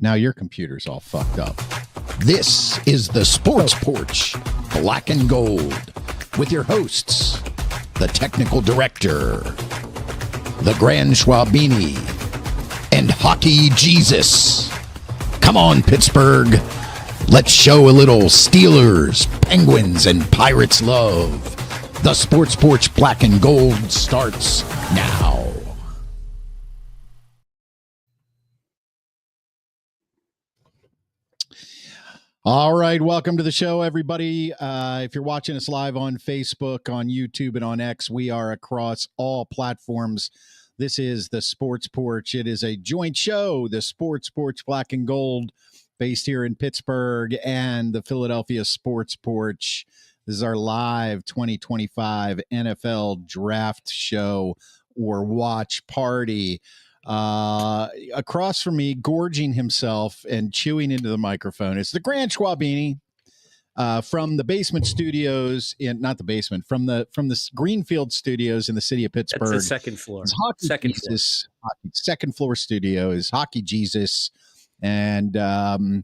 Now your computer's all fucked up. This is the Sports Porch, Black and Gold, with your hosts, the technical director, the Grand Schwabini, and Hockey Jesus. Come on, Pittsburgh. Let's show a little Steelers, Penguins, and Pirates love. The Sports Porch Black and Gold starts now. All right, welcome to the show, everybody. If you're watching us live on Facebook, on YouTube, and on X, we are across all platforms. This is the Sports Porch. It is a joint show, the Sports Porch Black and Gold, based here in Pittsburgh, and the Philadelphia Sports Porch. This is our live 2025 NFL Draft Show or Watch Party. Across from me, gorging himself and chewing into the microphone, it's the Grand Schwabini from the basement studios not the basement, from the Greenfield studios in the city of Pittsburgh. That's the second floor. It's second floor studio is Hockey Jesus, and I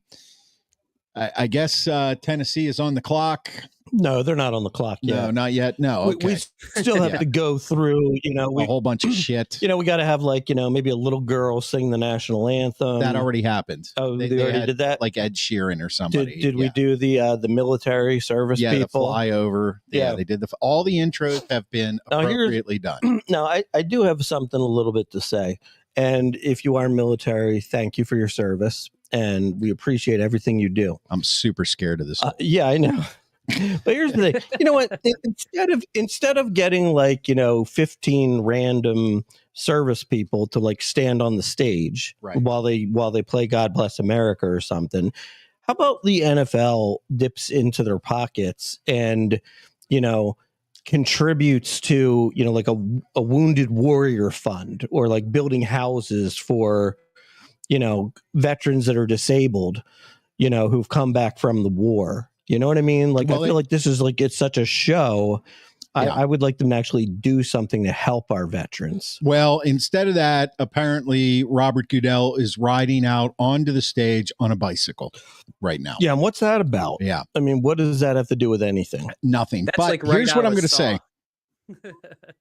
guess Tennessee is on the clock. No, they're not on the clock yet. No, not yet. No, okay. We still have to go through, a whole bunch of shit. We got to have maybe a little girl sing the national anthem. That already happened. Oh, they already did that? Like Ed Sheeran or somebody. Did we do the military service people? The flyover. Yeah, they did all the intros have been appropriately done. Now, I do have something a little bit to say. And if you are military, thank you for your service. And we appreciate everything you do. I'm super scared of this. Yeah, I know. But here's the thing. You know what? Instead of getting 15 random service people to stand on the stage while they play God Bless America or something, how about the NFL dips into their pockets and contributes to a wounded warrior fund, or building houses for veterans that are disabled, who've come back from the war. You know what I mean? I feel like this is it's such a show. Yeah. I would like them to actually do something to help our veterans. Well, instead of that, apparently Robert Goodell is riding out onto the stage on a bicycle right now. Yeah, and what's that about? Yeah. I mean, what does that have to do with anything? Nothing. That's but right, here's what I'm going to say.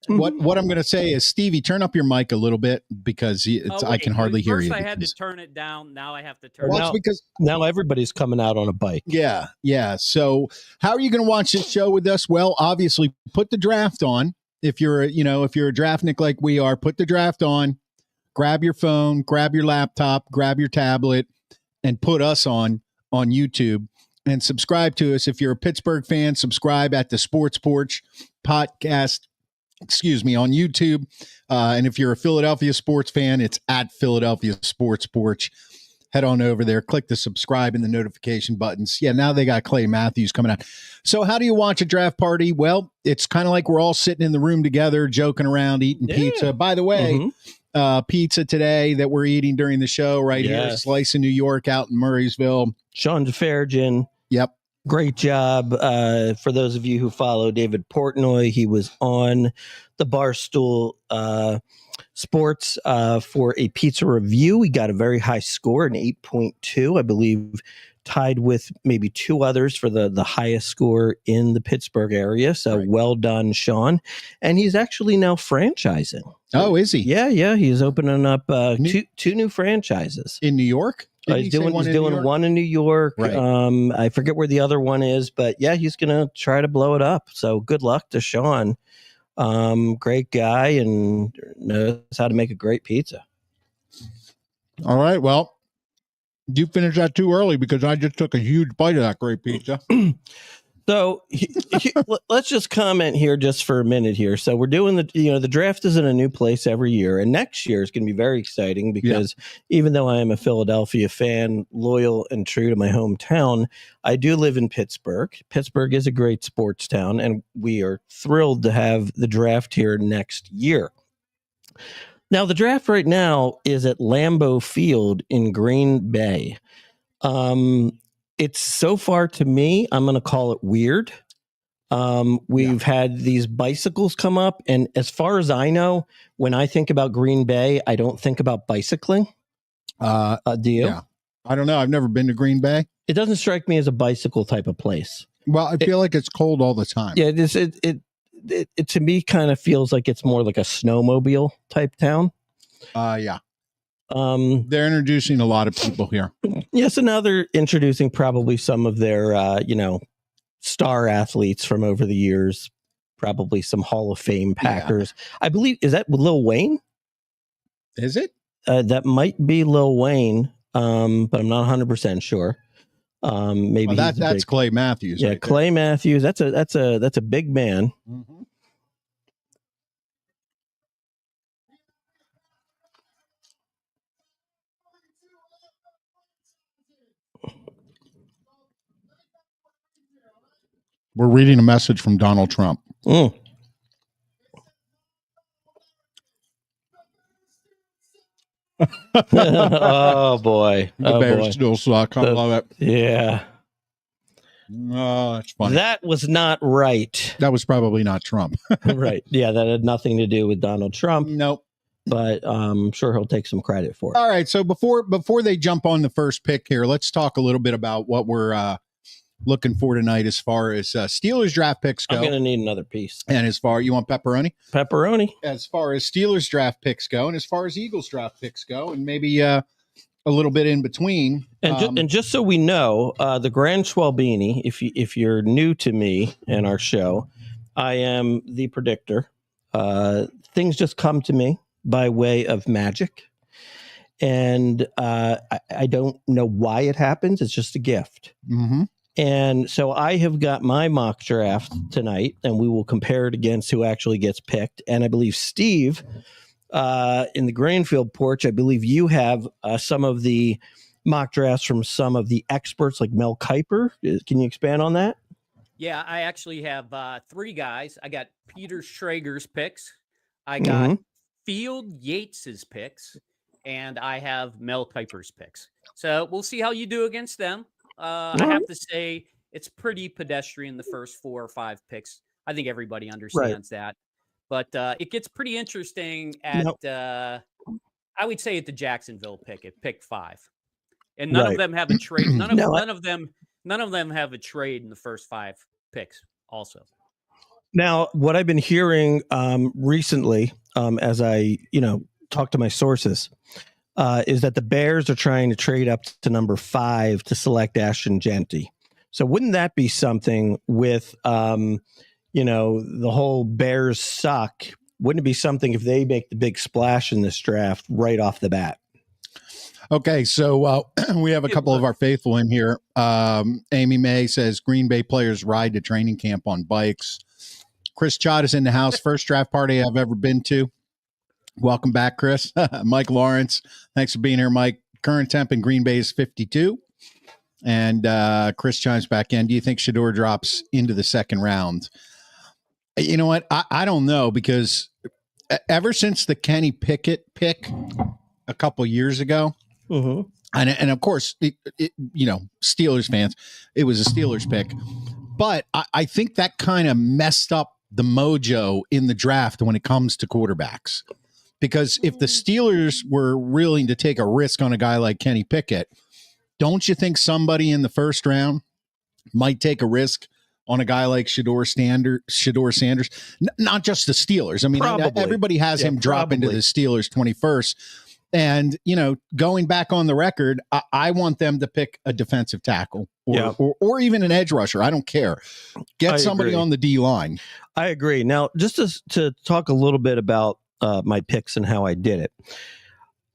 What I'm going to say is, Stevie, turn up your mic a little bit, because I can hardly hear you. First I had to turn it down. Now I have to turn it down. Because now everybody's coming out on a bike. Yeah. So how are you going to watch this show with us? Well, obviously, put the draft on. If you're a draftnik like we are, put the draft on. Grab your phone, grab your laptop, grab your tablet, and put us on YouTube. And subscribe to us. If you're a Pittsburgh fan, subscribe at the Sports Porch podcast, on YouTube. And if you're a Philadelphia sports fan, it's at Philadelphia Sports Porch. Head on over there, click the subscribe and the notification buttons. Yeah, now they got Clay Matthews coming out. So how do you watch a draft party? Well, it's kind of like we're all sitting in the room together, joking around, eating pizza. By the way, pizza today that we're eating during the show right here, Slice in New York out in Murraysville. Sean DeFergin. Yep. Great job. For those of you who follow David Portnoy, he was on the Barstool Sports for a pizza review. He got a very high score, an 8.2, I believe, tied with maybe two others for the highest score in the Pittsburgh area. So well done, Sean. And he's actually now franchising. Oh, is he? Yeah. He's opening up two new franchises. In New York? He's doing one in New York. Right. I forget where the other one is, but yeah, he's going to try to blow it up. So good luck to Sean. Great guy and knows how to make a great pizza. All right. Well, you finished that too early, because I just took a huge bite of that great pizza. So let's just comment here just for a minute here. So we're doing the draft is in a new place every year, and next year is going to be very exciting because even though I am a Philadelphia fan, loyal and true to my hometown, I do live in Pittsburgh. Pittsburgh is a great sports town, and we are thrilled to have the draft here next year. Now, the draft right now is at Lambeau Field in Green Bay. It's so far, to me, I'm going to call it weird. We've had these bicycles come up, and as far as I know, when I think about Green Bay, I don't think about bicycling. Do you? Yeah. I don't know. I've never been to Green Bay. It doesn't strike me as a bicycle type of place. Well, I feel like it's cold all the time. Yeah, it to me kind of feels like it's more like a snowmobile type town. Yeah. They're introducing a lot of people here. Yeah, so now they're introducing probably some of their star athletes from over the years, probably some Hall of Fame Packers. Yeah. I believe, is that Lil Wayne? Is it? That might be Lil Wayne, but I'm not 100% sure. Maybe that's Clay Matthews. Yeah, right, Clay there. Matthews. That's a big man. Mm-hmm. We're reading a message from Donald Trump. Mm. Oh boy. The Bears still suck. I love it. Yeah. Oh, that's funny. That was not right. That was probably not Trump. Right. Yeah, that had nothing to do with Donald Trump. Nope. But I'm sure he'll take some credit for it. All right. So before they jump on the first pick here, let's talk a little bit about what we're looking for tonight as far as Steelers draft picks go. I'm going to need another piece. And as far, you want pepperoni? Pepperoni. As far as Steelers draft picks go, and as far as Eagles draft picks go, and maybe a little bit in between. And just so we know, the Grand Schwalbini, if you're new to me and our show, I am the predictor. Things just come to me by way of magic. And I don't know why it happens. It's just a gift. Mm-hmm. And so I have got my mock draft tonight, and we will compare it against who actually gets picked. And I believe Steve, in the Grainfield porch, I believe you have some of the mock drafts from some of the experts like Mel Kiper. Can you expand on that? Yeah, I actually have 3 guys. I got Peter Schrager's picks. I got Field Yates's picks, and I have Mel Kiper's picks. So we'll see how you do against them. I have to say it's pretty pedestrian, the first 4 or 5 picks. I think everybody understands that. But it gets pretty interesting at, I would say at the Jacksonville pick, at pick 5. And none of them have a trade. None of them have a trade in the first 5 picks also. Now, what I've been hearing recently, as I, talk to my sources, is that the Bears are trying to trade up to number 5 to select Ashton Genty. So wouldn't that be something with, the whole Bears suck? Wouldn't it be something if they make the big splash in this draft right off the bat? Okay, so we have a couple of our faithful in here. Amy May says Green Bay players ride to training camp on bikes. Chris Chott is in the house. First draft party I've ever been to. Welcome back, Chris. Mike Lawrence, thanks for being here, Mike. Current temp in Green Bay is 52. And Chris chimes back in. Do you think Shedeur drops into the second round? You know what? I don't know, because ever since the Kenny Pickett pick a couple years ago, and of course, Steelers fans, it was a Steelers pick. But I think that kind of messed up the mojo in the draft when it comes to quarterbacks. Because if the Steelers were willing to take a risk on a guy like Kenny Pickett, don't you think somebody in the first round might take a risk on a guy like Shedeur Sanders? Not just the Steelers. I mean, everybody has him drop into the Steelers 21st. And, going back on the record, I want them to pick a defensive tackle or even an edge rusher. I don't care. Get somebody on the D line. I agree. Now, just to talk a little bit about my picks and how I did it.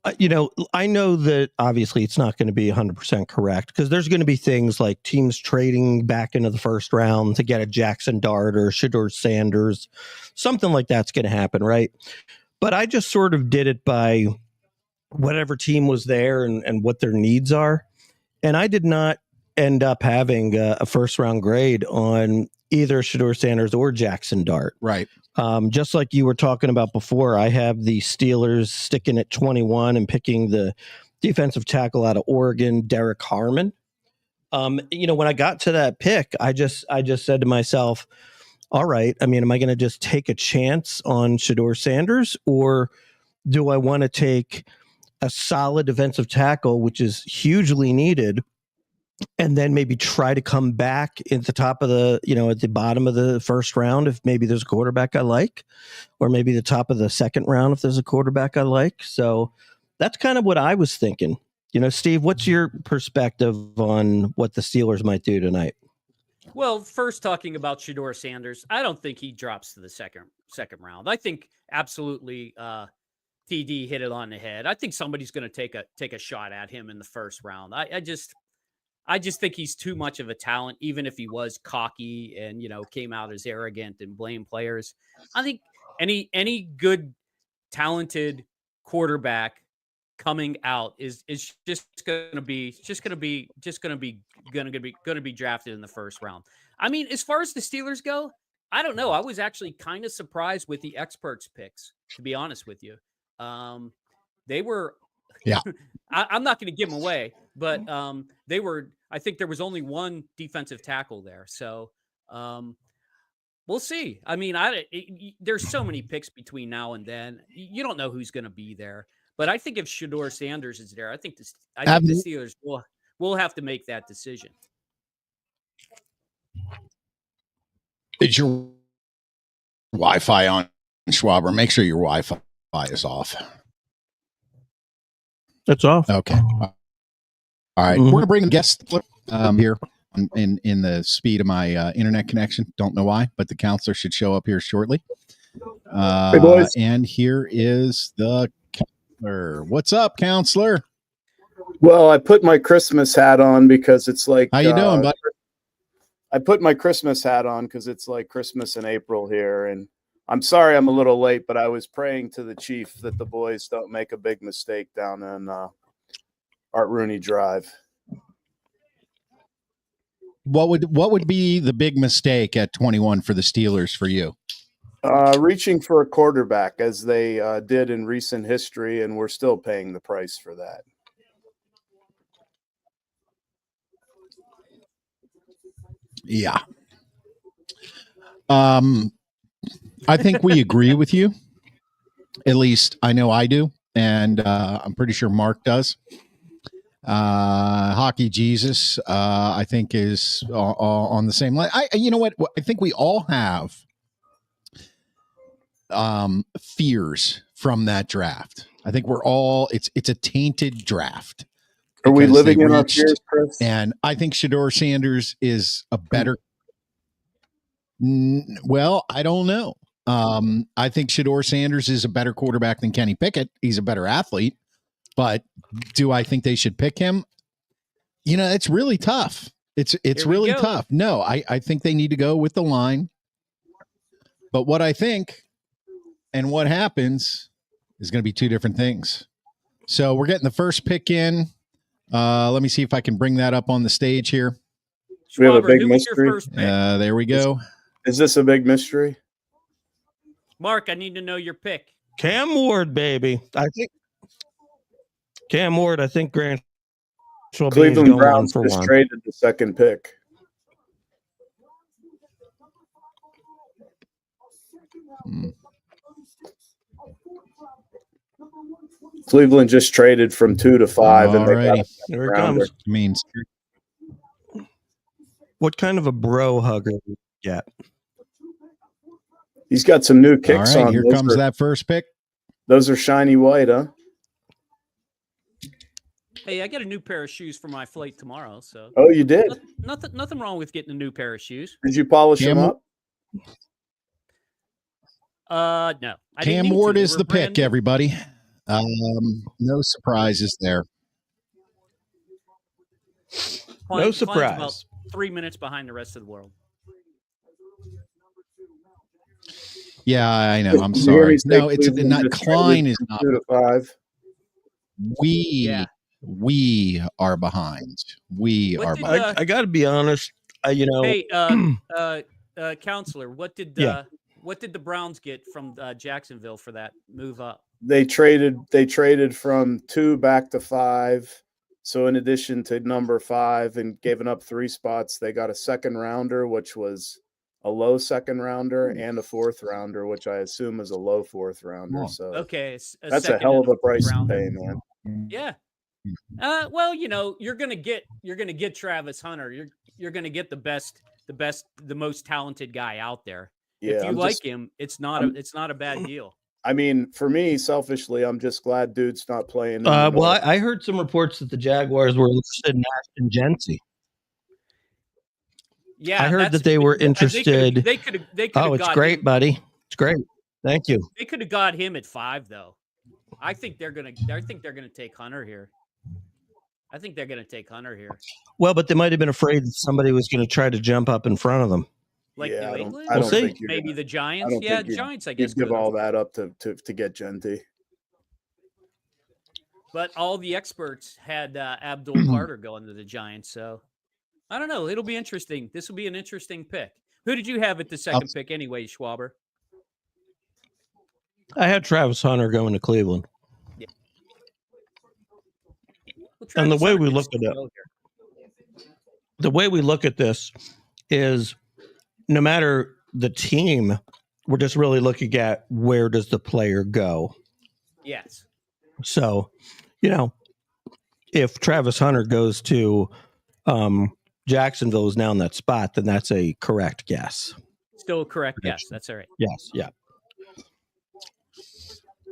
I know that obviously it's not going to be 100% correct, because there's going to be things like teams trading back into the first round to get a Jackson Dart or Shedeur Sanders. Something like that's going to happen, right? But I just sort of did it by whatever team was there and what their needs are. And I did not end up having a first round grade on either Shedeur Sanders or Jackson Dart. Right. Just like you were talking about before, I have the Steelers sticking at 21 and picking the defensive tackle out of Oregon, Derek Harmon. When I got to that pick, I just said to myself, all right, am I going to just take a chance on Shedeur Sanders, or do I want to take a solid defensive tackle, which is hugely needed, and then maybe try to come back at the top of the, at the bottom of the first round if maybe there's a quarterback I like, or maybe the top of the second round if there's a quarterback I like. So that's kind of what I was thinking. Steve, what's your perspective on what the Steelers might do tonight? Well, first talking about Shedeur Sanders, I don't think he drops to the second round. I think absolutely TD hit it on the head. I think somebody's going to take a shot at him in the first round. I just think he's too much of a talent, even if he was cocky and came out as arrogant and blame players. I think any good talented quarterback coming out is just going to be drafted in the first round. I mean, as far as the Steelers go, I don't know. I was actually kind of surprised with the experts picks, to be honest with you. They were, yeah. I'm not going to give them away, but they were. I think there was only one defensive tackle there, so we'll see. I mean, there's so many picks between now and then. You don't know who's going to be there. But I think if Shedeur Sanders is there, I think the Steelers will have to make that decision. Is your Wi-Fi on, Schwaber? Make sure your Wi-Fi is off. It's off. Okay. All right. We're going to bring a guest here in the speed of my internet connection. Don't know why, but the counselor should show up here shortly. Hey, boys. And here is the What's up, counselor? Well, I put my Christmas hat on because it's like. How you doing, bud? I put my Christmas hat on because it's like Christmas in April here, and I'm sorry I'm a little late, but I was praying to the chief that the boys don't make a big mistake down on Art Rooney Drive. What would be the big mistake at 21 for the Steelers for you? Reaching for a quarterback, as they did in recent history, and we're still paying the price for that. Yeah. I think we agree with you. At least I know I do, and I'm pretty sure Mark does. Hockey Jesus, I think, is on the same line. You know what? I think we all have fears from that draft. I think we're all it's a tainted draft. Are we living in our fears, Chris? And I think Shedeur Sanders is a better. Well, I don't know. I think Shedeur Sanders is a better quarterback than Kenny Pickett. He's a better athlete, but do I think they should pick him? It's really tough. It's really tough. No, I think they need to go with the line. But what I think and what happens is going to be two different things. So we're getting the first pick in. Let me see if I can bring that up on the stage here. We have a big mystery. There we go. Is this a big mystery? Mark, I need to know your pick. Cam Ward, baby. I think Cam Ward. I think Grant. Cleveland Browns just traded the second pick. Cleveland just traded from 2 to 5, and they got here it comes. Means what kind of a bro hugger do you get? He's got some new kicks on. Here comes that first pick. Those are shiny white, huh? Hey, I got a new pair of shoes for my flight tomorrow. So. Oh, you did? Nothing wrong with getting a new pair of shoes. Did you polish them up? No. Cam Ward is the pick, everybody. No surprises there. No surprise. About 3 minutes behind the rest of the world. Yeah, I know. I'm sorry. No, it's not. Klein is not. 2 to 5. We are behind. I got to be honest. Hey, counselor, what did the Browns get from Jacksonville for that move up? They traded from 2 back to 5. So in addition to number 5 and giving up 3 spots, they got a second rounder, which was a low second rounder, and a 4th rounder, which I assume is a low 4th rounder. So okay, that's a hell of a price to pay, man. Yeah. Well, you're gonna get Travis Hunter. You're gonna get the most talented guy out there. If Yeah, you like him, it's not a bad deal. I mean, for me, selfishly, I'm just glad dude's not playing. Well, I heard some reports that the Jaguars were interested in Ashton Genty. Yeah, I heard that they were interested. They could have. Oh, it's great, buddy. It's great. Thank you. They could have got him at 5, though. I think they're gonna take Hunter here. Well, but they might have been afraid that somebody was going to try to jump up in front of them. Like New England? I don't think maybe the Giants. Yeah, Giants, I guess. You'd give all that up to get Genty. But all the experts had Abdul Carter going to the Giants, so I don't know. It'll be interesting. This will be an interesting pick. Who did you have at the second pick anyway, Schwaber? I had Travis Hunter going to Cleveland. Yeah. Well, and the way we look at it, the way we look at this is no matter the team, we're just really looking at where does the player go. Yes. So, if Travis Hunter goes to Jacksonville is now in that spot, then that's a correct guess. Still a correct guess. That's all right. Yes. Yeah.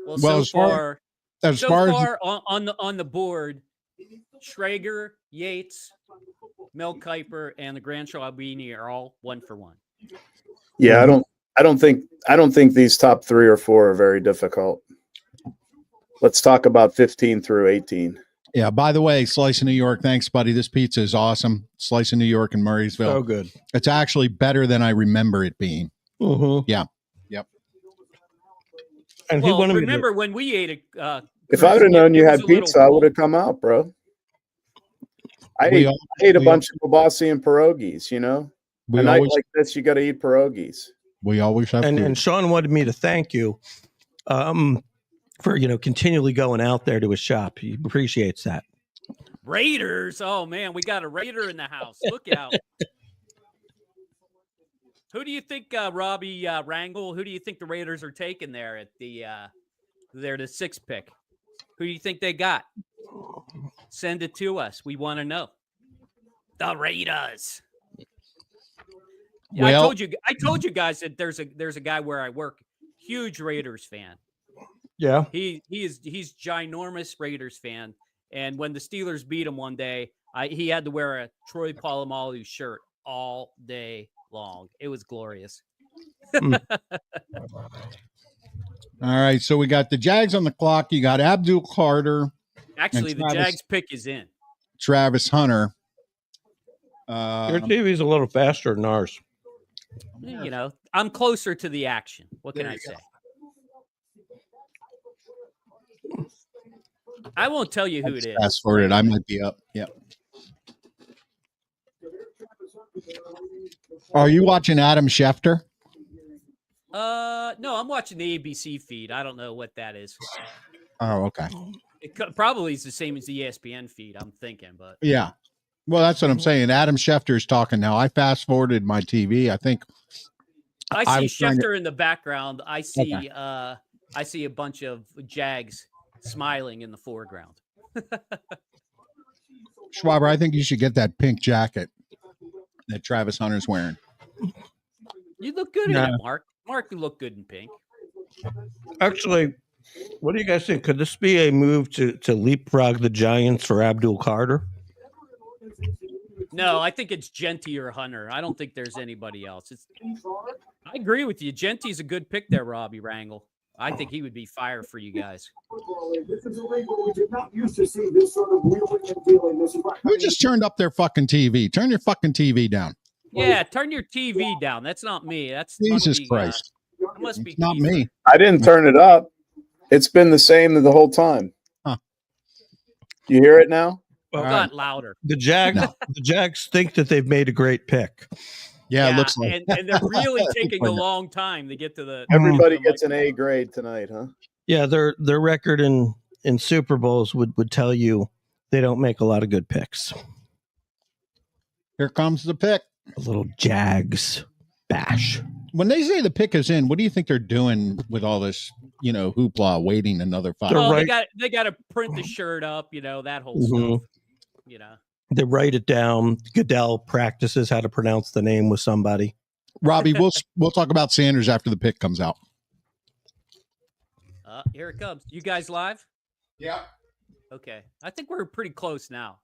Well, so far on the board, Schrager, Yates, Mel Kiper, and the Grandshaw Albini are all 1 for 1. Yeah, I don't think these top 3 or 4 are very difficult. Let's talk about 15 through 18. Yeah, by the way, Slice of New York, thanks, buddy. This pizza is awesome. Slice of New York in Murraysville. So good. It's actually better than I remember it being. Mm-hmm. Yeah. Yep. And remember when we ate it? If I would have known you had pizza, I would have come out, bro. I ate a bunch of kibasi and pierogies, A night like this, you got to eat pierogies. We always have and Sean wanted me to thank you for continually going out there to his shop. He appreciates that. Raiders. Oh man, we got a Raider in the house. Look out. Who do you think, Robbie Wrangle? Who do you think the Raiders are taking there at the 6th pick? Who do you think they got? Send it to us. We want to know. The Raiders. Yeah, well, I told you guys that there's a guy where I work, huge Raiders fan. Yeah. He's ginormous Raiders fan. And when the Steelers beat him one day, he had to wear a Troy Polamalu shirt all day long. It was glorious. All right, so we got the Jags on the clock. You got Abdul Carter. Actually, the Jags pick is in. Travis Hunter. Your TV's a little faster than ours. I'm closer to the action. What can I say? I won't tell you who it is. Fast forward, I might be up. Yeah. Are you watching Adam Schefter? No, I'm watching the ABC feed. I don't know what that is. Oh, okay. It probably is the same as the ESPN feed, I'm thinking, but yeah. Well, that's what I'm saying. Adam Schefter is talking now. I fast forwarded my TV. I think I see Schefter in the background. I see I see a bunch of Jags smiling in the foreground. Schwaber, I think you should get that pink jacket that Travis Hunter's wearing. You look good in it, Mark. Mark, you look good in pink. Actually, what do you guys think? Could this be a move to leapfrog the Giants for Abdul Carter? No, I think it's Genty or Hunter. I don't think there's anybody else. I agree with you. Genty's a good pick there, Robbie Wrangle. I think he would be fire for you guys. Who just turned up their fucking TV? Turn your fucking TV down. Yeah, turn your TV down. That's not me. That's Jesus Christ. It must be not me. I didn't turn it up. It's been the same the whole time. Huh. You hear it now? Well, got louder. The Jags think that they've made a great pick. Yeah, it looks like. And they're really taking a long time to get to the. Everybody gets an A grade tonight, huh? Yeah, their record in Super Bowls would tell you they don't make a lot of good picks. Here comes the pick. A little Jags bash. When they say the pick is in, what do you think they're doing with all this, hoopla, waiting another 5 They're Well, right. they got to print the shirt up, that whole stuff. They write it down. Goodell practices how to pronounce the name with somebody. Robbie, we'll talk about Sanders after the pick comes out. Here it comes. You guys live? Yeah. Okay. I think we're pretty close now.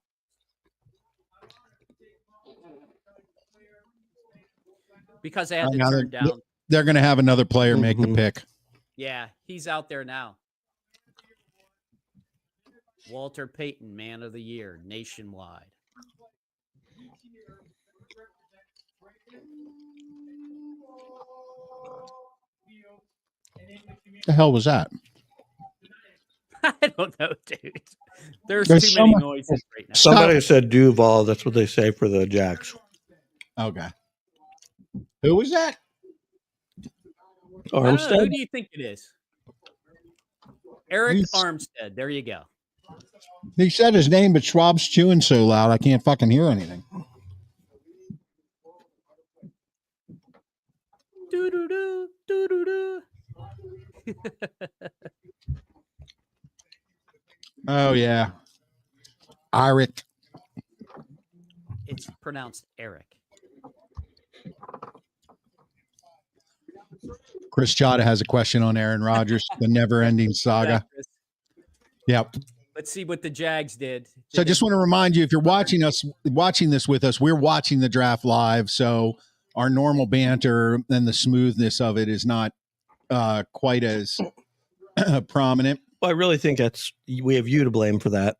Because I had to turn down. They're going to have another player make the pick. Yeah, he's out there now. Walter Payton, Man of the Year, nationwide. The hell was that? I don't know, dude. There's too many noises right now. Somebody said Duval. That's what they say for the Jags. Okay. Who was that? Armstead? Who do you think it is? Eric Armstead. There you go. He said his name, but Schwab's chewing so loud I can't fucking hear anything. Do-do-do, do-do-do. Oh, yeah. Eric. It's pronounced Eric. Chris Chada has a question on Aaron Rodgers, the never-ending saga. Yep. Let's see what the Jags did. So I just want to remind you, if you're watching this with us, we're watching the draft live. So our normal banter and the smoothness of it is not quite as prominent. Well, I really think we have you to blame for that.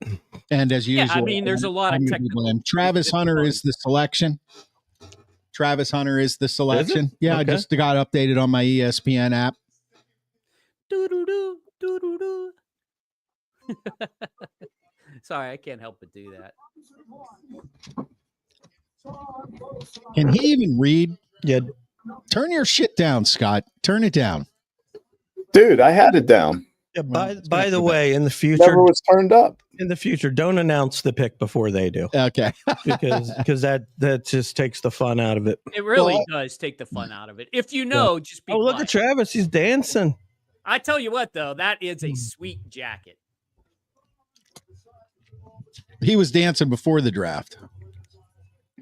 And as usual, I mean, there's a lot of technical. Travis Hunter is the selection. Travis Hunter is the selection. Yeah, okay. I just got updated on my ESPN app. Do-do-do, do-do-do. Sorry, I can't help but do that. Can he even read? Yeah. Turn your shit down, Scott. Turn it down. Dude, I had it down. Yeah, by the way, in the future, never was turned up. In the future, don't announce the pick before they do. Okay, because that just takes the fun out of it. It really does take the fun out of it. If you know, just be. Look at Travis; he's dancing. I tell you what, though, that is a sweet jacket. He was dancing before the draft.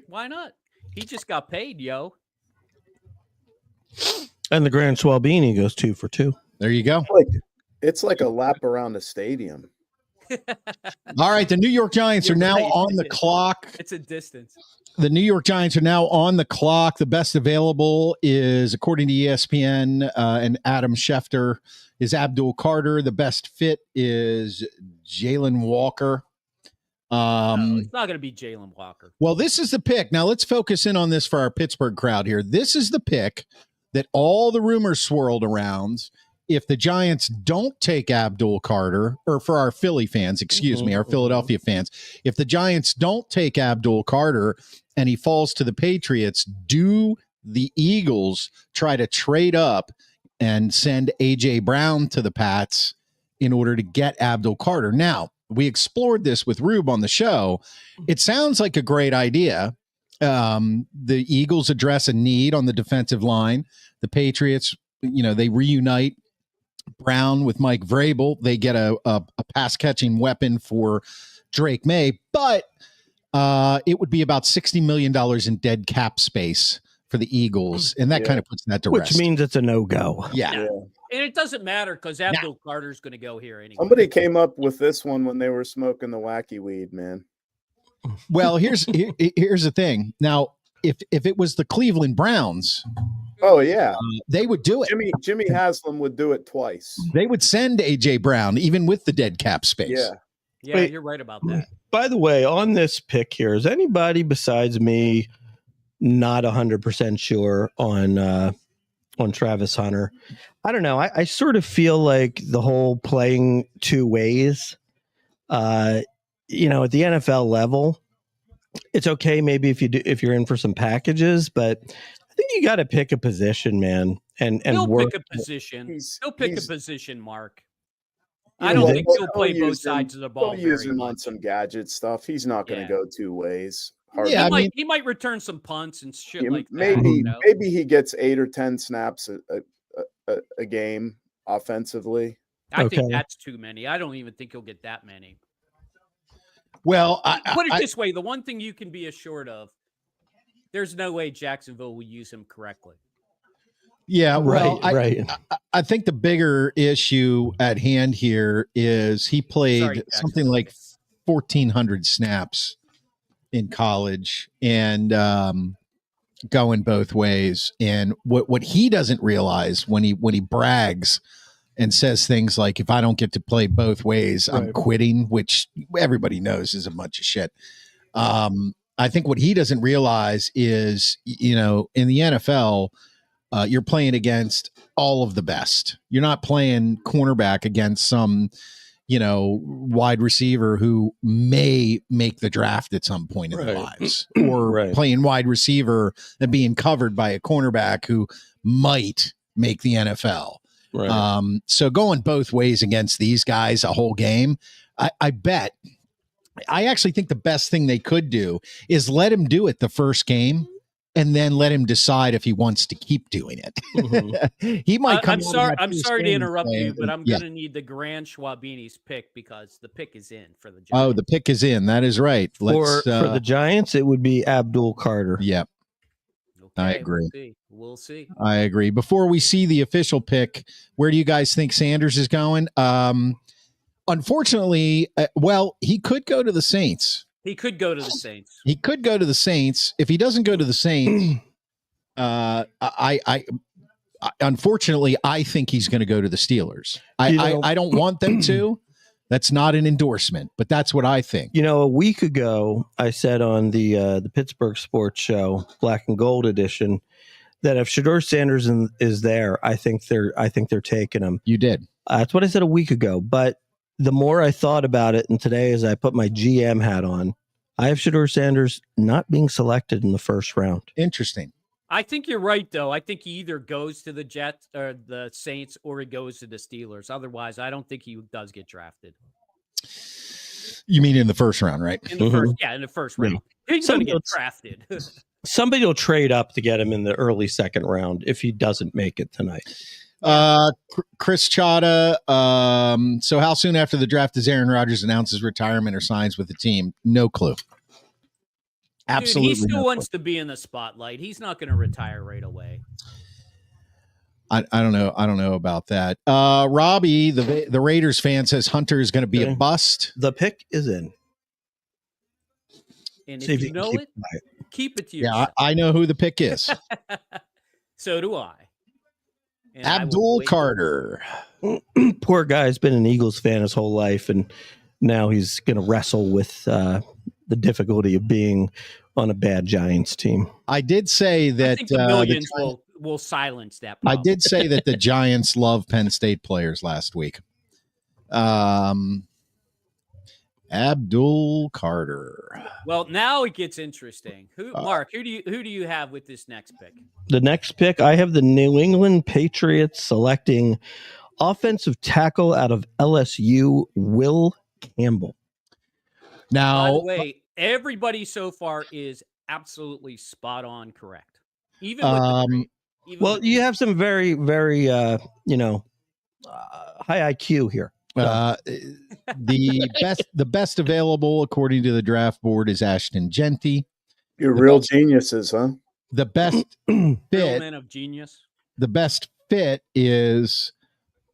Why not? He just got paid, yo. And the Grand Swabini goes 2 for 2. There you go. It's like a lap around the stadium. All right, the New York Giants are now on the clock. It's a distance. The New York Giants are now on the clock. The best available is, according to ESPN and Adam Schefter, is Abdul Carter. The best fit is Jalen Walker. No, it's not going to be Jalen Walker. Well, this is the pick. Now let's focus in on this for our Pittsburgh crowd here. This is the pick that all the rumors swirled around. If the Giants don't take Abdul Carter, or for our Philly fans, our Philadelphia fans, if the Giants don't take Abdul Carter and he falls to the Patriots, do the Eagles try to trade up and send A.J. Brown to the Pats in order to get Abdul Carter? Now, we explored this with Rube on the show. It sounds like a great idea. The Eagles address a need on the defensive line. The Patriots, they reunite Brown with Mike Vrabel. They get a pass-catching weapon for Drake May, but it would be about $60 million in dead cap space for the Eagles, and that kind of puts that to rest. Which means it's a no-go. Yeah. And it doesn't matter because Abdul Carter's going to go here anyway. Somebody came up with this one when they were smoking the wacky weed, man. Well, here's the thing. Now, if it was the Cleveland Browns, they would do it. Jimmy Haslam would do it twice. They would send A.J. Brown, even with the dead cap space. Yeah, you're right about that. By the way, on this pick here, is anybody besides me not 100% sure on Travis Hunter? I don't know. I sort of feel like the whole playing two ways, at the NFL level, it's okay maybe if you're in for some packages, but I think you got to pick a position, man, and he'll work. pick a position. He'll pick a position, Mark. I don't think he'll play both sides of the ball. He'll use him on some gadget stuff. He's not going to go two ways. hard. Yeah, He might return some punts and shit like that. Maybe he gets 8 or 10 snaps a game offensively. I think that's too many. I don't even think he'll get that many. Well, put it this way: the one thing you can be assured of, there's no way Jacksonville will use him correctly. Yeah, well, right. I think the bigger issue at hand here is he played something like 1,400 snaps in college and going both ways. And what he doesn't realize when he brags and says things like, if I don't get to play both ways, I'm quitting, which everybody knows is a bunch of shit. I think what he doesn't realize is, in the NFL, you're playing against all of the best. You're not playing cornerback against some, wide receiver who may make the draft at some point in their lives, or playing wide receiver and being covered by a cornerback who might make the NFL. Right. So going both ways against these guys a whole game, I actually think the best thing they could do is let him do it the first game and then let him decide if he wants to keep doing it. Mm-hmm. He might come. I'm sorry to interrupt you, but I'm going to need the Grand Schwabini's pick because the pick is in for the Giants. Oh, the pick is in. That is right. For the Giants, it would be Abdul Carter. Yep. Okay, I agree. We'll see. I agree. Before we see the official pick, where do you guys think Sanders is going? Unfortunately, he could go to the Saints. He could go to the Saints. If he doesn't go to the Saints, unfortunately, I think he's going to go to the Steelers. I don't want them to. That's not an endorsement, but that's what I think. A week ago, I said on the Pittsburgh Sports Show, Black and Gold edition, that if Shedeur Sanders is there, I think they're taking him. You did. That's what I said a week ago, but the more I thought about it, and today as I put my GM hat on, I have Shedeur Sanders not being selected in the first round. Interesting. I think you're right, though. I think he either goes to the Jets or the Saints or he goes to the Steelers. Otherwise, I don't think he does get drafted. You mean in the first round, right? In the first round. He's going to get drafted. Somebody will trade up to get him in the early second round if he doesn't make it tonight. Chris Chada. So how soon after the draft does Aaron Rodgers announce his retirement or signs with the team? No clue. Absolutely. Dude, he still wants to be in the spotlight. He's not going to retire right away. I don't know. I don't know about that. Robbie, the Raiders fan, says Hunter is going to be a bust. The pick is in. And if you know it, keep it to yourself. Yeah, I know who the pick is. So do I. And Abdul Carter. Poor guy's been an Eagles fan his whole life, and now he's going to wrestle with the difficulty of being on a bad Giants team. I did say that I think the millions will silence that problem. I did say that the Giants love Penn State players last week. Abdul Carter. Well, now it gets interesting. Mark, who do you have with this next pick? The next pick, I have the New England Patriots selecting offensive tackle out of LSU, Will Campbell. Now, by the way, everybody so far is absolutely spot on correct. Even with you have some very, very, high IQ here. The best available according to the draft board is Ashton Genty. You're real geniuses, huh? The best fit, man of genius. The best fit is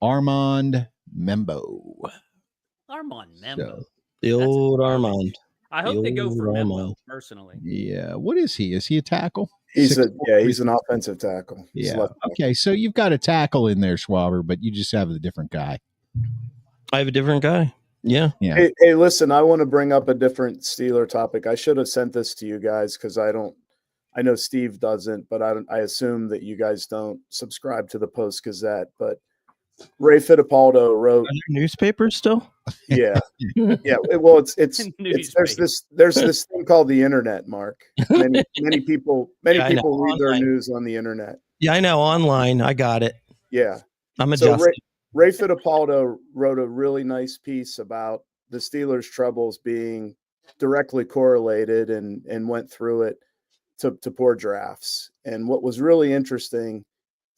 Armand Membo. Armand Membo. The old Armand. I hope they go for Membo personally. Yeah. What is he? Is he a tackle? He's an offensive tackle. Yeah. Okay. So you've got a tackle in there, Schwaber, but you just have a different guy. I have a different guy. Yeah. Hey, listen, I want to bring up a different Steeler topic. I should have sent this to you guys because I know Steve doesn't, but I assume that you guys don't subscribe to the Post-Gazette. But Ray Fittipaldo wrote newspapers still. Yeah. Yeah. Well, it's there's this thing called the internet, Mark. Many people read their news on the internet. Yeah, I know. Online. I got it. Yeah. I'm adjusting. Ray Fittipaldo wrote a really nice piece about the Steelers' troubles being directly correlated and went through it to poor drafts. And what was really interesting,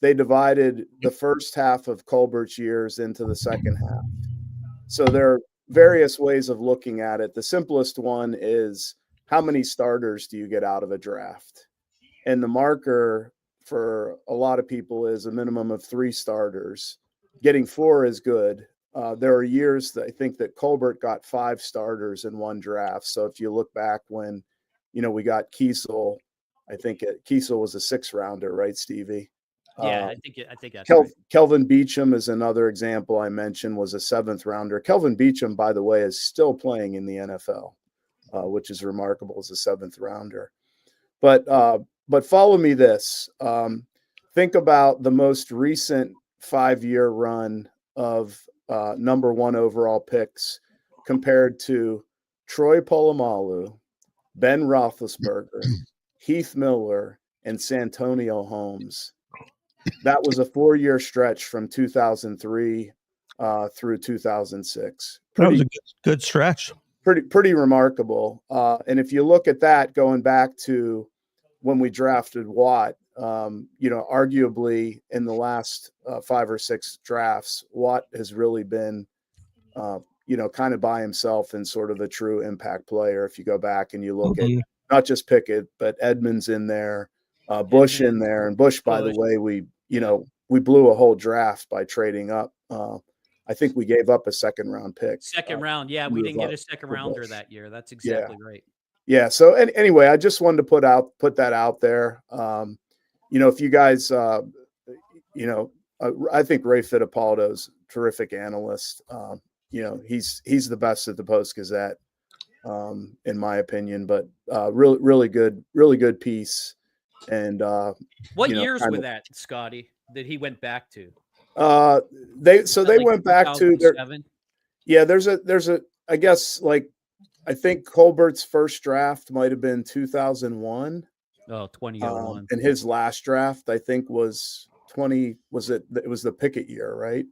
they divided the first half of Colbert's years into the second half. So there are various ways of looking at it. The simplest one is, how many starters do you get out of a draft? And the marker for a lot of people is a minimum of 3 starters. Getting 4 is good. There are years that I think that Colbert got 5 starters in one draft. So if you look back when, we got Kiesel, I think Kiesel was a 6th rounder, right, Stevie? Yeah, I think that's right. Kelvin Beachum is another example I mentioned, was a 7th rounder. Kelvin Beachum, by the way, is still playing in the NFL, which is remarkable as a 7th rounder. But follow me this. Think about the most recent 5-year run of number 1 overall picks compared to Troy Polamalu, Ben Roethlisberger, Heath Miller, and Santonio Holmes. That was a 4-year stretch from 2003 through 2006. That was a good stretch. Pretty remarkable. And if you look at that, going back to when we drafted Watt, arguably in the last 5 or 6 drafts, Watt has really been, kind of by himself and sort of a true impact player. If you go back and you look at not just Pickett, but Edmonds in there, Bush in there, and Bush, by the way, we blew a whole draft by trading up. I think we gave up a 2nd round pick. Second round. Yeah. We didn't get a 2nd rounder that year. That's exactly right. Yeah. So anyway, I just wanted to put that out there. If you guys, I think Ray Fittipaldo's terrific analyst. He's the best at the Post-Gazette, in my opinion, but really good piece. And what years were that, Scotty, that he went back to? They went back to there's a I guess, like, I think Colbert's first draft might have been 2001. Oh, 2001. And his last draft, I think, was it was the Pickett year, right?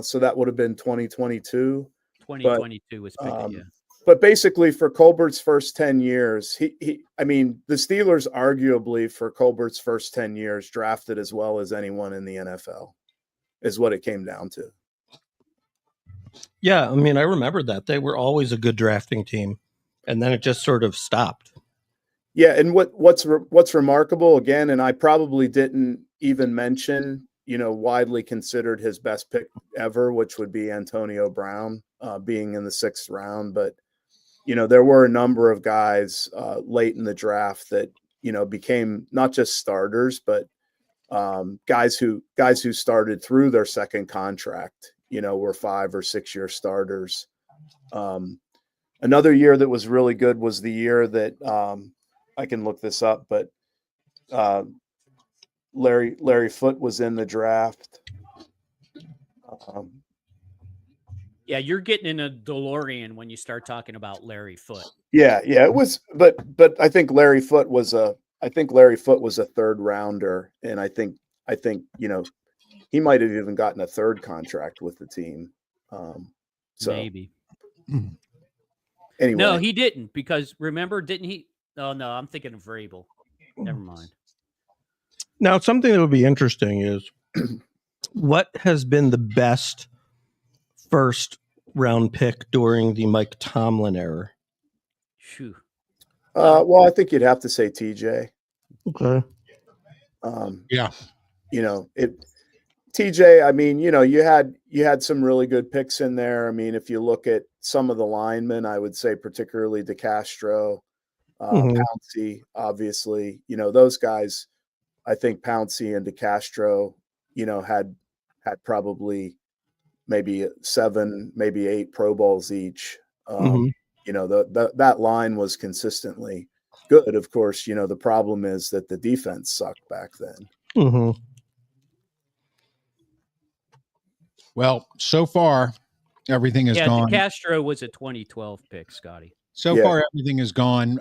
So that would have been 2022. 2022 was Pickett, yeah. But basically, for Colbert's first 10 years, the Steelers arguably for Colbert's first 10 years drafted as well as anyone in the NFL, is what it came down to. Yeah, I remember that. They were always a good drafting team, and then it just sort of stopped. Yeah, and what's remarkable, again, and I probably didn't even mention, widely considered his best pick ever, which would be Antonio Brown, being in the 6th round. But, there were a number of guys late in the draft that, became not just starters, but guys who started through their second contract, were 5 or 6 year starters. Another year that was really good was the year that I can look this up, but Larry Foote was in the draft. Yeah, you're getting in a DeLorean when you start talking about Larry Foote. Yeah, it was, but I think Larry Foote was a 3rd rounder, and I think he might have even gotten a 3rd contract with the team. So maybe. Anyway, no, he didn't, because remember, didn't he? Oh no, I'm thinking of Vrabel. Never mind. Now, something that would be interesting is what has been the best 1st round pick during the Mike Tomlin era? Phew. Well, I think you'd have to say TJ. Okay. Yeah. TJ, you had some really good picks in there. If you look at some of the linemen, I would say particularly DeCastro, Pouncey, obviously, those guys. I think Pouncey and DeCastro, had probably maybe 7, maybe 8 Pro Bowls each. That line was consistently good. Of course, the problem is that the defense sucked back then. Mm-hmm. Well, so far, everything is gone. DeCastro was a 2012 pick, Scotty. So far, everything is gone.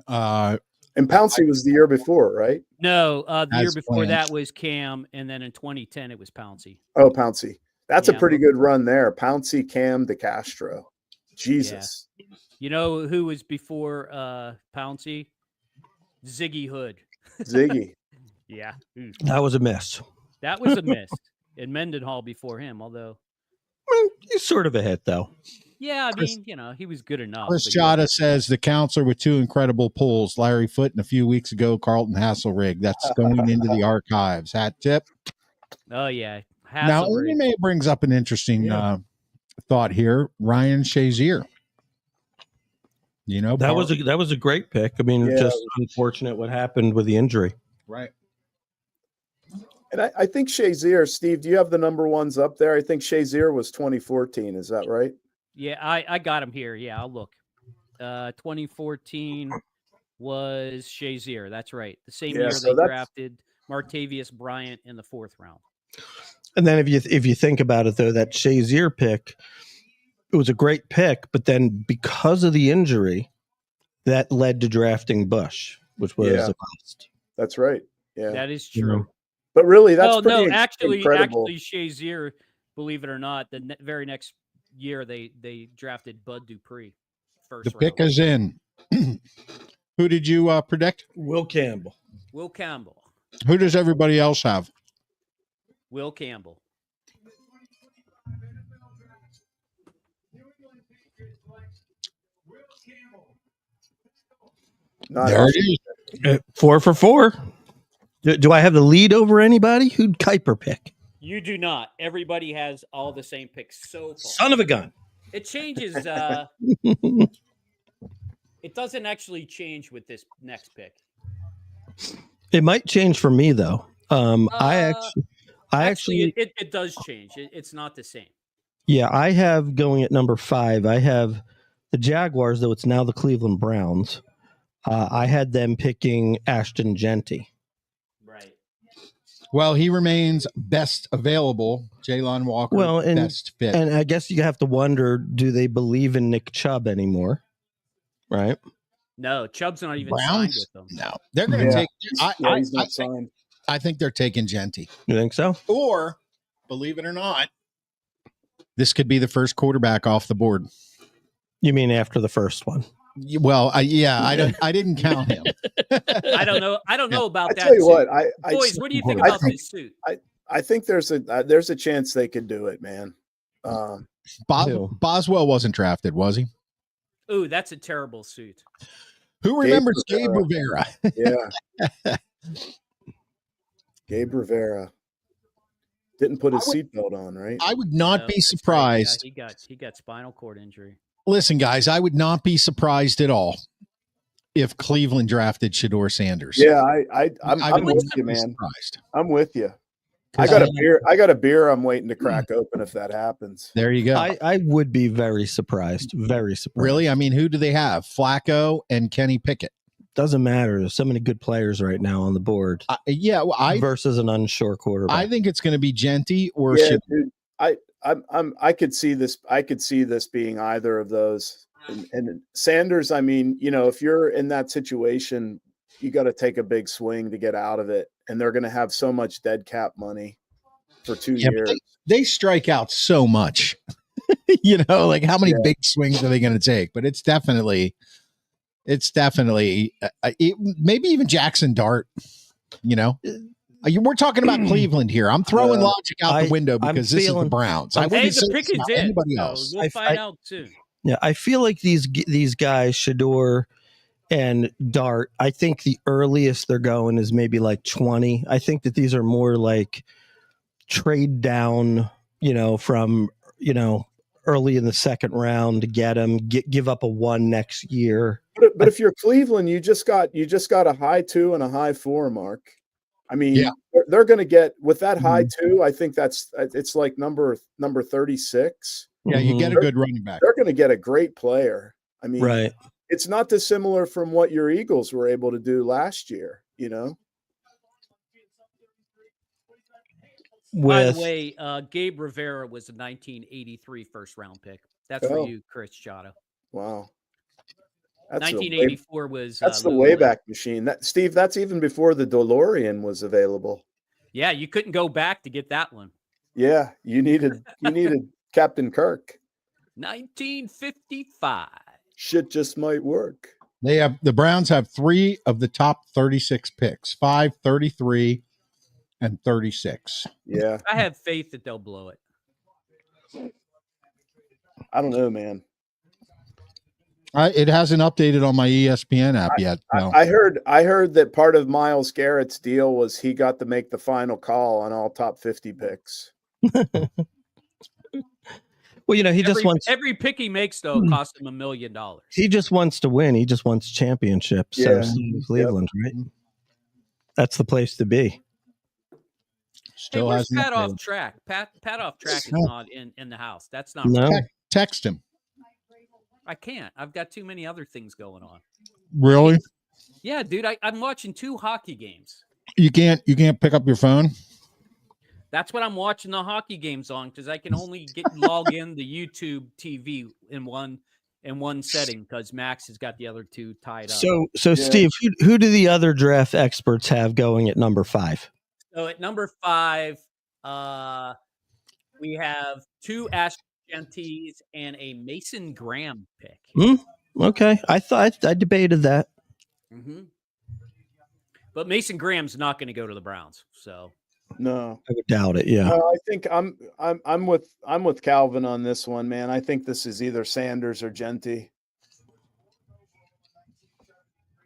And Pouncey was the year before, right? No, the year before that was Cam, and then in 2010 it was Pouncey. Oh, Pouncey. That's a pretty good run there. Pouncey, Cam, DeCastro. Jesus. You know who was before Pouncey? Ziggy Hood. Ziggy. Yeah. Oof. That was a miss. That was a miss. And Mendenhall before him, although. He's sort of a hit, though. Yeah, I mean, he was good enough. Chris but yeah. Chata says the counselor with 2 incredible pulls, Larry Foote and a few weeks ago, Carlton Hasselrig. That's going into the archives. Hat tip. Oh, yeah. Now, Hasselrig. MMA brings up an interesting thought here. Ryan Shazier. You know, That was a great pick. I mean, just unfortunate what happened with the injury. right. And I think Shazier, Steve, do you have the number ones up there? I think Shazier was 2014. Is that right? Yeah, I got him here. Yeah, I'll look. 2014 was Shazier. That's right. The same year they drafted Martavius Bryant in the 4th round. And then if you think about it, though, that Shazier pick, it was a great pick, but then because of the injury, that led to drafting Bush, which was a bust. That's right. Yeah, that is true. But really, that's actually, incredible. Shazier, believe it or not, the very next year they drafted Bud Dupree. First the pick is in. Who did you predict? Will Campbell. Will Campbell. Who does everybody else have? Will Campbell. There it is. 4 for 4. Do I have the lead over anybody? Who'd Kuiper pick? You do not. Everybody has all the same picks so far. Son of a gun. It changes. It doesn't actually change with this next pick. It might change for me, though. I actually it does change. It's not the same. Yeah, I have going at number 5. I have the Jaguars, though it's now the Cleveland Browns. I had them picking Ashton Genty. Right. Well, he remains best available. Jalen Walker, best fit. And I guess you have to wonder, do they believe in Nick Chubb anymore? Right? No, Chubb's not even signed with them. No, they're going to take. He's not signed. I think they're taking Genty. You think so? Or, believe it or not, this could be the first quarterback off the board. You mean after the first one? Well, I didn't count him. I don't know about that. Tell you what, boys, what do you think about this suit? I think there's a chance they could do it, man. Boswell wasn't drafted, was he? Ooh, that's a terrible suit. Who remembers Gabe Rivera? Yeah. Gabe Rivera didn't put his seatbelt on, right? I would not be surprised. Right. Yeah, he got spinal cord injury. Listen, guys, I would not be surprised at all if Cleveland drafted Shedeur Sanders. Yeah, I'm with you, man. Surprised. I'm with you. I got a beer I'm waiting to crack open if that happens. There you go. I would be very surprised. Very surprised. Really? I mean, who do they have? Flacco and Kenny Pickett. Doesn't matter. There's so many good players right now on the board. Versus an unsure quarterback. I think it's going to be Genty or dude, I could see this. I could see this being either of those. And Sanders, I mean, if you're in that situation, you got to take a big swing to get out of it. And they're going to have so much dead cap money for 2 years. They strike out so much, like how many big swings are they going to take? But it's definitely maybe even Jackson Dart, We're talking about Cleveland here. I'm throwing logic out the window because this is the Browns. I wouldn't say the pick is anybody else. We'll find out soon. Yeah, I feel like these guys, Shedeur and Dart, I think the earliest they're going is maybe like 20. I think that these are more like trade down, from, early in the second round to get them, give up a 1 next year. But if you're Cleveland, you just got a high 2 and a high 4 mark. I mean, they're going to get with that high 2. I think it's like number 36. Yeah, you get a good running back. They're going to get a great player. I mean, right. It's not dissimilar from what your Eagles were able to do last year, By the way, Gabe Rivera was a 1983 first-round pick. That's for you, Chris Chata. Wow. 1984 was that's the Wayback Machine. Steve, that's even before the DeLorean was available. Yeah, you couldn't go back to get that one. Yeah, you needed Captain Kirk. 1955. Shit just might work. The Browns have 3 of the top 36 picks, 5, 33, and 36. Yeah. I have faith that they'll blow it. I don't know, man. It hasn't updated on my ESPN app yet. So. I heard that part of Myles Garrett's deal was he got to make the final call on all top 50 picks. Well, he just wants every pick he makes though cost him $1 million. He just wants to win. He just wants championships. Yeah. So Cleveland, right? That's the place to be. Hey, where's Pat off track? Pat off track is not in the house. That's not right. Text him. I can't. I've got too many other things going on. Really? Yeah, dude. I'm watching 2 hockey games. You can't pick up your phone? That's what I'm watching the hockey games on, because I can only log in the YouTube TV in one setting, because Max has got the other 2 tied up. So yeah. Steve, who do the other draft experts have going at number 5? So at number 5, we have 2 Ash Genties and a Mason Graham pick. Okay, I debated that. Mm-hmm. But Mason Graham's not going to go to the Browns, so. No, I would doubt it. Yeah, I think I'm with Calvin on this one, man. I think this is either Sanders or Genty.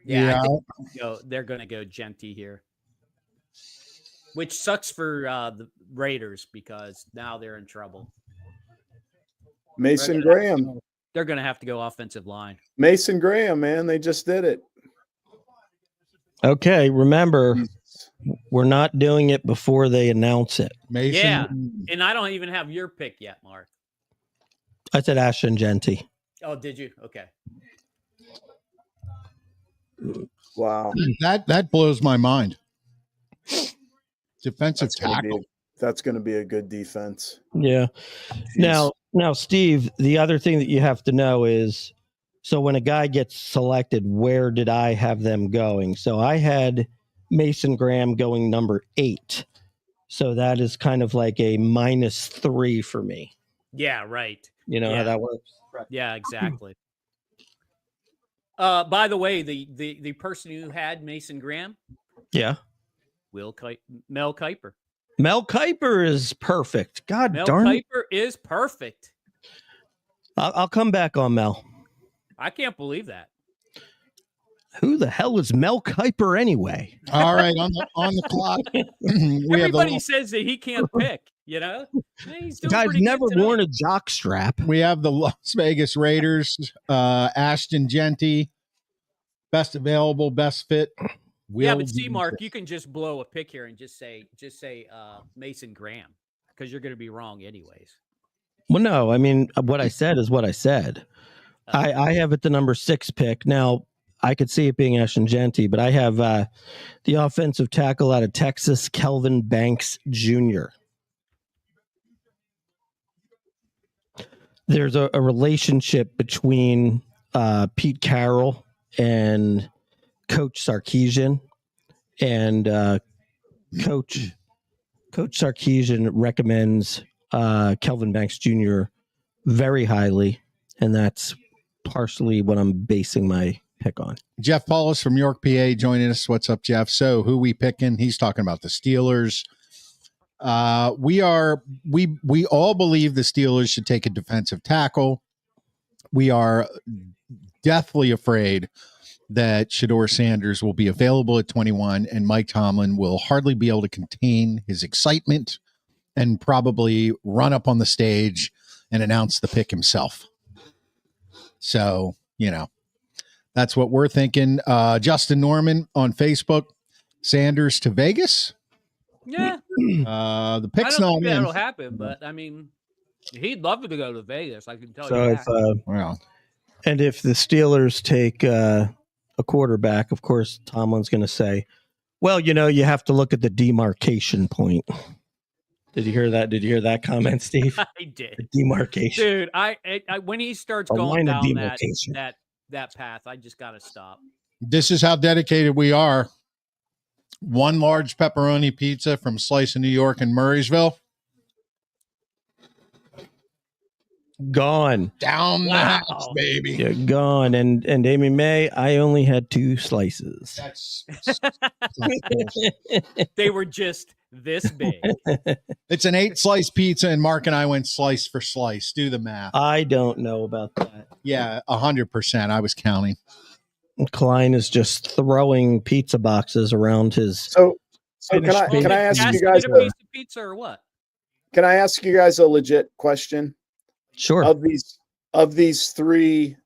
Yeah. I think they're going to go Genty here, which sucks for the Raiders because now they're in trouble. Mason Graham. They're going to have to go offensive line. Mason Graham, man, they just did it. Okay, remember, we're not doing it before they announce it. Mason. Yeah, and I don't even have your pick yet, Mark. I said Ashton Genty. Oh, did you? Okay. Wow. That blows my mind. Defensive tackle. That's going to be a good defense. Yeah. Jeez. Now, Steve, the other thing that you have to know is, so when a guy gets selected, where did I have them going? So I had Mason Graham going number 8. So that is kind of like a -3 for me. Yeah, right. You know how that works? Right. Yeah, exactly. By the way, the person who had Mason Graham, yeah, Mel Kiper. Mel Kiper is perfect. God Mel darn Kiper is perfect. I'll come back on Mel. I can't believe that. Who the hell is Mel Kiper anyway? All right, on the clock. Everybody says that he can't pick. You know, he's doing guy's never good worn a jock strap. We have the Las Vegas Raiders, Ashton Genty, best available, best fit. Yeah, but see, Mark, you can just blow a pick here and just say Mason Graham, because you're going to be wrong anyways. Well, no, I mean, what I said is what I said. I have it the number 6 pick. Now, I could see it being Ashton Genty, but I have the offensive tackle out of Texas, Kelvin Banks Jr. There's a relationship between Pete Carroll and Coach Sarkisian, and Coach Sarkisian recommends Kelvin Banks Jr. very highly, and that's partially what I'm basing my pick on. Jeff Paulus from York, PA, joining us. What's up, Jeff? So, who we picking? He's talking about the Steelers. We all believe the Steelers should take a defensive tackle. We are deathly afraid that Shedeur Sanders will be available at 21, and Mike Tomlin will hardly be able to contain his excitement and probably run up on the stage and announce the pick himself. So, that's what we're thinking. Justin Norman on Facebook, Sanders to Vegas. Yeah. The pick's I don't not think in. that'll happen, but I mean, he'd love to go to Vegas. I can tell so you that. And if the Steelers take a quarterback, of course, Tomlin's going to say, well, you have to look at the demarcation point. Did you hear that? Did you hear that comment, Steve? I did. The demarcation. Dude, I when he starts going down that path, I just got to stop. This is how dedicated we are. 1 large pepperoni pizza from Slice of New York in Murraysville. Gone. Down the Wow. house, baby. Yeah, gone. And Amy May, I only had 2 slices. That's They were just this big. it's an 8-slice pizza, and Mark and I went slice for slice. Do the math. I don't know about that. Yeah, 100%. I was counting. Klein is just throwing pizza boxes around his. So can Finished I pizza. can I ask Ask you guys a piece of pizza or what? can I ask you guys a legit question? Sure. Of these 3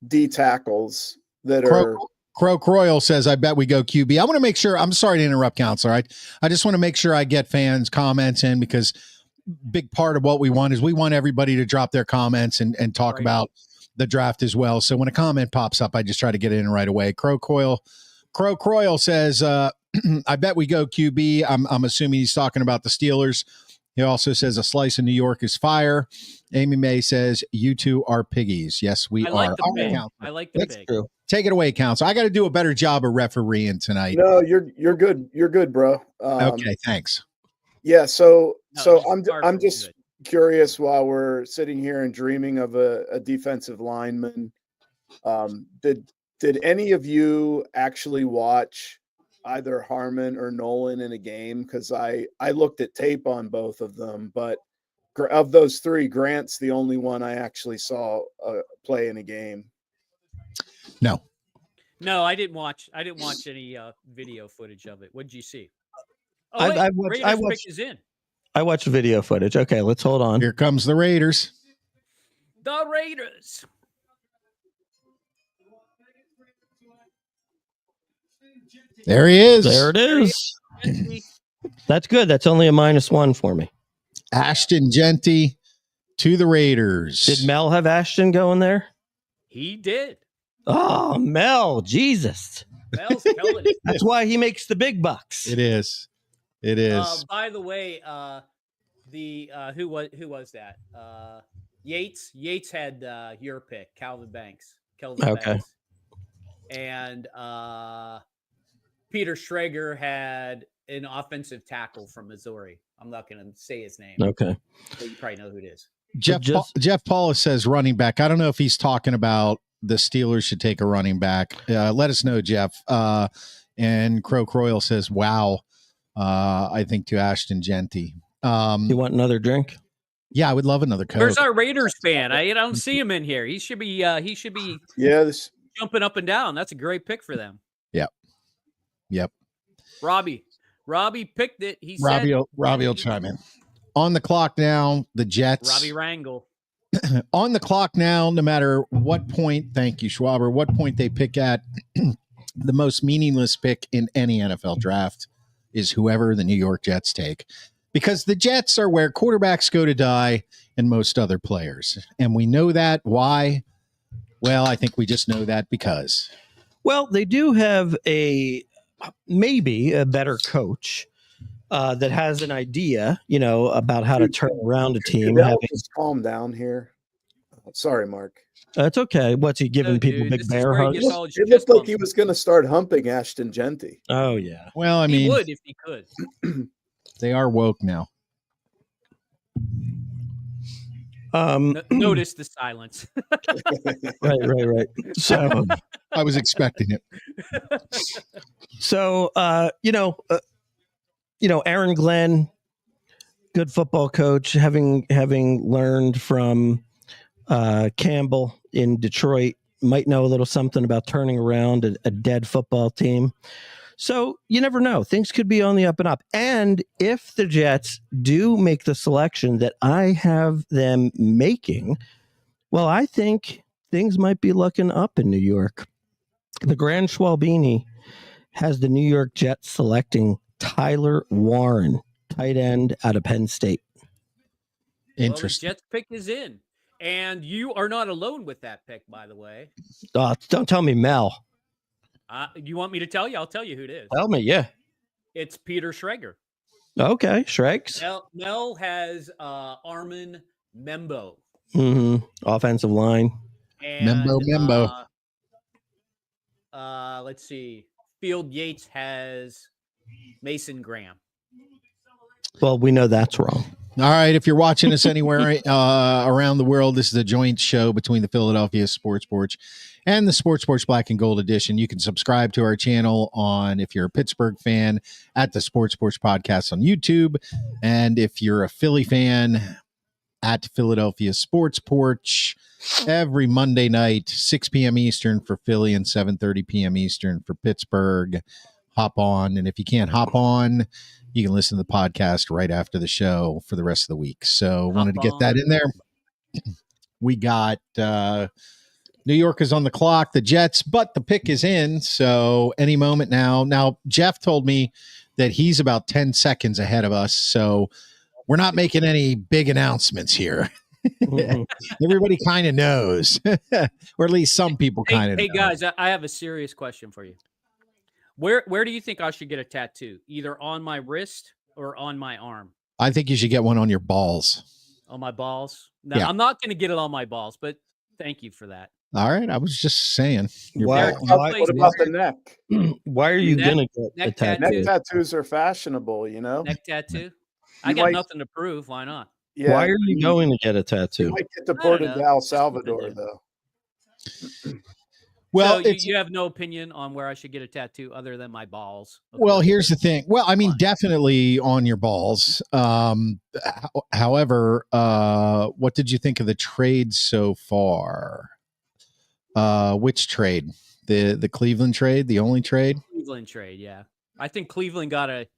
D tackles that are Croak Royal says, I bet we go QB. I want to make sure, I'm sorry to interrupt, Counselor. I just want to make sure I get fans' comments in, because big part of what we want is we want everybody to drop their comments and talk Right. about the draft as well. So when a comment pops up, I just try to get it in right away. Croak Royal says, I bet we go QB. I'm assuming he's talking about the Steelers. He also says a slice in New York is fire. Amy May says, you two are piggies. Yes, we I are. like the All right, pig. Counselor. I like the That's pig. true. Take it away, Counsel. I got to do a better job of refereeing tonight. No, you're good. You're good, bro. Okay, thanks. Yeah, so No, I'm just curious, while we're sitting here and dreaming of a defensive lineman, did any of you actually watch either Harmon or Nolan in a game? Because I looked at tape on both of them, but of those 3, Grant's the only one I actually saw play in a game. No, I didn't watch any video footage of it. What did you see? Oh, I Raiders watched- pick is in. I watched video footage. Okay, let's hold on. Here comes the Raiders. The Raiders. There he is. There it is. That's good. That's only a -1 for me. Ashton Genty to the Raiders. Did Mel have Ashton going there? He did. Oh, Mel, Jesus. Mel's killing it. That's why he makes the big bucks. It is. It is. By the way, who was that? Yates. Yates had your pick, Kelvin Banks. Okay. And Peter Schrager had an offensive tackle from Missouri. I'm not going to say his name. Okay. But you probably know who it is. Jeff Paulus says running back. I don't know if he's talking about the Steelers should take a running back. Let us know, Jeff. And Croak Royal says, wow. I think to Ashton Genty. You want another drink? Yeah, I would love another Coke. Where's our Raiders fan? I don't see him in here. He should be jumping up and down. That's a great pick for them. Yep. Robbie picked it. He Robbie said will chime in. On the clock now, the Jets. Robbie Wrangle. On the clock now, no matter what point, thank you, Schwaber, what point they pick at, the most meaningless pick in any NFL draft is whoever the New York Jets take. Because the Jets are where quarterbacks go to die and most other players. And we know that. Why? Well, I think we just know that because. Well, they do have maybe a better coach that has an idea, about how to turn around a team. Just calm down here. Sorry, Mark. That's okay. What's he giving people big bear hugs? It looked like he was going to start humping Ashton Genty. Oh, yeah. Well, I mean, he would if he could. They are woke now. Notice the silence. Right. So I was expecting it. So, Aaron Glenn, good football coach, having learned from Campbell in Detroit, might know a little something about turning around a dead football team. So you never know. Things could be on the up and up. And if the Jets do make the selection that I have them making, well, I think things might be looking up in New York. The Grand Schwalbini has the New York Jets selecting Tyler Warren, tight end out of Penn State. Interesting. Well, the Jets pick is in. And you are not alone with that pick, by the way. Don't tell me Mel. You want me to tell you? I'll tell you who it is. Tell me, yeah. It's Peter Schrager. Okay, Shregs. Mel has Armin Membo. Mm-hmm. Offensive line. And, Membo. Let's see. Field Yates has Mason Graham. Well, we know that's wrong. All right. If you're watching us anywhere around the world, this is a joint show between the Philadelphia Sports Porch and the Sports Porch Black and Gold Edition. You can subscribe to our channel if you're a Pittsburgh fan, at the Sports Porch Podcast on YouTube. And if you're a Philly fan, at Philadelphia Sports Porch every Monday night, 6 p.m. Eastern for Philly and 7:30 p.m. Eastern for Pittsburgh. Hop on. And if you can't hop on, you can listen to the podcast right after the show for the rest of the week. So wanted to get that in there. We got New York is on the clock, the Jets, but the pick is in. So any moment now. Now, Jeff told me that he's about 10 seconds ahead of us. So we're not making any big announcements here. Everybody kind of knows, or at least some people kind of know. Hey, guys, I have a serious question for you. Where do you think I should get a tattoo? Either on my wrist or on my arm? I think you should get one on your balls. On my balls? No, Yeah. I'm not going to get it on my balls, but thank you for that. All right. I was just saying. Why, What about the neck? why are you going to get a neck tattoo? Neck tattoos are fashionable, you know? Neck tattoo? I got nothing to prove. Why not? Yeah, Why are you going to get a you tattoo? might get deported to El Something to Salvador, do. though. Well, so you have no opinion on where I should get a tattoo other than my balls? Well, here's the thing. Well, I mean, definitely on your balls. However, what did you think of the trade so far? Which trade? The Cleveland trade, the only trade? Cleveland trade, yeah. I think Cleveland got a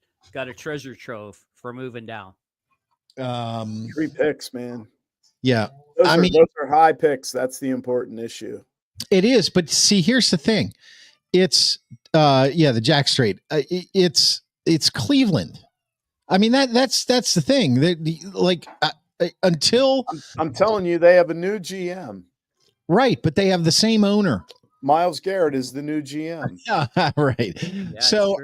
treasure trove for moving down. 3 picks, man. Yeah. Those are high picks. That's the important issue. It is, but see, here's the thing. It's the Jack's trade. It's Cleveland. I mean that's the thing. Until I'm telling you, they have a new GM. Right, but they have the same owner. Miles Garrett is the new GM. Right. Yeah, So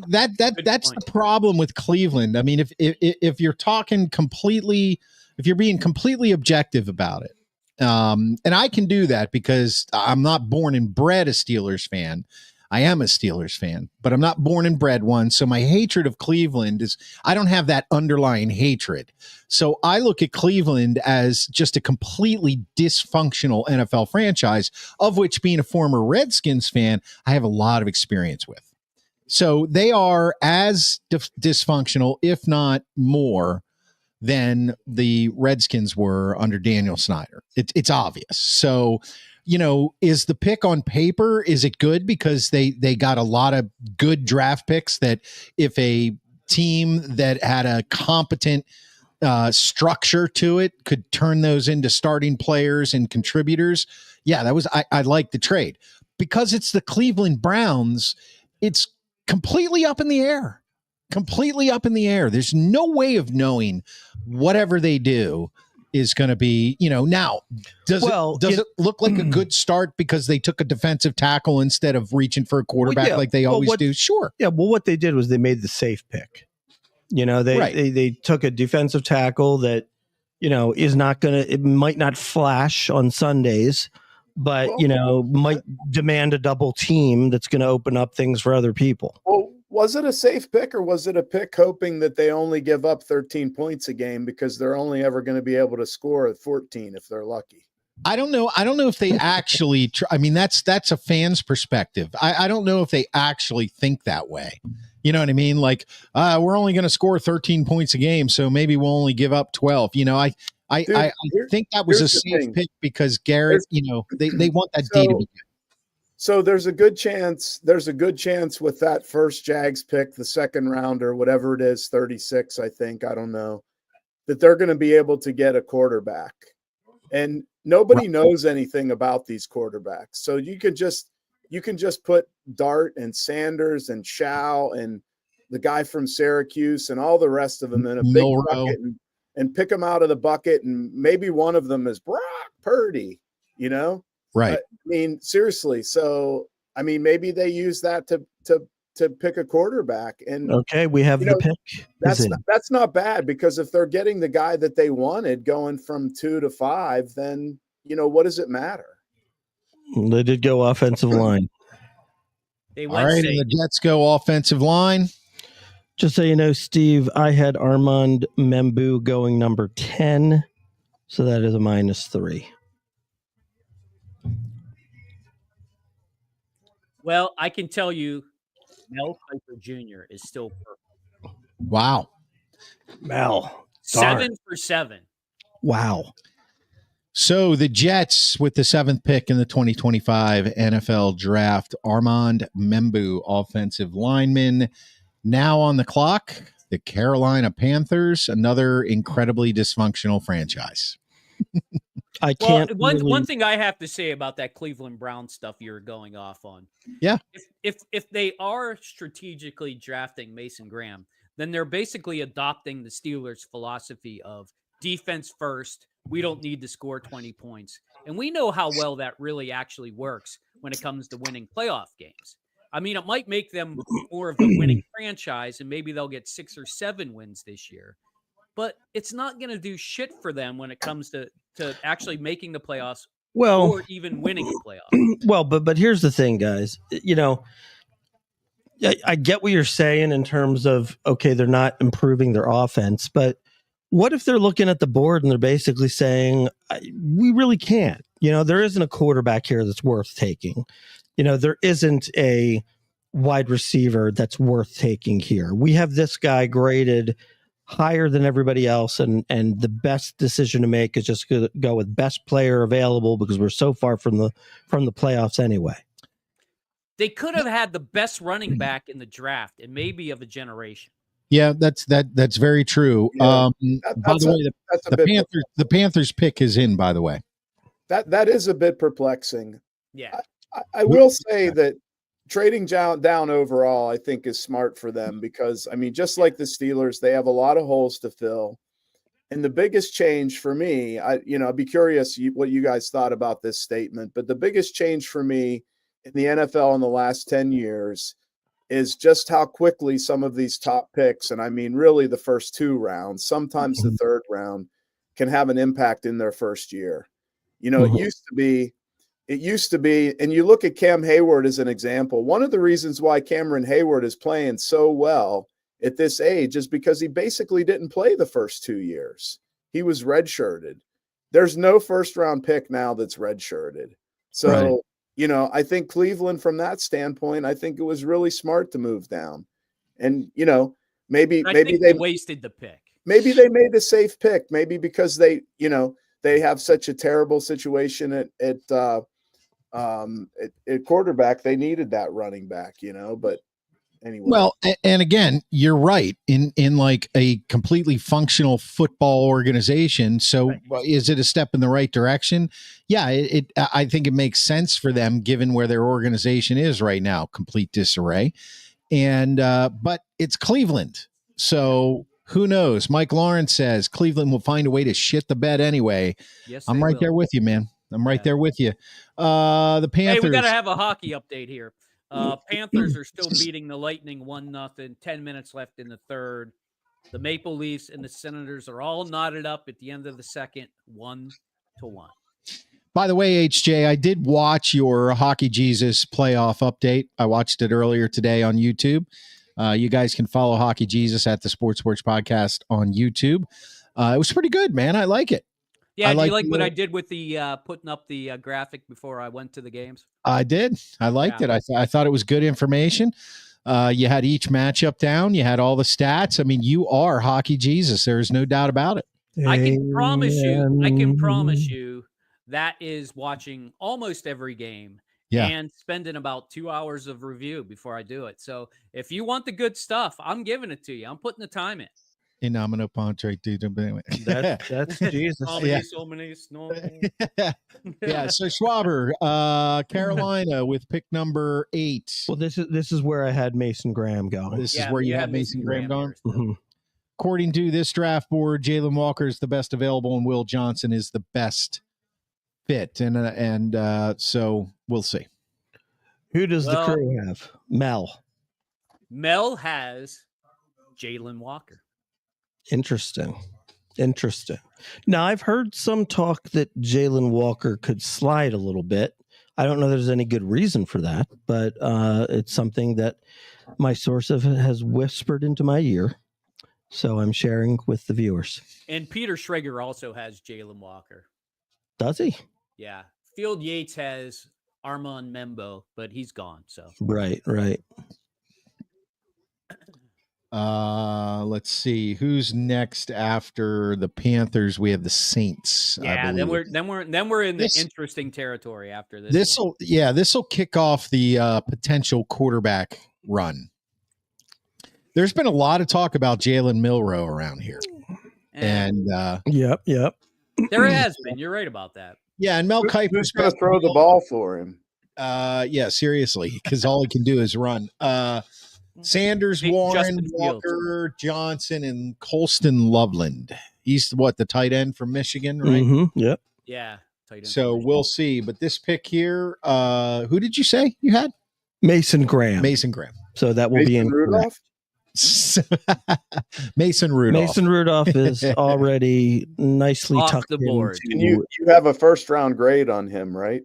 that's the problem with Cleveland. I mean, if you're talking completely, if you're being completely objective about it, and I can do that because I'm not born and bred a Steelers fan. I am a Steelers fan, but I'm not born and bred one. So my hatred of Cleveland I don't have that underlying hatred. So I look at Cleveland as just a completely dysfunctional NFL franchise, of which, being a former Redskins fan, I have a lot of experience with. So they are as dysfunctional, if not more, than the Redskins were under Daniel Snyder. It's obvious. So, is the pick on paper, is it good because they got a lot of good draft picks that if a team that had a competent structure to it could turn those into starting players and contributors? Yeah, I like the trade. Because it's the Cleveland Browns, it's completely up in the air. Completely up in the air. There's no way of knowing whatever they do is going to be, now does it look like a good start because they took a defensive tackle instead of reaching for a quarterback like they always do? Sure. Yeah. Well, what they did was they made the safe pick. They took a defensive tackle that, is not going to, it might not flash on Sundays, but, might demand a double team that's going to open up things for other people. Well, was it a safe pick or was it a pick hoping that they only give up 13 points a game because they're only ever going to be able to score at 14 if they're lucky? I don't know. I don't know if they actually I mean, that's a fan's perspective. I don't know if they actually think that way. You know what I mean? Like, we're only going to score 13 points a game, so maybe we'll only give up 12. I think that was a safe pick because Garrett, they want that D to be good. So there's a good chance with that first Jags pick, the second round or whatever it is, 36, I think, I don't know, that they're going to be able to get a quarterback. And nobody knows anything about these quarterbacks. So you can just put Dart and Sanders and Shao and the guy from Syracuse and all the rest of them in a big bucket and pick them out of the bucket, and maybe one of them is Brock Purdy, Right. I mean, seriously. So, I mean, maybe they use that to pick a quarterback. And okay, we have the pick. That's not bad, because if they're getting the guy that they wanted going from 2 to 5, then what does it matter? They did go offensive line. They all right, and the Jets go offensive line. Just so you know, Steve, I had Armand Membu going number 10, so that is a -3. Well, I can tell you, Mel Kiper Jr. is still perfect. Wow. Mel. 7 for 7. Wow. So the Jets with the 7th pick in the 2025 NFL draft, Armand Membu, offensive lineman, now on the clock. The Carolina Panthers, another incredibly dysfunctional franchise. I can't. One thing I have to say about that Cleveland Brown stuff you're going off on. Yeah. If they are strategically drafting Mason Graham, then they're basically adopting the Steelers' philosophy of defense first. We don't need to score 20 points. And we know how well that really actually works when it comes to winning playoff games. I mean, it might make them more of a winning franchise, and maybe they'll get 6 or 7 wins this year. But it's not going to do shit for them when it comes to actually making the playoffs or even winning a playoff. Well, but here's the thing, guys. You know, I get what you're saying in terms of, okay, they're not improving their offense, but what if they're looking at the board and they're basically saying, we really can't? You know, there isn't a quarterback here that's worth taking. You know, there isn't a wide receiver that's worth taking here. We have this guy graded higher than everybody else, and the best decision to make is just go with best player available because we're so far from the playoffs anyway. They could have had the best running back in the draft and maybe of a generation. Yeah, that's very true. Yeah, by the way, the Panthers pick is in, by the way. That is a bit perplexing. Yeah. I will say that trading down overall, I think, is smart for them because, I mean, just like the Steelers, they have a lot of holes to fill. And the biggest change for me, I'd be curious what you guys thought about this statement, but the biggest change for me in the NFL in the last 10 years is just how quickly some of these top picks, and I mean really the first 2 rounds, sometimes the 3rd round, can have an impact in their first year. You know, it used to be, and you look at Cam Hayward as an example. One of the reasons why Cameron Hayward is playing so well at this age is because he basically didn't play the first 2 years. He was redshirted. There's no first-round pick now that's redshirted. So, right. You know, I think Cleveland, from that standpoint, I think it was really smart to move down. And, you know, maybe they wasted the pick. Maybe they made a safe pick. Maybe because they have such a terrible situation at quarterback, they needed that running back, but anyway. Well, and again, you're right in like a completely functional football organization. So is it a step in the right direction? Yeah, I think it makes sense for them given where their organization is right now, complete disarray. And, but it's Cleveland. So who knows? Mike Lawrence says Cleveland will find a way to shit the bed anyway. Yes, I'm right there with you, man. I'm right there with you. The Panthers. Hey, we got to have a hockey update here. Panthers are still beating the Lightning 1-0. 10 minutes left in the third. The Maple Leafs and the Senators are all knotted up at the end of the second, 1-1. By the way, HJ, I did watch your Hockey Jesus playoff update. I watched it earlier today on YouTube. You guys can follow Hockey Jesus at the Sports Podcast on YouTube. It was pretty good, man. I like it. Yeah, do you like what I did with the putting up the graphic before I went to the games? I did. I liked it. I thought it was good information. You had each matchup down. You had all the stats. I mean, you are Hockey Jesus. There's no doubt about it. I can promise you that is watching almost every game and spending about 2 hours of review before I do it. So if you want the good stuff, I'm giving it to you. I'm putting the time in. In nomino pontre, dude. That's Jesus. Yeah, so Schwaber, Carolina with pick number 8. Well, this is where I had Mason Graham going. This is where you had Mason Graham going. Mm-hmm. According to this draft board, Jalen Walker is the best available, and Will Johnson is the best fit. And so we'll see. Who does the crew have? Mel has Jalen Walker. Interesting. Now, I've heard some talk that Jalen Walker could slide a little bit. I don't know there's any good reason for that, but it's something that my source has whispered into my ear. So I'm sharing with the viewers. And Peter Schrager also has Jalen Walker. Does he? Yeah. Field Yates has Armand Membo, but he's gone. So Right. Let's see who's next after the Panthers. We have the Saints. yeah, I then believe. we're in the interesting territory after this. This will kick off the potential quarterback run. There's been a lot of talk about Jalen Milroe around here, and yep. There has been. You're right about that. Yeah, and Mel Kiper's going to throw the ball for him. Yeah, seriously, because all he can do is run. Sanders, Warren, Walker, Johnson, and Colston Loveland. He's the tight end from Michigan, right? Mm-hmm. Yep. Yeah. Tight end so we'll see. But this pick here, who did you say you had? Mason Graham. So that will be in Rudolph. Mason Rudolph. Mason Rudolph is already nicely off tucked the board. And you have a first round grade on him, right?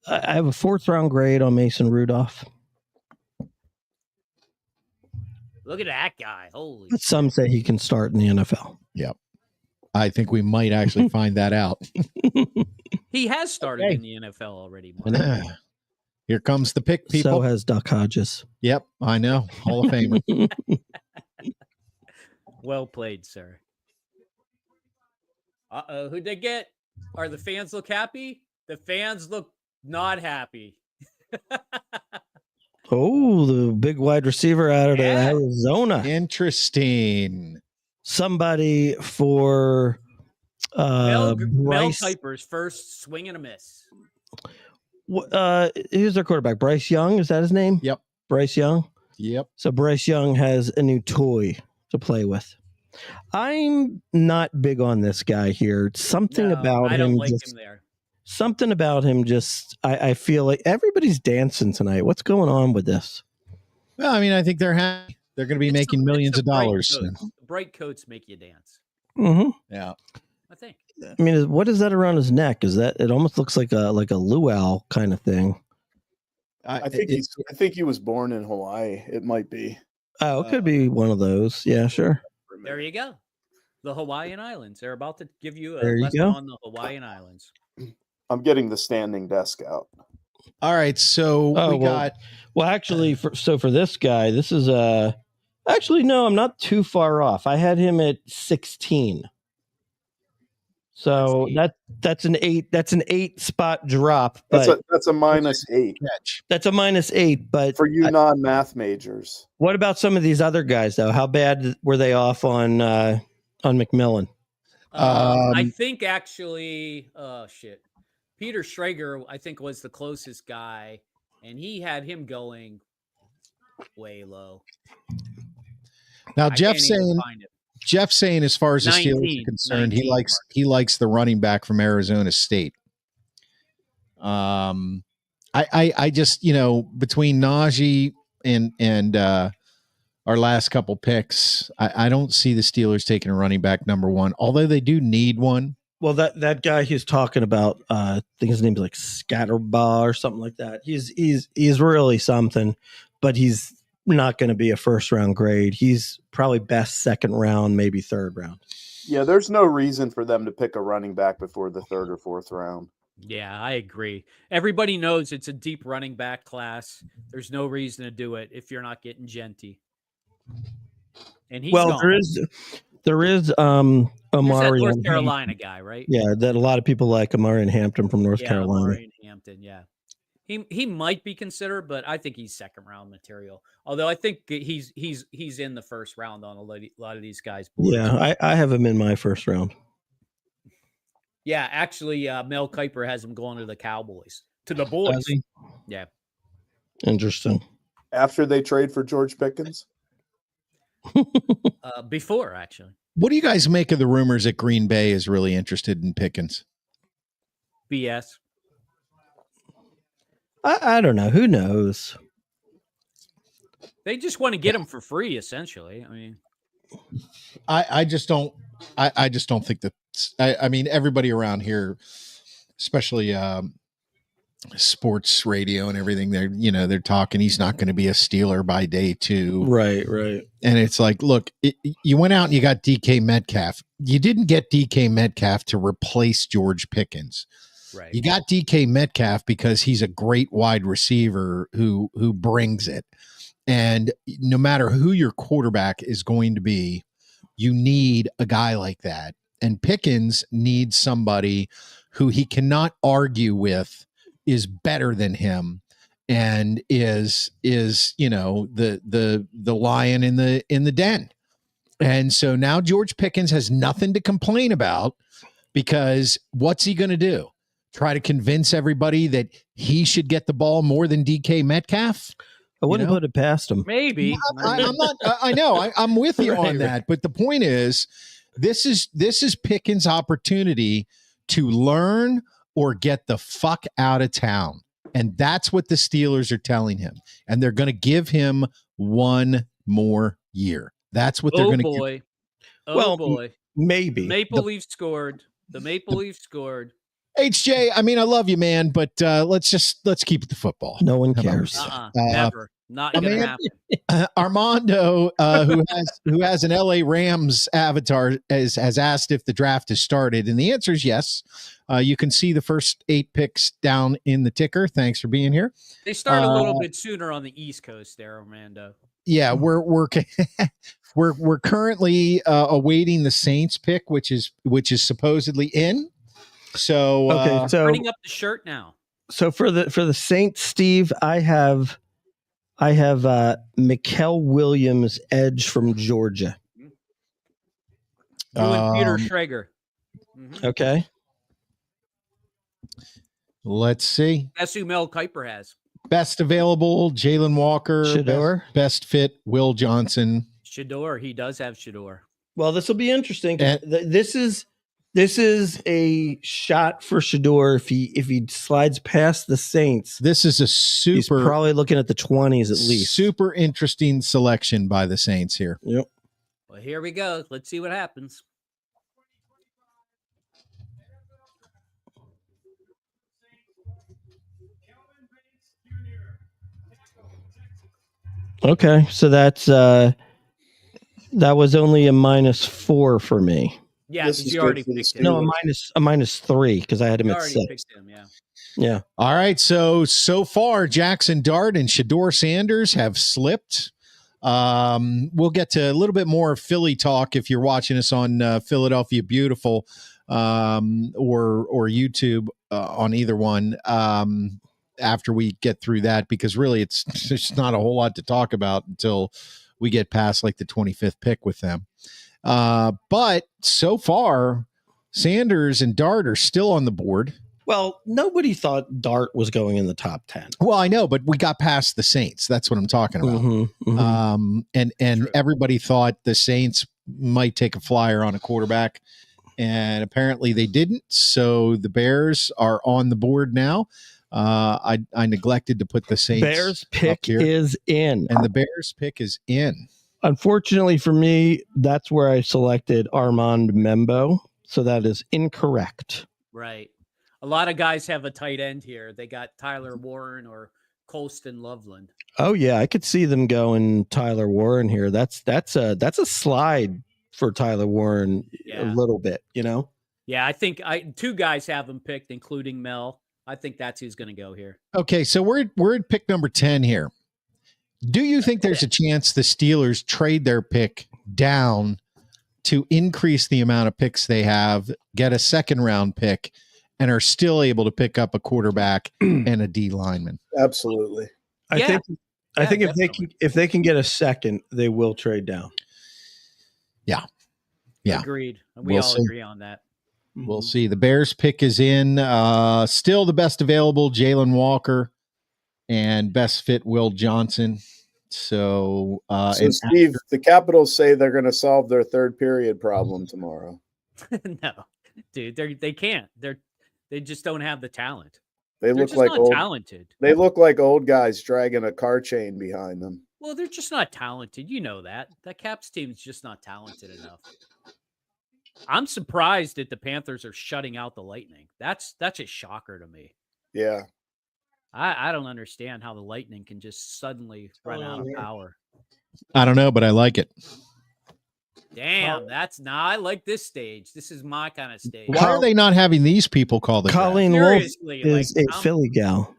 I have a 4th round grade on Mason Rudolph. Look at that guy. Holy. But some say he can start in the NFL. Yep. I think we might actually find that out. He has started in the NFL already. Here comes the pick, people. So has Duck Hodges. Yep, I know. Hall of Famer. Well played, sir. Who'd they get? Are the fans look happy? The fans look not happy. Oh, the big wide receiver out of Arizona. Interesting. Somebody for Mel Kiper's first swing and a miss. Who's their quarterback? Bryce Young, is that his name? Yep. Bryce Young? Yep. So Bryce Young has a new toy to play with. I'm not big on this guy here. Something about him. I don't like him there. Something about him just, I feel like everybody's dancing tonight. What's going on with this? Well, I mean, I think they're happy. They're going to be making millions of dollars. Bright coats make you dance. Mm-hmm. Yeah. I think. I mean, what is that around his neck? Is that, it almost looks like a luau kind of thing. I think he was born in Hawaii. It might be. Oh, it could be one of those. Yeah, sure. There you go. The Hawaiian Islands. They're about to give you a There you lesson go. on the Hawaiian Islands. I'm getting the standing desk out. All right, so actually, for this guy, this is actually no, I'm not too far off. I had him at 16. So that's an 8. That's an 8 spot drop. But that's a -8. That's a -8. But for you non-math majors, what about some of these other guys though? How bad were they off on McMillan? I think actually, Peter Schrager, I think, was the closest guy, and he had him going way low. Now Jeff's saying, as far as the Steelers are concerned, he likes the running back from Arizona State. I just, between Najee and our last couple picks, I don't see the Steelers taking a running back number 1, although they do need one. Well, that guy he's talking about, I think his name's like Scatterbaugh or something like that. He's really something, but he's not going to be a first round grade. He's probably best 2nd round, maybe 3rd round. Yeah, there's no reason for them to pick a running back before the 3rd or 4th round. Yeah, I agree. Everybody knows it's a deep running back class. There's no reason to do it if you're not getting Genty. And he's gone. there is Amari, North Carolina guy, right? Yeah, that a lot of people like Amari Hampton from North Carolina. Amari Hampton, yeah. He might be considered, but I think he's 2nd round material. Although I think he's in the 1st round on a lot of these guys' boards. Yeah, I have him in my 1st round. Yeah, actually, Mel Kiper has him going to the Cowboys. To the boys. Yeah. Interesting. After they trade for George Pickens? Before, actually. What do you guys make of the rumors that Green Bay is really interested in Pickens? BS. I don't know. Who knows? They just want to get him for free, essentially. I mean, I just don't. I just don't think that. I mean, everybody around here, especially sports radio and everything. They're talking. He's not going to be a Steeler by day 2. Right. And it's like, look, you went out and you got DK Metcalf. You didn't get DK Metcalf to replace George Pickens. Right. You got DK Metcalf because he's a great wide receiver who brings it. And no matter who your quarterback is going to be, you need a guy like that. And Pickens needs somebody who he cannot argue with is better than him and is the lion in the den. And so now George Pickens has nothing to complain about, because what's he going to do? Try to convince everybody that he should get the ball more than DK Metcalf? I wouldn't put it past him. Maybe. I'm not. I know. I'm with you on that. But the point is, this is Pickens' opportunity to learn or get the fuck out of town, and that's what the Steelers are telling him. And they're going to give him one more year. That's what they're going to. Boy. Well, Boy. Maybe The Maple Leafs scored. The Maple Leafs scored. HJ, I mean, I love you, man, but let's keep it to football. No one cares. Never. Not gonna happen. Armando, who has an LA Rams avatar, has asked if the draft has started, and the answer is yes. You can see the first 8 picks down in the ticker. Thanks for being here. They start a little bit sooner on the East Coast there, Armando. Yeah, we're currently awaiting the Saints pick, which is supposedly in. So okay, so putting up the shirt now. So for the Saints, Steve, I have Mikael Williams, edge from Georgia. You and Peter Schrager. Mm-hmm. Okay. Let's see. That's who Mel Kiper has. Best available, Jalen Walker. Shador. Best fit, Will Johnson. Shador. He does have Shador. Well, this will be interesting. This is a shot for Shador if he slides past the Saints. This is he's probably looking at the 20s at least. Super interesting selection by the Saints here. Yep. Well, here we go. Let's see what happens. Okay, so that was only a -4 for me. Yeah, you already picked him. No, a -3 because I had him at 6. Picked him, yeah. Yeah. All right. So far, Jackson Dart and Shador Sanders have slipped. We'll get to a little bit more Philly talk if you're watching us on Philadelphia Beautiful or YouTube on either one after we get through that, because really it's just not a whole lot to talk about until we get past like the 25th pick with them. But so far, Sanders and Dart are still on the board. Well, nobody thought Dart was going in the top 10. Well, I know, but we got past the Saints. That's what I'm talking about. Mm-hmm, mm-hmm. And everybody thought the Saints might take a flyer on a quarterback, and apparently they didn't. So the Bears are on the board now. I neglected to put the Saints. Bears pick is in. And the Bears pick is in. Unfortunately for me, that's where I selected Armand Membo. So that is incorrect. Right. A lot of guys have a tight end here. They got Tyler Warren or Colston Loveland. Oh yeah, I could see them going Tyler Warren here. That's a slide for Tyler Warren a little bit, you know? Yeah, I think 2 guys have him picked, including Mel. I think that's who's going to go here. Okay, so we're at pick number 10 here. Do you think there's a chance the Steelers trade their pick down to increase the amount of picks they have, get a second round pick, and are still able to pick up a quarterback and a D lineman? Absolutely. I think if they can get a second, they will trade down. Yeah. Agreed. We all agree on that. We'll see. The Bears pick is in. Still the best available, Jalen Walker, and best fit, Will Johnson. So Steve, the Capitals say they're going to solve their third period problem tomorrow. No, dude, they can't. They just don't have the talent. They're look like talented. They look like old guys dragging a car chain behind them. Well, they're just not talented. You know that. That Caps team is just not talented enough. I'm surprised that the Panthers are shutting out the Lightning. That's a shocker to me. Yeah. I don't understand how the Lightning can just suddenly run out of power. I don't know, but I like it. Damn, I like this stage. This is my kind of stage. Why are they not having these people call the draft? Colleen Wolf Seriously, is like, a Philly gal.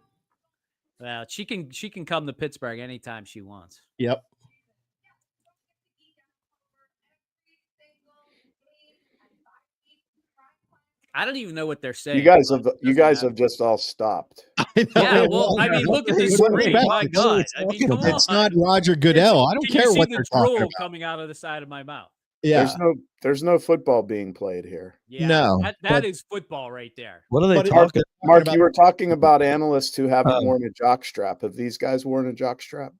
Well, she can come to Pittsburgh anytime she wants. Yep. I don't even know what they're saying. You guys but have just all stopped. Yeah, well, I mean, look at the screen. My God, I mean, come on. It's not Roger Goodell. I don't Can you care see what the they're talking drool about. coming out of the side of my mouth? Yeah. There's no football being played here. Yeah, No, that but- is football right there. What are they But it- talking? Mark, about- you were talking about analysts who haven't Oh. worn a jock strap. Have these guys worn a jock strap?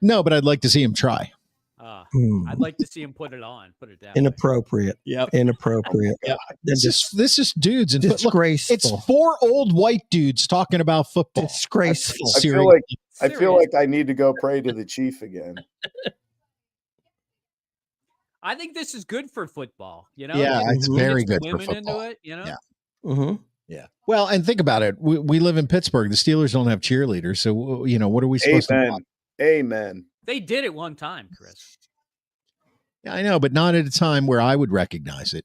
No, but I'd like to see him try. I'd like to see him put it on. Put it down. Inappropriate. Yep. Inappropriate. Yeah. This is dudes and look, Disgraceful. it's 4 old white dudes talking about football. Disgraceful. I feel like I need to go pray to the chief again. I think this is good for football. You know, Yeah, Get- it's get very some good for women football. into it. You know, Yeah. Mm-hmm. Yeah. Well, and think about it. We live in Pittsburgh. The Steelers don't have cheerleaders, so what are we supposed to watch? Amen. they did it one time, Chris. Yeah, I know, but not at a time where I would recognize it.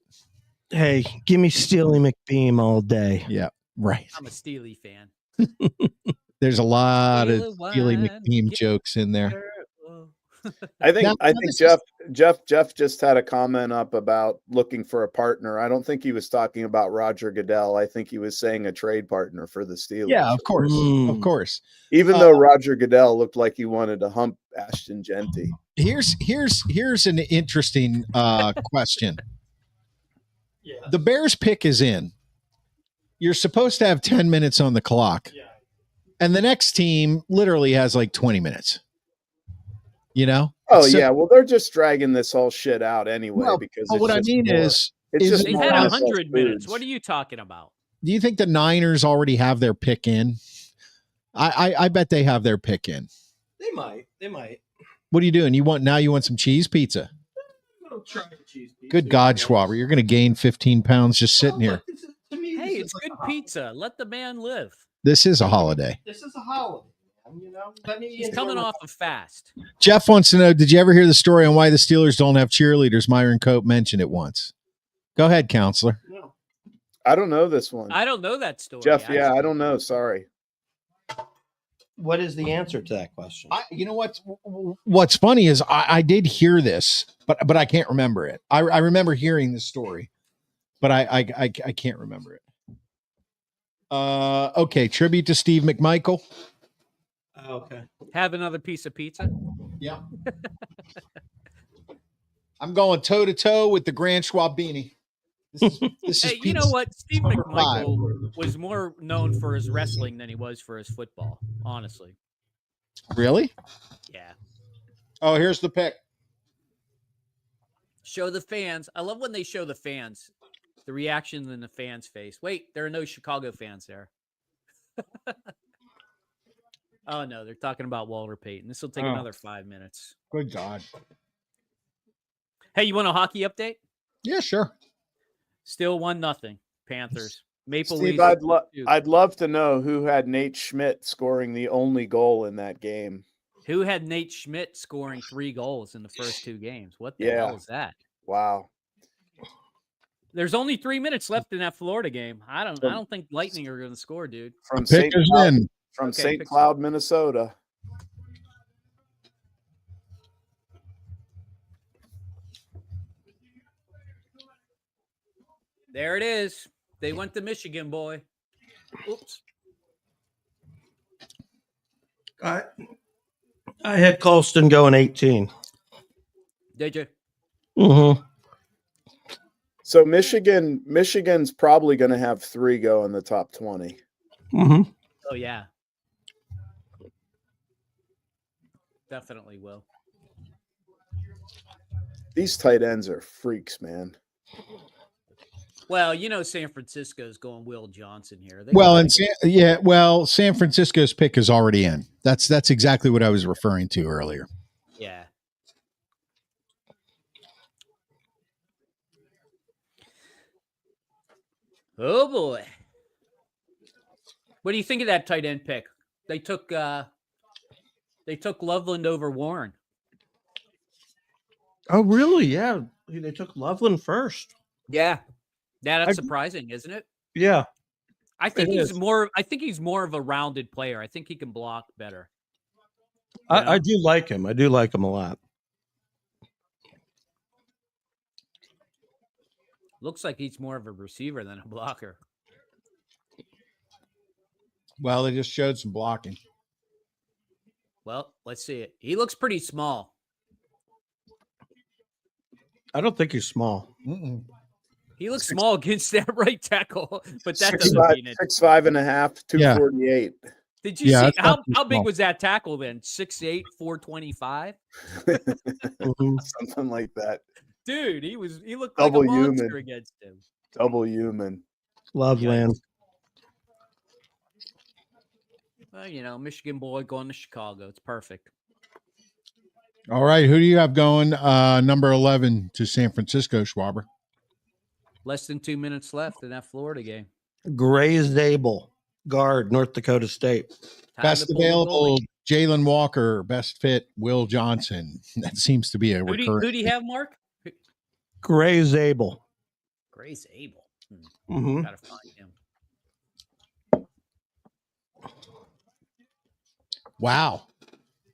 Hey, give me Steely McBeam all day. Yeah, right. I'm a Steely fan. There's a lot of Steely Steely wine, McBeam get jokes in there. careful. I think this Jeff just had a comment up about looking for a partner. I don't think he was talking about Roger Goodell. I think he was saying a trade partner for the Steelers. Yeah, of course, Mm. of course. Even though Roger Goodell looked like he wanted to hump Ashton Genty. Here's an interesting question. Yeah. The Bears pick is in. You're supposed to have 10 minutes on the clock. Yeah. And the next team literally has like 20 minutes. Oh So- yeah, well they're just dragging this whole shit out anyway Well, because but it's what I just mean more- is it's just They more had NFL 100 minutes. foods. What are you talking about? do you think the Niners already have their pick in? I bet they have their pick in. They might. What are you doing? You want some cheese pizza? I'll try the cheese pizza. Good God, Schwaber, you're going to gain 15 pounds just sitting here. Hey, it's good pizza. Let the man live. This is a holiday. This is a holiday, man. He's coming off of fast. Jeff wants to know, did you ever hear the story on why the Steelers don't have cheerleaders? Myron Cope mentioned it once. Go ahead, counselor. No. I don't know this one. I don't know that story. Jeff, actually. yeah, I don't know. Sorry. What is the answer to that question? You know what's funny is I did hear this, but I can't remember it. I remember hearing this story, but I can't remember it. Okay, tribute to Steve McMichael. Okay. Have another piece of pizza. Yeah. I'm going toe to toe with the Grand Schwab beanie. This is Hey, you pizza know what? Steve number McMichael was more known for his wrestling than he was for his football, honestly. Really? Yeah. Oh, here's the pick. Show the fans. I love when they show the fans, the reaction in the fans' face. Wait, there are no Chicago fans there. Oh, no, they're talking about Walter Payton. This will take another 5 minutes. Good God. Hey, you want a hockey update? Yeah, sure. Still 1-0 Panthers. Maple Steve, Leafs. I'd love to know who had Nate Schmidt scoring the only goal in that game. Who had Nate Schmidt scoring 3 goals in the first 2 games? What the Yeah. hell is that? Wow. There's only 3 minutes left in that Florida game. I don't think Lightning are going to score, dude. From Pick St. is Cloud, in. from Okay, St. pick- Cloud, Minnesota. There it is. They went to Michigan, boy. Oops. I had Colston going 18. Did you? Mm-hmm. So Michigan's probably going to have 3 go in the top 20. Mm-hmm. Oh, yeah. Definitely will. These tight ends are freaks, man. Well, San Francisco's going Will Johnson here. San Francisco's pick is already in. That's exactly what I was referring to earlier. Yeah. Oh, boy. What do you think of that tight end pick? They took Loveland over Warren. Oh, really? Yeah. They took Loveland first. Yeah. That's surprising, isn't it? Yeah. I think he's more of a rounded player. I think he can block better. I do like him. I do like him a lot. Looks like he's more of a receiver than a blocker. Well, they just showed some blocking. Well, let's see it. He looks pretty small. I don't think he's small. Mm-mm. He looks small against that right tackle, but that 6'5", doesn't mean it. 6'5.5", 248. Did you see how big was that tackle then? 6'8", 425? Something like that. Dude, he looked Double like a monster human. against him. Double human. Loveland. Well, Michigan boy going to Chicago. It's perfect. All right, who do you have going number 11 to San Francisco, Schwaber? Less than 2 minutes left in that Florida game. Grays Abel, guard, North Dakota State. Best available, Jalen Walker. Best fit, Will Johnson. That seems to be a recurring. Who do you have, Mark? Grays Abel. Grays Abel. Mm-hmm. Gotta find him. Wow.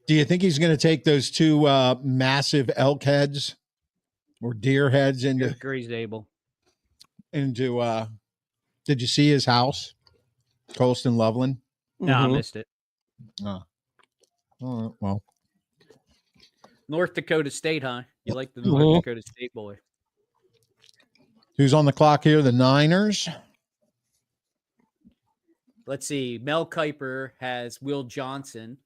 Do you think he's going to take those two massive elk heads or deer heads into Grays Abel? Did you see his house? Colston Loveland? No, I missed it. Oh. All right, well. North Dakota State, huh? You like the North Dakota State boy. Who's on the clock here? The Niners? Let's see. Mel Kiper has Will Johnson.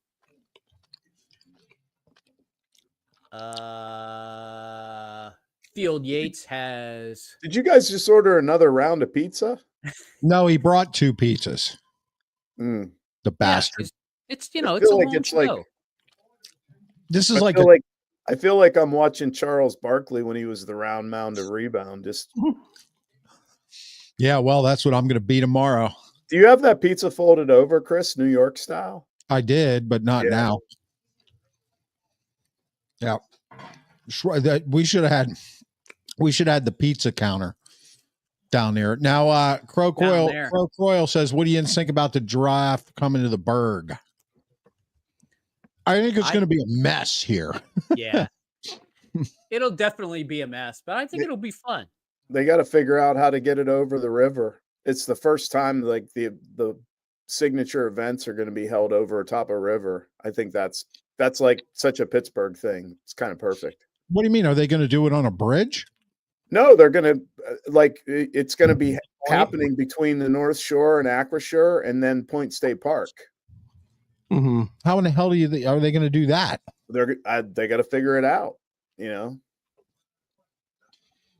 Field Yates has. Did you guys just order another round of pizza? No, he brought 2 pizzas. Mm. The bastard. It's it's a long show. Like, this is I feel like I'm watching Charles Barkley when he was the round mound of rebound. Just yeah, well, that's what I'm going to be tomorrow. Do you have that pizza folded over, Chris, New York style? I did, but not now. Yeah, we should have had the pizza counter down there. Now, Crow Coyle says, "What do you think about the draft coming to the Berg?" I think it's going to be a mess here. Yeah, it'll definitely be a mess, but I think it'll be fun. They got to figure out how to get it over the river. It's the first time like the signature events are going to be held over top of a river. I think that's like such a Pittsburgh thing. It's kind of perfect. What do you mean? Are they going to do it on a bridge? No, they're going to it's going to be happening between the North Shore and Acrisure and then Point State Park. Mm-hmm. How in the hell are they going to do that? They got to figure it out.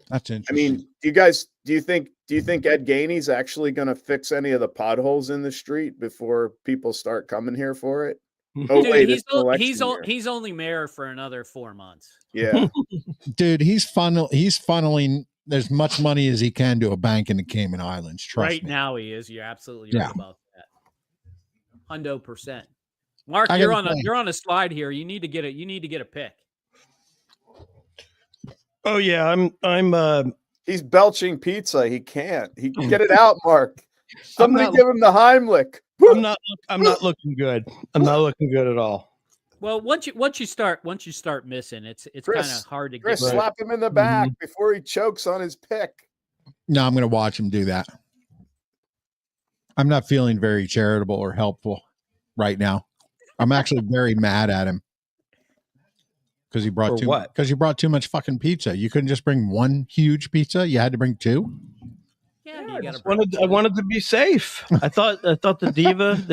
That's interesting. I mean, do you think Ed Gainey's actually going to fix any of the potholes in the street before people start coming here for it? Oh, dude, wait, he's only mayor for another 4 months. Yeah. Dude, he's funneling as much money as he can to a bank in the Cayman Islands. Trust me. Right now he is. You're absolutely right about that. 100%. Mark, you're on a slide here. You need to get a pick. Oh yeah, I'm he's belching pizza. He can't. He can get it out, Mark. Somebody give him the Heimlich. I'm not looking good. I'm not looking good at all. Well, once you start missing, it's kind of hard to get. Chris, slap him in the back before he chokes on his pick. No, I'm going to watch him do that. I'm not feeling very charitable or helpful right now. I'm actually very mad at him because he brought too much fucking pizza. You couldn't just bring one huge pizza. You had to bring 2. Yeah, I wanted to be safe. I thought the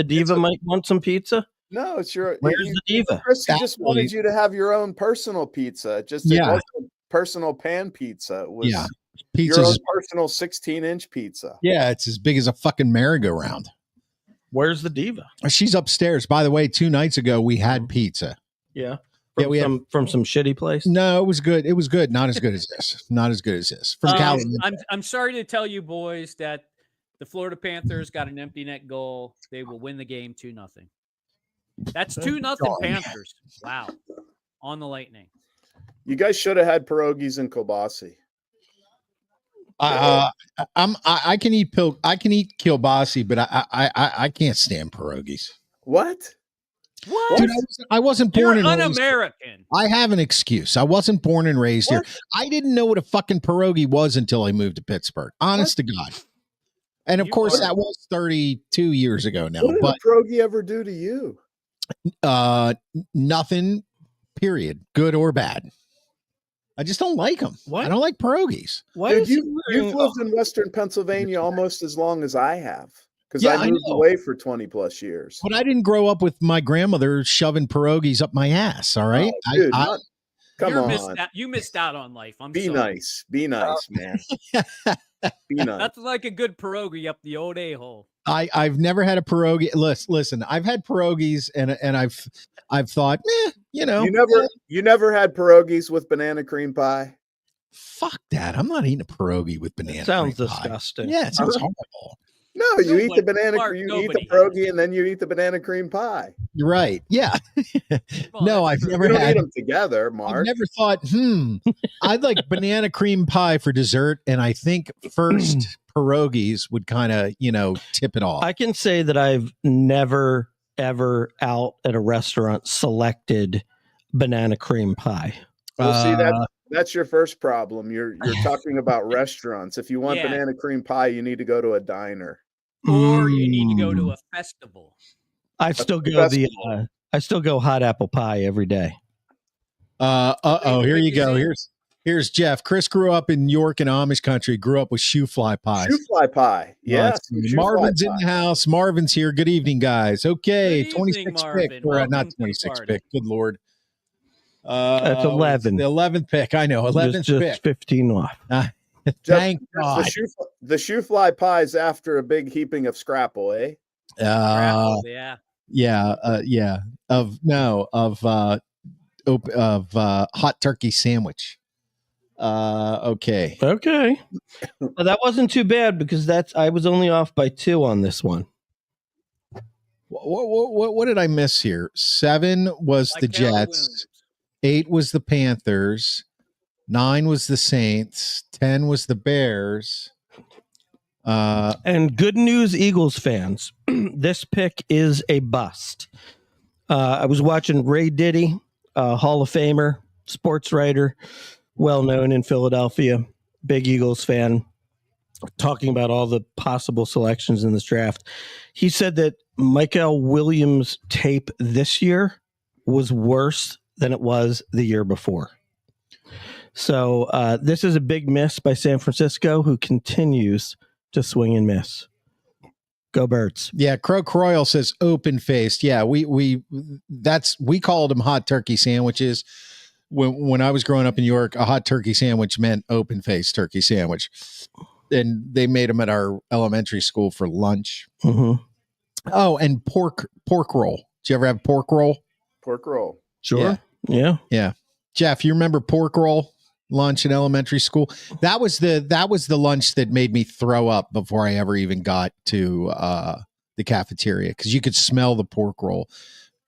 diva might want some pizza. No, it's your. Where's the diva? Chris, he just wanted you to have your own personal pizza. It wasn't personal pan pizza. It was your own personal 16-inch pizza. Yeah, it's as big as a fucking merry-go-round. Where's the diva? She's upstairs. By the way, 2 nights ago we had pizza. Yeah. From some shitty place. No, it was good. It was good. Not as good as this. Not as good as this. From California. I'm sorry to tell you boys that the Florida Panthers got an empty net goal. They will win the game 2-0. That's 2-0 Panthers. Wow. On the Lightning. You guys should have had pierogies and kielbasi. I can eat kielbasi, but I can't stand pierogies. What? What? Dude, I wasn't born You're and raised. un-American. I have an excuse. I wasn't born and raised here. I didn't know what a fucking pierogi was until I moved to Pittsburgh. Honest to God. And of course, that was 32 years ago now. What did But a pierogi ever do to you? nothing. Period. Good or bad. I just don't like them. What? I don't like pierogies. Why Dude, is you've lived in Western Pennsylvania almost as long as I have, because Yeah, I I moved know. away for 20 plus years. But I didn't grow up with my grandmother shoving pierogies up my ass. All right. Oh, dude, come You on. missed out on life. I'm Be sorry. nice. Be nice, man. Be nice. That's like a good pierogi up the old a-hole. I've never had a pierogi. Listen, I've had pierogies and I've thought, You never had pierogies with banana cream pie? fuck that. I'm not eating a pierogi with banana. Sounds cream pie. disgusting. Yeah, it sounds horrible. No, you eat the banana Mark, cream, you eat the nobody pierogi, and then you eat the banana cream pie. You're right. Yeah. Well, No, that's I've true. never You don't had. eat them together, I've Mark. never thought, I'd like banana cream pie for dessert, and I think first pierogies would kind of, tip it off. I can say that I've never, ever out at a restaurant selected banana cream pie. Well, see, that's your first problem. You're talking about restaurants. If you want Yeah. banana cream pie, you need to go to a diner. Or you need to go to a festival. I still go festival. I still go hot apple pie every day. Here you go. Here's Jeff. Chris grew up in New York and Amish country. Grew up with shoe fly pies. Shoe fly pie. Yeah. Marvin's in the house. Marvin's here. Good evening, guys. Okay, Good 26 evening, pick Marvin. for Welcome not to the 26 party. pick. Good lord. That's 11. The 11th pick. I know. 11th Just pick. 15 off. Thank God. The shoe fly pie is after a big heaping of scrapple, eh? Yeah. Of hot turkey sandwich. Okay. Okay. Well, that wasn't too bad because I was only off by 2 on this one. What did I miss here? 7 was the Jets. 8 was the Panthers. 9 was the Saints. 10 was the Bears. And good news, Eagles fans. This pick is a bust. I was watching Ray Diddy, Hall of Famer, sports writer, well known in Philadelphia, big Eagles fan, talking about all the possible selections in this draft. He said that Michael Williams' tape this year was worse than it was the year before. So this is a big miss by San Francisco, who continues to swing and miss. Go Birds. Yeah, Crow Croyle says open faced. Yeah, we called them hot turkey sandwiches. When I was growing up in New York, a hot turkey sandwich meant open faced turkey sandwich. And they made them at our elementary school for lunch. Mm-hmm. Oh, and pork roll. Did you ever have pork roll? Pork roll. Sure. Yeah. Jeff, you remember pork roll lunch in elementary school? That was the lunch that made me throw up before I ever even got to the cafeteria, because you could smell the pork roll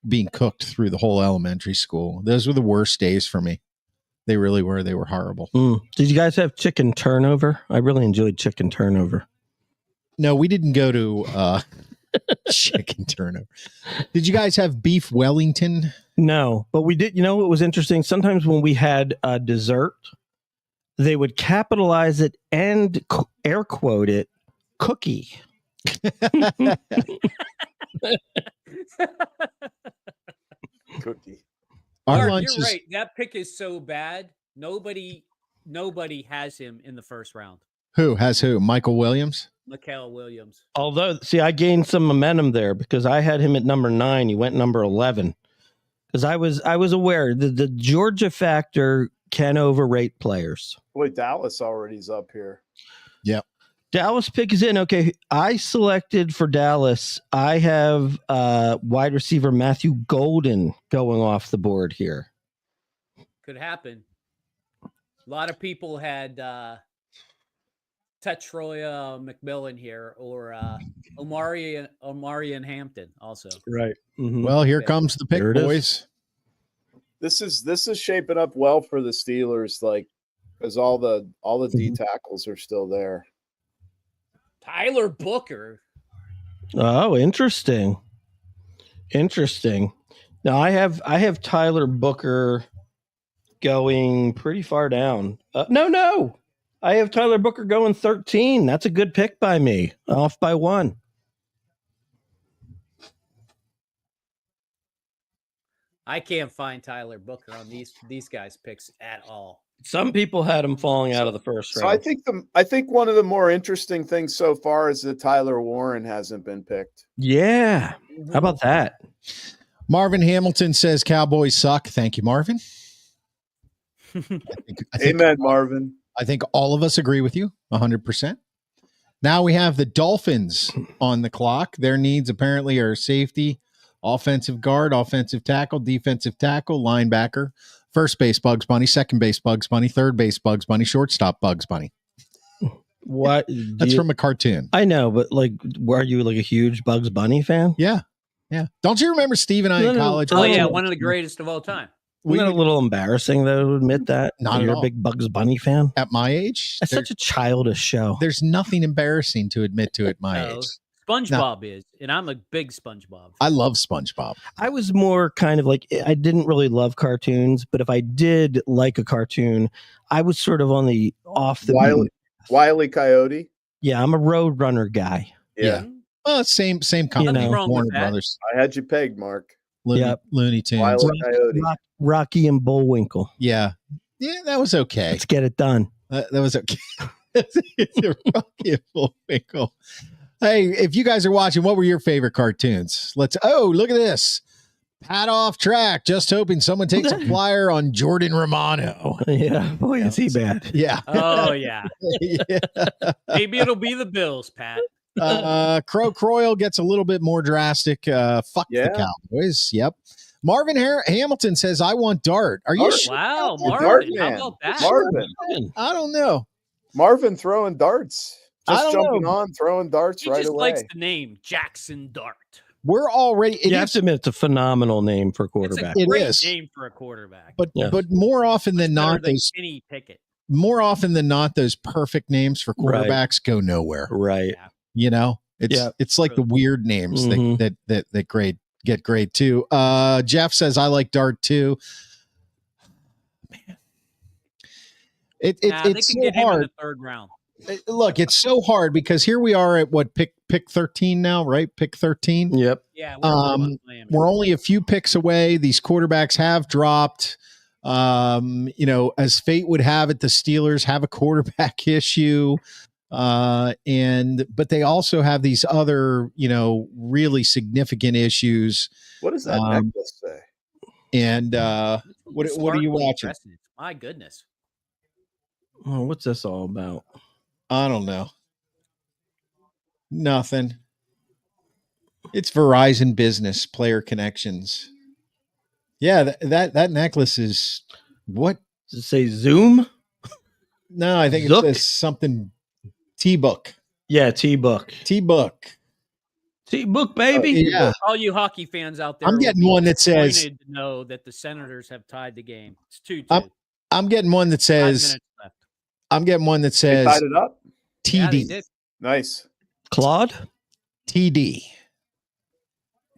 being cooked through the whole elementary school. Those were the worst days for me. They really were. They were horrible. Did you guys have chicken turnover? I really enjoyed chicken turnover. No, we didn't go to chicken turnover. Did you guys have beef Wellington? No, but we did. You know what was interesting? Sometimes when we had dessert, they would capitalize it and air quote it cookie. Cookie. Mark, you're right. That pick is so bad. Nobody has him in the first round. Who has who? Michael Williams? Mikael Williams. Although, see, I gained some momentum there because I had him at number 9. He went number 11 because I was aware that the Georgia factor can overrate players. Boy, Dallas already's up here. Yep. Dallas pick is in. Okay, I selected for Dallas. I have wide receiver Matthew Golden going off the board here. Could happen. A lot of people had Tetroy McMillan here, or Omari and Hampton also. Right. Mm-hmm. Well, here Okay. comes the pick, There it is. boys. This is shaping up well for the Steelers, like because all the D tackles are still there. Tyler Booker. Oh, interesting. Interesting. Now I have Tyler Booker going pretty far down. No. I have Tyler Booker going 13. That's a good pick by me. Off by 1. I can't find Tyler Booker on these guys' picks at all. Some people had him falling out of the first So round. I think one of the more interesting things so far is that Tyler Warren hasn't been picked. Yeah. How about that? Marvin Hamilton says Cowboys suck. Thank you, Marvin. I think Amen, Marvin. I think all of us agree with you 100%. Now we have the Dolphins on the clock. Their needs apparently are safety, offensive guard, offensive tackle, defensive tackle, linebacker, first base Bugs Bunny, second base Bugs Bunny, third base Bugs Bunny, shortstop Bugs Bunny. What? That's from a cartoon. I know, but like, were you like a huge Bugs Bunny fan? Yeah. Don't you remember Steve and I in college? Oh yeah, one of the greatest of all time. Wasn't it a little embarrassing though to admit that? Not You're at a all. big Bugs Bunny fan. At my age, That's such a childish show. there's nothing embarrassing to admit to at my age. SpongeBob is, and I'm a big SpongeBob. I love SpongeBob. I was more kind of like, I didn't really love cartoons, but if I did like a cartoon, I was sort of on the off the Wile E. Coyote. Yeah, I'm a Roadrunner guy. Yeah. Well, same company. Nothing wrong with Warner that. Brothers, I had you pegged, Mark. Looney Tunes. Wile E. Coyote. Rocky and Bullwinkle. Yeah, that was okay. Let's get it done. That was okay. Rocky and Bullwinkle. Hey, if you guys are watching, what were your favorite cartoons? Look at this. Pat off track. Just hoping someone takes a flyer on Jordan Romano. Yeah, boy, is he bad. Yeah. Oh yeah. Yeah. Maybe it'll be the Bills, Pat. Crow Croyle gets a little bit more drastic. Fuck the Cowboys. Yep. Marvin Hamilton says, I want Dart. Are you sure? Wow, Dart Marvin. man. How about that? Marvin. I don't know. Marvin throwing darts. I Just don't jumping know. on, throwing darts He right just away. likes the name Jackson Dart. We're already. You have to admit, it's a phenomenal name for a It's quarterback. a It great is. name for a quarterback. But Yes. but more often than Better not, than those Kenny Pickett. those perfect names for quarterbacks go nowhere. Right. Yeah. You know, it's like the weird names Mhm. that get great too. Jeff says I like Dart too. Man, They it's can so get him in hard. the third round. Look, it's so hard because here we are at what pick 13 now, right? Pick 13. Yep. Yeah, We're only a few picks away. These quarterbacks have dropped. As fate would have it, the Steelers have a quarterback issue. But they also have these other, really significant issues. What does that necklace say? And what are you watching? Crescent. My goodness. Oh, what's this all about? I don't know. Nothing. It's Verizon Business Player Connections. Yeah, that necklace is what? Does it say Zoom? No, I think Zook? it says something T-Book. Yeah, T-Book. T-Book. T-Book, baby. Yeah. All you hockey fans out there, I'm will getting be one that says- disappointed to know that the Senators have tied the game. It's 2-2. I'm getting one that 5 says minutes left. I'm getting one that They says tied it up. Yeah, they TD. did. Nice. Claude? TD.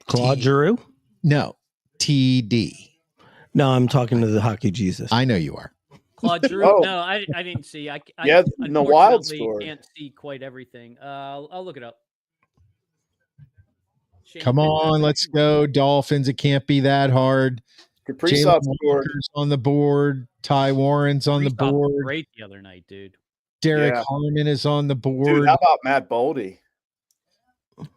Claude Giroux? No. TD. No, I'm talking to the hockey Jesus. I know you are. Claude Giroux. Oh. No, I didn't see. I Yeah, in the Wild unfortunately scored. can't see quite everything. I'll look it up. Shane Come did on, that. let's go Dolphins. It can't be that hard. Kaprizov Jalen scored. Walker's on the board. Ty Warren's on the Kaprizov was board. Great the other night, dude. Derek Yeah. Harmon is on the board. Dude, how about Matt Boldy?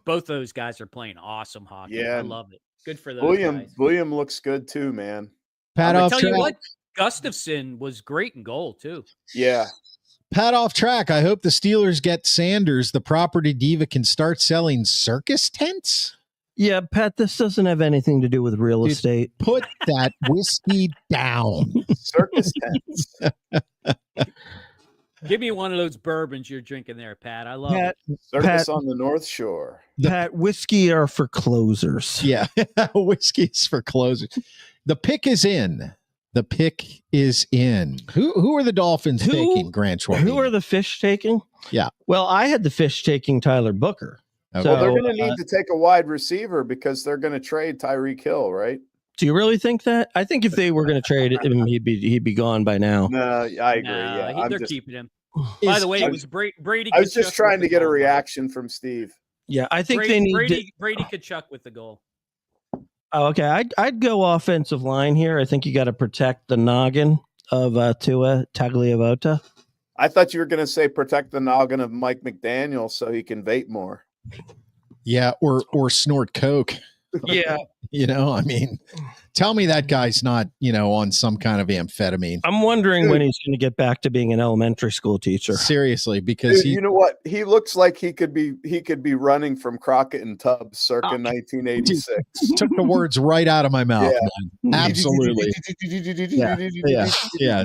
Both those guys are playing awesome hockey. Yeah. I love it. Good for those guys. William looks good too, man. Pat I off tell you track. what, Gustafson was great in goal too. Yeah. Pat off track. I hope the Steelers get Sanders. The property diva can start selling circus tents. Yeah, Pat, this doesn't have anything to do with real Dude. estate. Put that whiskey down. Circus tents. Give me one of those bourbons you're drinking there, Pat. I love Pat, it. Circus on the North Shore. Pat, whiskey are for closers. Yeah, whiskey's for closers. The pick is in. The pick is in. Who are the Dolphins taking, Grant Schwab? Who are the Fish taking? Yeah. Well, I had the Fish taking Tyler Booker. Okay. Well, they're going to need to take a wide receiver because they're going to trade Tyreek Hill, right? Do you really think that? I think if they were going to trade him, he'd be gone by now. No, I agree. Yeah, they're keeping him. By the way, it was Brady. I was just trying to get a reaction from Steve. Yeah, I think Brady, they need Brady Kachuk with the goal. Oh, okay. I'd go offensive line here. I think you got to protect the noggin of Tua Tagliavoca. I thought you were going to say protect the noggin of Mike McDaniel so he can vape more. Yeah, or snort coke. Yeah. I mean, tell me that guy's not, on some kind of amphetamine. I'm wondering when he's going to get back to being an elementary school teacher. Seriously, because Dude, you know what? He looks like he could be running from Crockett and Tubbs circa 1986. Took the words right out of my mouth, man. Absolutely. Yeah.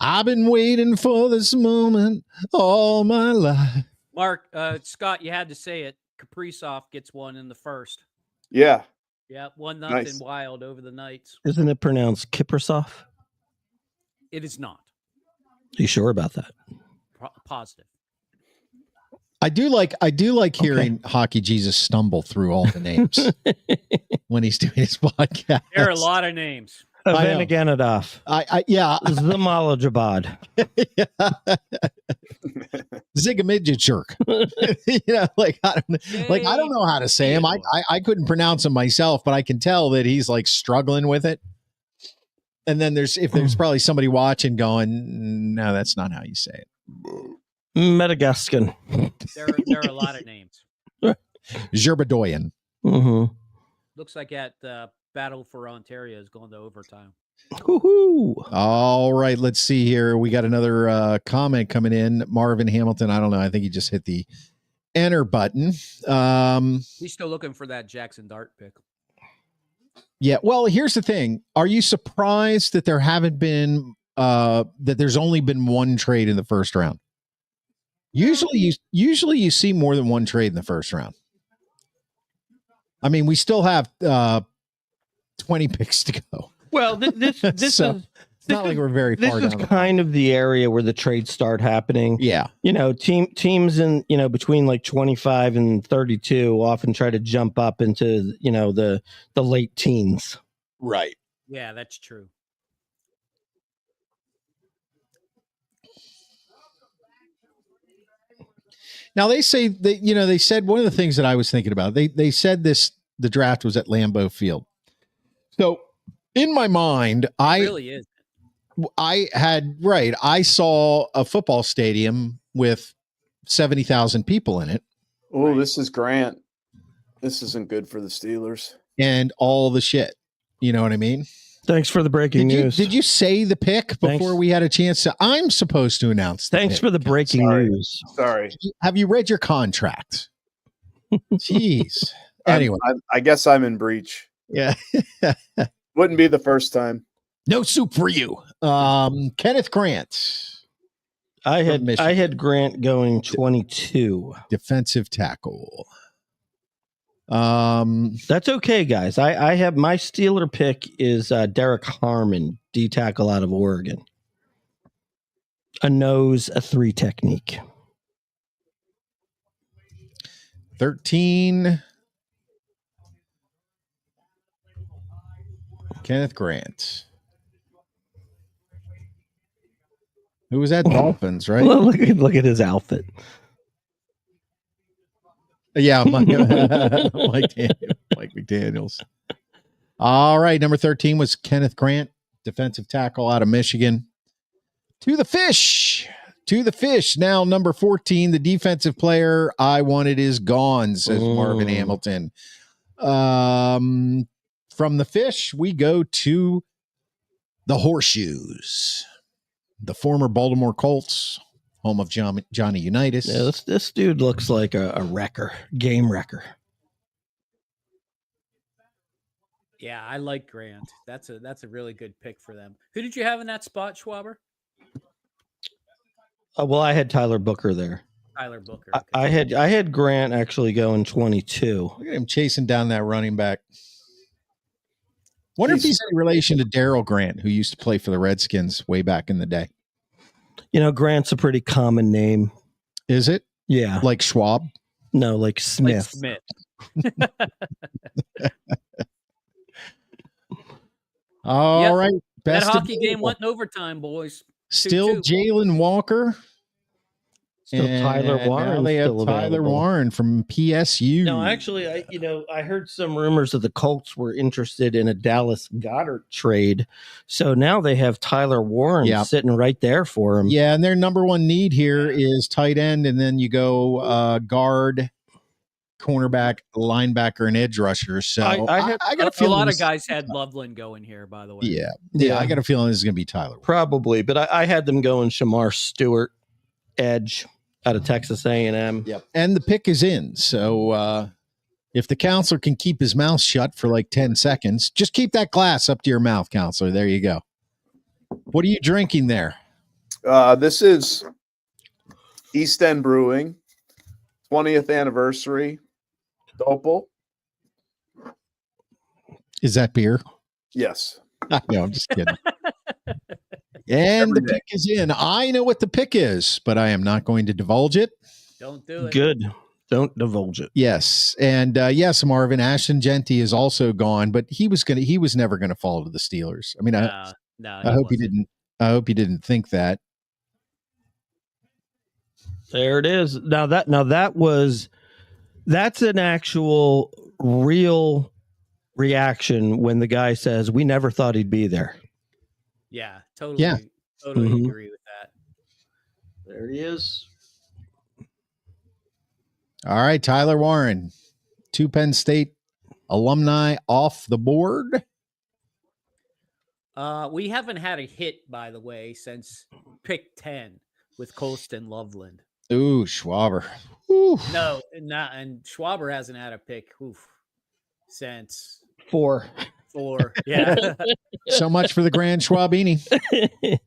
I've been waiting for this moment all my life. Mark, Scott, you had to say it. Kaprizov gets one in the first. Yeah. Yeah, 1-0 Nice. Wild over the Knights. Isn't it pronounced Kiprasov? It is not. Are you sure about that? Positive. I do like hearing Hockey Jesus stumble through all the names when he's doing his podcast. There are a lot of names. Vanaganadov. Yeah. Zamalajabad. Zigamidjachurk. I don't know how to say him. I couldn't pronounce him myself, but I can tell that he's like struggling with it. And then there's probably somebody watching going, no, that's not how you say it. Madagascan. There are a lot of names. Zerbadoyan. Mm-hmm. Looks like that Battle for Ontario is going to overtime. Woo-hoo. All right, let's see here. We got another comment coming in. Marvin Hamilton. I don't know. I think he just hit the enter button. He's still looking for that Jackson Dart pick. Yeah. Well, here's the thing. Are you surprised that there haven't been that there's only been one trade in the first round? Usually you see more than one trade in the first round. I mean, we still have 20 picks to go. Well, this So, is it's not like we're very far this down. is kind of the area where the trades start happening. Yeah. Teams in between like 25 and 32 often try to jump up into the late teens. Right. Yeah, that's true. Now they say that they said one of the things that I was thinking about. They said the draft was at Lambeau Field. So in my mind, It really is. I saw a football stadium with 70,000 people in it. Oh, this is Grant. This isn't good for the Steelers. And all the shit. You know what I mean? Thanks for the breaking news. Did you say the pick before we had a chance to? I'm supposed to announce. Thanks for the breaking news. Sorry. Have you read your contract? Jeez. Anyway, I guess I'm in breach. Yeah. Wouldn't be the first time. No soup for you. Kenneth Grant. I had Grant going 22. Defensive tackle. That's okay, guys. I have my Steeler pick is Derek Harmon, D tackle out of Oregon. A nose, a 3 technique. 13. Kenneth Grant. Who was that? Dolphins, right? Well, look at his outfit. Yeah, Mike McDaniels. All right, number 13 was Kenneth Grant, defensive tackle out of Michigan. To the fish. Now, number 14, the defensive player I wanted is gone, says Marvin Hamilton. From the fish, we go to the Horseshoes, the former Baltimore Colts, home of Johnny Unitas. Yeah, this dude looks like a wrecker, game wrecker. Yeah, I like Grant. That's a really good pick for them. Who did you have in that spot, Schwaber? Well, I had Tyler Booker there. Tyler Booker. I, Okay. I had Grant actually going 22. Look at him chasing down that running back. Wonder if he's in relation to Daryl Grant, who used to play for the Redskins way back in the day. You know, Grant's a pretty common name. Is it? Yeah. Like Schwab? No, like Smith. Smith. All right. That Best hockey game went in overtime, boys. Still 2-2. Jalen Walker. Still And Tyler Warren. now they have still Tyler available. Warren from PSU. No, actually, I heard some rumors that the Colts were interested in a Dallas Goddard trade. So now they have Tyler Warren sitting right there for him. Yeah, and their number one need here is tight end, and then you go guard, cornerback, linebacker, and edge rusher. So I got a feeling a lot of guys had Loveland going here, by the way. Yeah. I got a feeling this is going to be Tyler. Probably, but I had them going Shamar Stewart, edge out of Texas A&M. Yep. And the pick is in. So if the counselor can keep his mouth shut for like 10 seconds, just keep that glass up to your mouth, counselor. There you go. What are you drinking there? This is East End Brewing, 20th anniversary, Dopel. Is that beer? Yes. No, I'm just kidding. And the pick is in. I know what the pick is, but I am not going to divulge it. Don't do it. Good. Don't divulge it. Yes. And yes, Marvin, Ashton Genty is also gone, but he was never gonna fall to the Steelers. I mean, I hope he didn't. I hope he didn't think that. There it is. That's an actual real reaction when the guy says, "We never thought he'd be there." Yeah, totally. Yeah. Totally agree with that. There he is. All right, Tyler Warren, 2 Penn State alumni off the board. We haven't had a hit, by the way, since pick 10 with Colston Loveland. Ooh, Schwaber. No, not, and Schwaber hasn't had a pick since 4. Yeah. So much for the Grand Schwabini.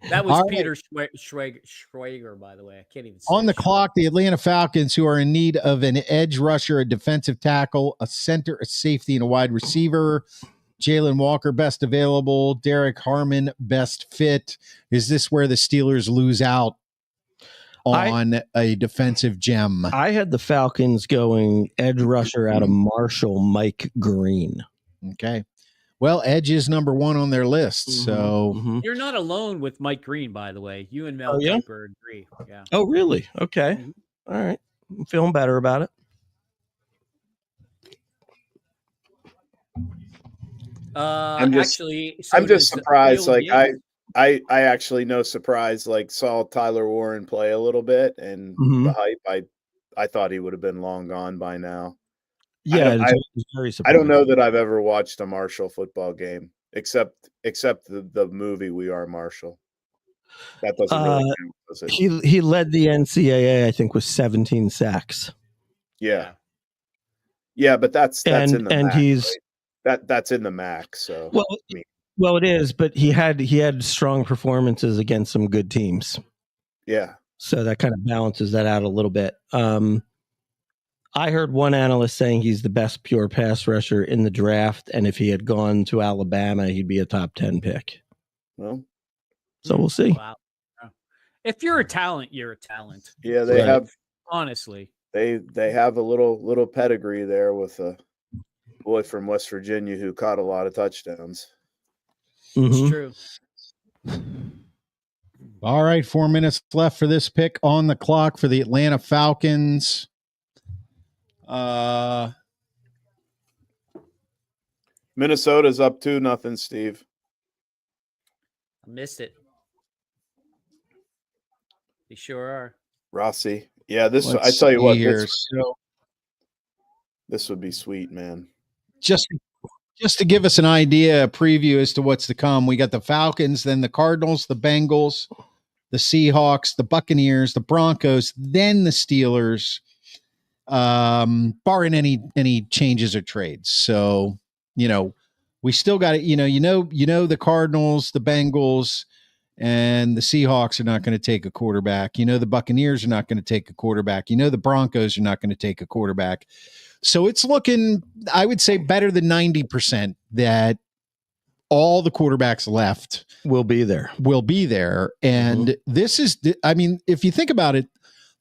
That was Peter Schwager, by the way. I can't even say on the clock, the Atlanta Falcons, who are in need of an edge rusher, a defensive tackle, a center, a safety, and a wide receiver. Jalen Walker, best available. Derek Harmon, best fit. Is this where the Steelers lose out on a defensive gem? I had the Falcons going edge rusher out of Marshall, Mike Green. Okay. Well, edge is number 1 on their list. So you're not alone with Mike Green, by the way. You and Mel Kiper agree. Yeah. Oh, really? Okay. All right. I'm feeling better about it. I'm just surprised. Like I actually no surprise. Like saw Tyler Warren play a little bit, and the hype. I thought he would have been long gone by now. Yeah, I don't know that I've ever watched a Marshall football game except the movie We Are Marshall. That doesn't really count, does it? He led the NCAA, I think, with 17 sacks. Yeah, but that's in the MAC, he's right? That's in the MAC. So well, it is, but he had strong performances against some good teams. Yeah, so that kind of balances that out a little bit. I heard one analyst saying he's the best pure pass rusher in the draft, and if he had gone to Alabama, he'd be a top 10 pick. Well, so we'll see. Wow. If you're a talent, you're a talent. Yeah, they have. Honestly, they have a little pedigree there with a boy from West Virginia who caught a lot of touchdowns. It's true. All right, 4 minutes left for this pick on the clock for the Atlanta Falcons. Minnesota's up 2-0, Steve. I missed it. They sure are. Rossi. Yeah, I tell you what, this would be sweet, man. Just to give us an idea, a preview as to what's to come, we got the Falcons, then the Cardinals, the Bengals, the Seahawks, the Buccaneers, the Broncos, then the Steelers, barring any changes or trades. So, We still got it. The Cardinals, the Bengals, and the Seahawks are not going to take a quarterback. The Buccaneers are not going to take a quarterback. The Broncos are not going to take a quarterback. So it's looking, I would say, better than 90% that all the quarterbacks left will be there. And this is, if you think about it,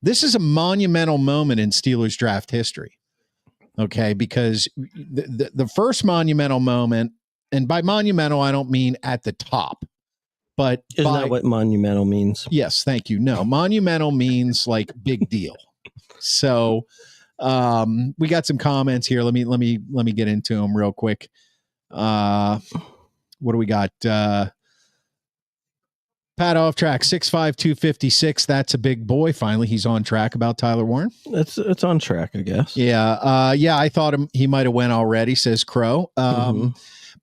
this is a monumental moment in Steelers draft history. Okay. Because the first monumental moment, and by monumental, I don't mean at the top, but isn't that what monumental means? Yes. Thank you. No, monumental means like big deal. So we got some comments here. Let me get into them real quick. What do we got? Pat off track 6'5", 256. That's a big boy. Finally, he's on track about Tyler Warren. It's on track, I guess. Yeah. I thought he might have went already, says Crow.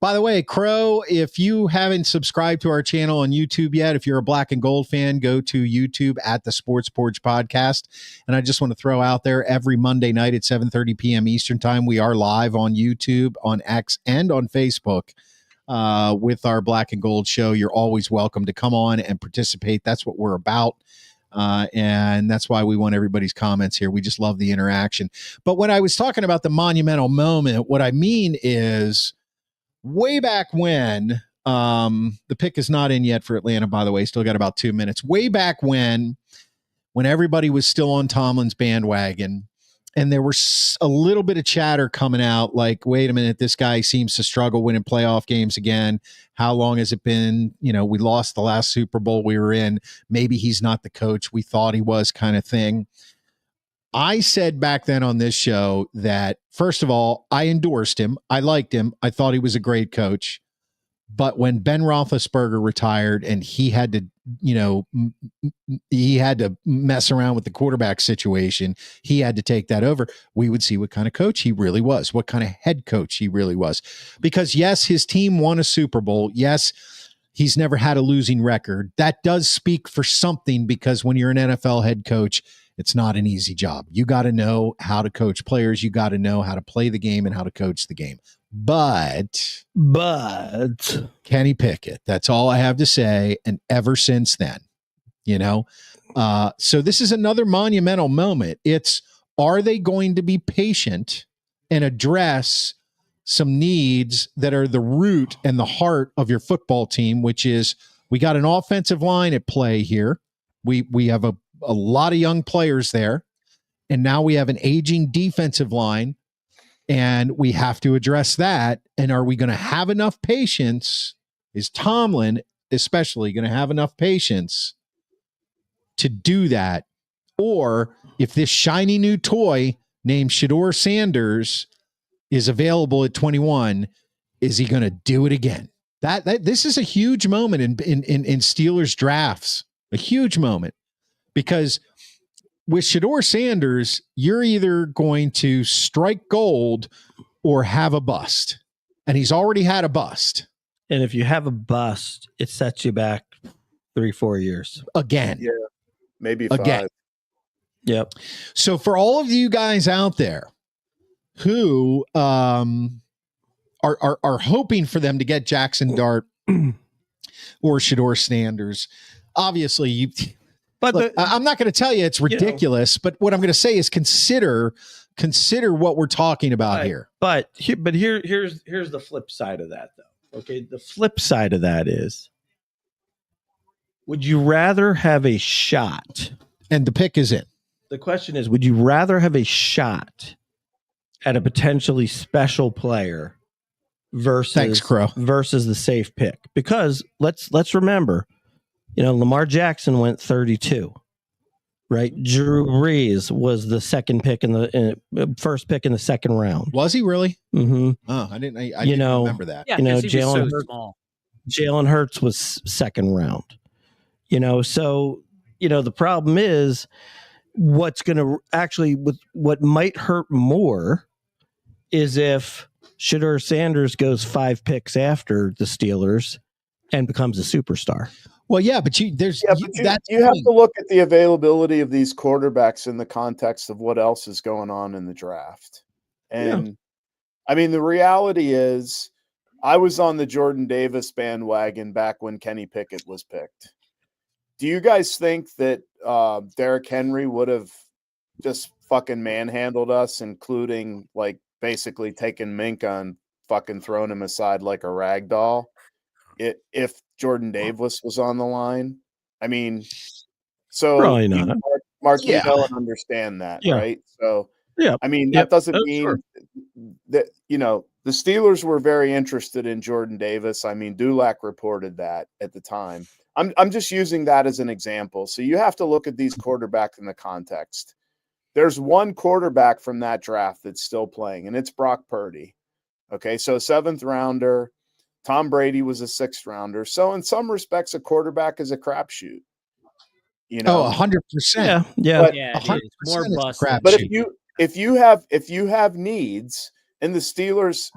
By the way, Crow, if you haven't subscribed to our channel on YouTube yet, if you're a Black and Gold fan, go to YouTube at the Sports Porch Podcast. And I just want to throw out there, every Monday night at 7:30 p.m. Eastern Time, we are live on YouTube, on X, and on Facebook with our Black and Gold show. You're always welcome to come on and participate. That's what we're about. And that's why we want everybody's comments here. We just love the interaction. But when I was talking about the monumental moment, what I mean is, way back when, the pick is not in yet for Atlanta, by the way, still got about 2 minutes. Way back when everybody was still on Tomlin's bandwagon, and there was a little bit of chatter coming out like, wait a minute, this guy seems to struggle winning playoff games again. How long has it been? We lost the last Super Bowl we were in. Maybe he's not the coach we thought he was, kind of thing. I said back then on this show that, first of all, I endorsed him. I liked him. I thought he was a great coach. But when Ben Roethlisberger retired and he had to, mess around with the quarterback situation, he had to take that over. We would see what kind of coach he really was, what kind of head coach he really was. Because yes, his team won a Super Bowl. Yes, he's never had a losing record. That does speak for something, because when you're an NFL head coach, it's not an easy job. You got to know how to coach players. You got to know how to play the game and how to coach the game. But Kenny Pickett, that's all I have to say. And ever since then, so this is another monumental moment. It's, are they going to be patient and address some needs that are the root and the heart of your football team, which is, we got an offensive line at play here. We have a lot of young players there, and now we have an aging defensive line, and we have to address that. And are we going to have enough patience? Is Tomlin especially going to have enough patience to do that? Or if this shiny new toy named Shedeur Sanders is available at 21, is he going to do it again? This is a huge moment in Steelers drafts, a huge moment. Because with Shedeur Sanders, you're either going to strike gold or have a bust. And he's already had a bust. And if you have a bust, it sets you back 3-4 years. Again. Yeah, maybe 5. Again. Yep. So for all of you guys out there who are hoping for them to get Jackson Dart or Shedeur Sanders, obviously But look, I'm not going to tell you it's ridiculous, but what I'm going to say is consider what we're talking about here. But here's the flip side of that, though. Okay, the flip side of that is, would you rather have a shot? And the pick is in. The question is, would you rather have a shot at a potentially special player versus the safe pick? Because let's remember, Lamar Jackson went 32, right? Drew Brees was the second pick first pick in the second round. Was he really? Mm-hmm. Oh, I didn't remember that. Yeah, Jalen Hurts was second round. So the problem is, what's going to actually, what might hurt more is if Shedeur Sanders goes 5 picks after the Steelers and becomes a superstar. Well, yeah, but you have to look at the availability of these quarterbacks in the context of what else is going on in the draft. And I mean, the reality is, I was on the Jordan Davis bandwagon back when Kenny Pickett was picked. Do you guys think that Derrick Henry would have just fucking manhandled us, including like basically taking Minka and fucking throwing him aside like a rag doll if Jordan Davis was on the line? I mean, so Probably not. Mark, Yeah. you know and understand that, Yeah. right? So, Yeah. I mean, Yep. that doesn't Oh, mean sure. that, the Steelers were very interested in Jordan Davis. I mean, Dulac reported that at the time. I'm just using that as an example. So you have to look at these quarterbacks in the context. There's one quarterback from that draft that's still playing, and it's Brock Purdy. Okay, so 7th rounder. Tom Brady was a 6th rounder. So in some respects, a quarterback is a crapshoot. Oh, 100%. Yeah. Yeah. But Yeah, it 100% is more it's a bust. crap But shoot. if you have needs, and the Steelers,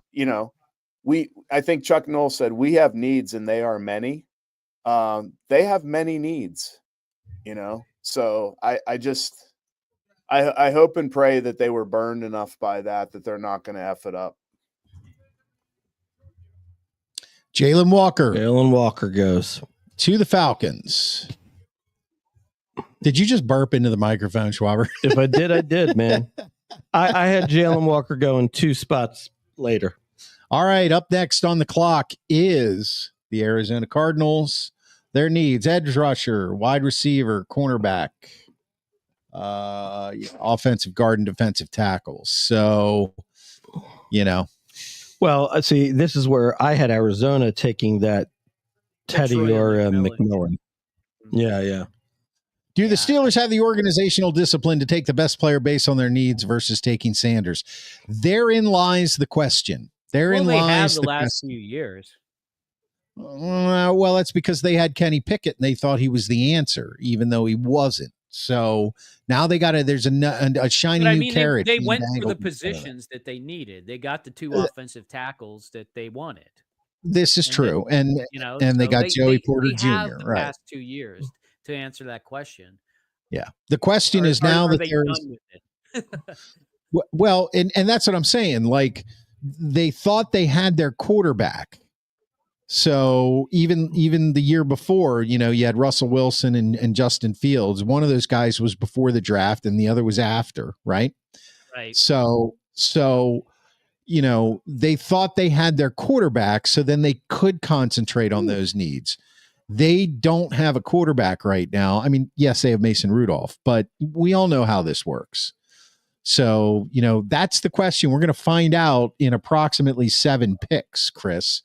I think Chuck Noll said we have needs and they are many. They have many needs, So I hope and pray that they were burned enough by that they're not going to F it up. Jalen Walker goes to the Falcons. Did you just burp into the microphone, Schwaber? If I did, I did, man. I had Jalen Walker going 2 spots later. All right, up next on the clock is the Arizona Cardinals. Their needs: edge rusher, wide receiver, cornerback, offensive guard, and defensive tackles. So, Well, see, this is where I had Arizona taking that Teddy Troy or McMillan. McMillan. Yeah. Do the Steelers have the organizational discipline to take the best player based on their needs versus taking Sanders? Therein lies the question. Therein Well, they have lies the the last question. few years. Well, that's because they had Kenny Pickett and they thought he was the answer, even though he wasn't. So now they got there's a shiny But I new mean, carrot. they being went for the dangled in front of them. positions that they needed. They got the 2 offensive tackles that they wanted. This is And true, then, and they so got Joey Porter they have Jr. the Right? past 2 years to answer that question. Yeah. The question is now are that they there's done with it? well, and that's what I'm saying. Like they thought they had their quarterback. So even the year before, you had Russell Wilson and Justin Fields. One of those guys was before the draft and the other was after, right? Right. So they thought they had their quarterback, so then they could concentrate on those needs. They don't have a quarterback right now. I mean, yes, they have Mason Rudolph, but we all know how this works. So, that's the question. We're going to find out in approximately 7 picks, Chris,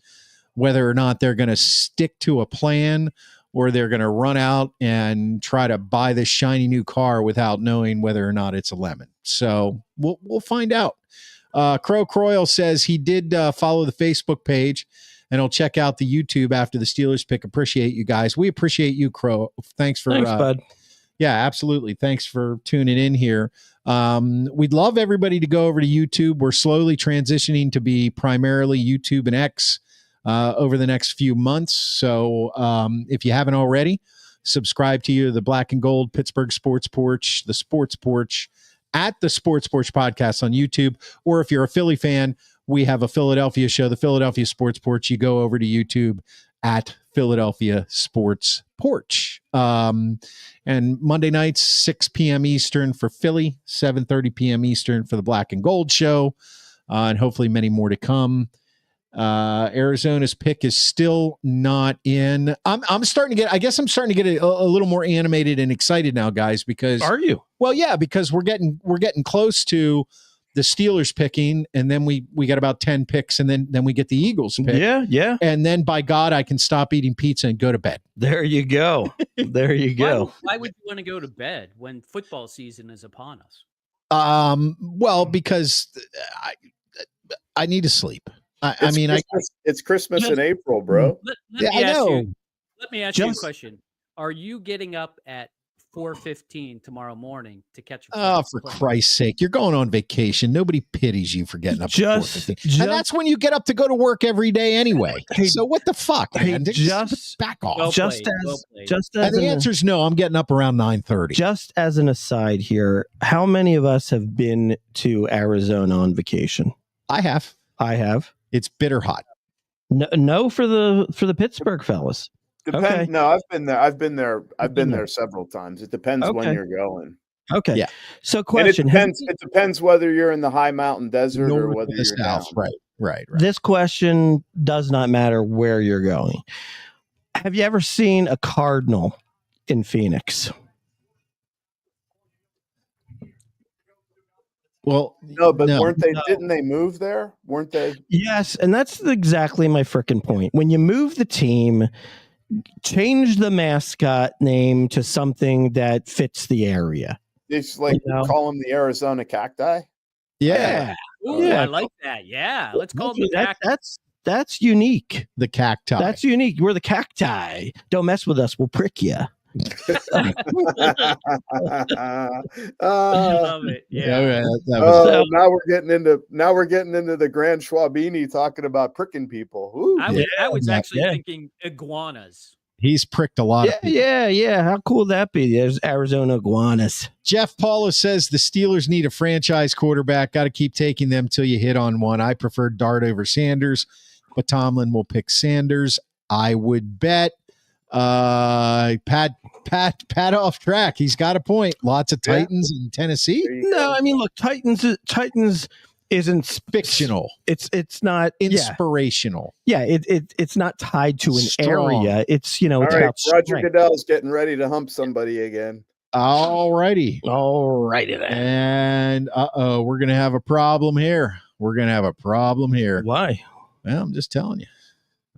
whether or not they're going to stick to a plan or they're going to run out and try to buy this shiny new car without knowing whether or not it's a lemon. So we'll find out. Crow Croyle says he did follow the Facebook page and he'll check out the YouTube after the Steelers pick. Appreciate you guys. We appreciate you, Crow. Thanks, bud. Yeah, absolutely. Thanks for tuning in here. We'd love everybody to go over to YouTube. We're slowly transitioning to be primarily YouTube and X over the next few months. So if you haven't already, subscribe to the Black and Gold Pittsburgh Sports Porch, the Sports Porch at the Sports Porch Podcast on YouTube. Or if you're a Philly fan, we have a Philadelphia show, the Philadelphia Sports Porch. You go over to YouTube at Philadelphia Sports Porch. And Monday nights, 6 p.m. Eastern for Philly, 7:30 p.m. Eastern for the Black and Gold show. And hopefully many more to come. Arizona's pick is still not in. I'm starting to get a little more animated and excited now, guys, because Are you? Well, yeah, because we're getting close to the Steelers picking, and then we got about 10 picks, and then we get the Eagles pick. Yeah. And then by God, I can stop eating pizza and go to bed. There you go. There you go. Why would you want to go to bed when football season is upon us? Well, because I need to sleep. It's Christmas in April, bro. Let me ask you a question. Are you getting up at 4:15 tomorrow morning to catch a Oh, for Christ's sake, you're going on vacation. Nobody pities you for getting up at 4:15. And that's when you get up to go to work every day anyway. So what the fuck, man? Just back off. And the answer is no, I'm getting up around 9:30. Just as an aside here, how many of us have been to Arizona on vacation? I have. It's bitter hot. No for the Pittsburgh fellas. Okay. No, I've been there. I've been there several times. It depends when you're going. Okay. Yeah. So question. It depends whether you're in the high mountain desert or North whether or the you're south. down. Right. This question does not matter where you're going. Have you ever seen a cardinal in Phoenix? Well, no, but weren't they? No. Didn't they move there? Weren't they? Yes, and that's exactly my freaking point. When you move the team, change the mascot name to something that fits the area. It's like call them the Arizona Cacti. Yeah. Ooh, yeah, I like that. Yeah, let's call them the cacti. That's unique. The cacti. That's unique. We're the cacti. Don't mess with us. We'll prick you. I love it. Yeah. Now we're getting into the Grand Schwabini talking about pricking people. Ooh. I was actually thinking iguanas. He's pricked a lot of people. Yeah. How cool would that be? There's Arizona iguanas. Jeff Paula says the Steelers need a franchise quarterback. Got to keep taking them till you hit on one. I prefer Dart over Sanders, but Tomlin will pick Sanders. I would bet. Pat off track. He's got a point. Lots of Titans in Tennessee. No, I mean, look, Titans isn't fictional. It's not inspirational. Yeah, it's not tied to an area. It's it's right, about Roger Goodell's getting ready to hump somebody again. All righty then. And we're gonna have a problem here. Why? Well, I'm just telling you.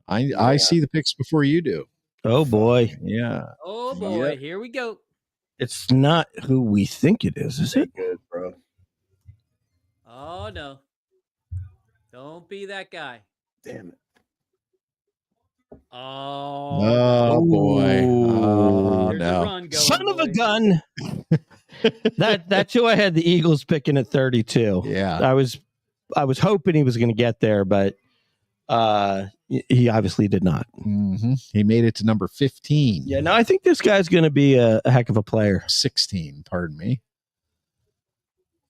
I see the picks before you do. Oh boy. Yeah. Oh boy. Yep. Here we go. It's not who we think it is it? Good, bro. Oh no. Don't be that guy. Damn it. Oh boy. Oh no. Son of a gun. That's who I had the Eagles picking at 32. Yeah. I was hoping he was going to get there, but he obviously did not. Mm-hmm. He made it to number 15. Yeah, no, I think this guy's going to be a heck of a player. 16, pardon me.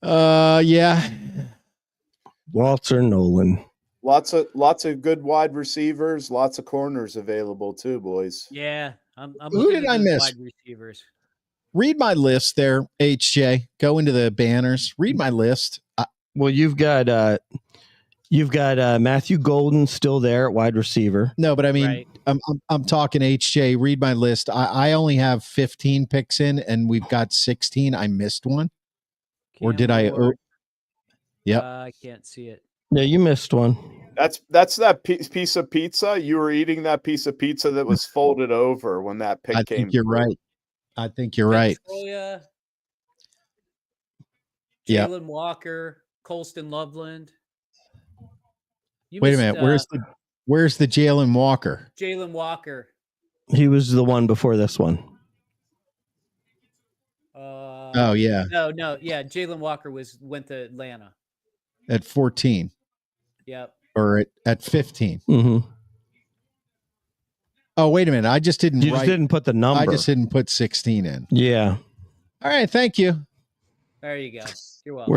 Yeah. Walter Nolan. Lots of good wide receivers, lots of corners available too, boys. Yeah. Who did I miss? Wide receivers. Read my list there, HJ. Go into the banners. Read my list. Well, you've got Matthew Golden still there at wide receiver. No, but I mean, right. I'm talking HJ. Read my list. I only have 15 picks in, and we've got 16. I missed one, or did I? Yep. I can't see it. Yeah, you missed one. That's that piece of pizza. You were eating that piece of pizza that was folded over when that pick came. I think you're right. I think you're right. Jalen Walker, Colston Loveland. Wait a minute. Where's the Jalen Walker? Jalen Walker. He was the one before this one. Oh yeah. No. Yeah, Jalen Walker went to Atlanta at 14. Yep. Or at 15. Mm-hmm. Oh, wait a minute. I just didn't. You just didn't put the number. I just didn't put 16 in. Yeah. All right. Thank you. There you go. You're welcome.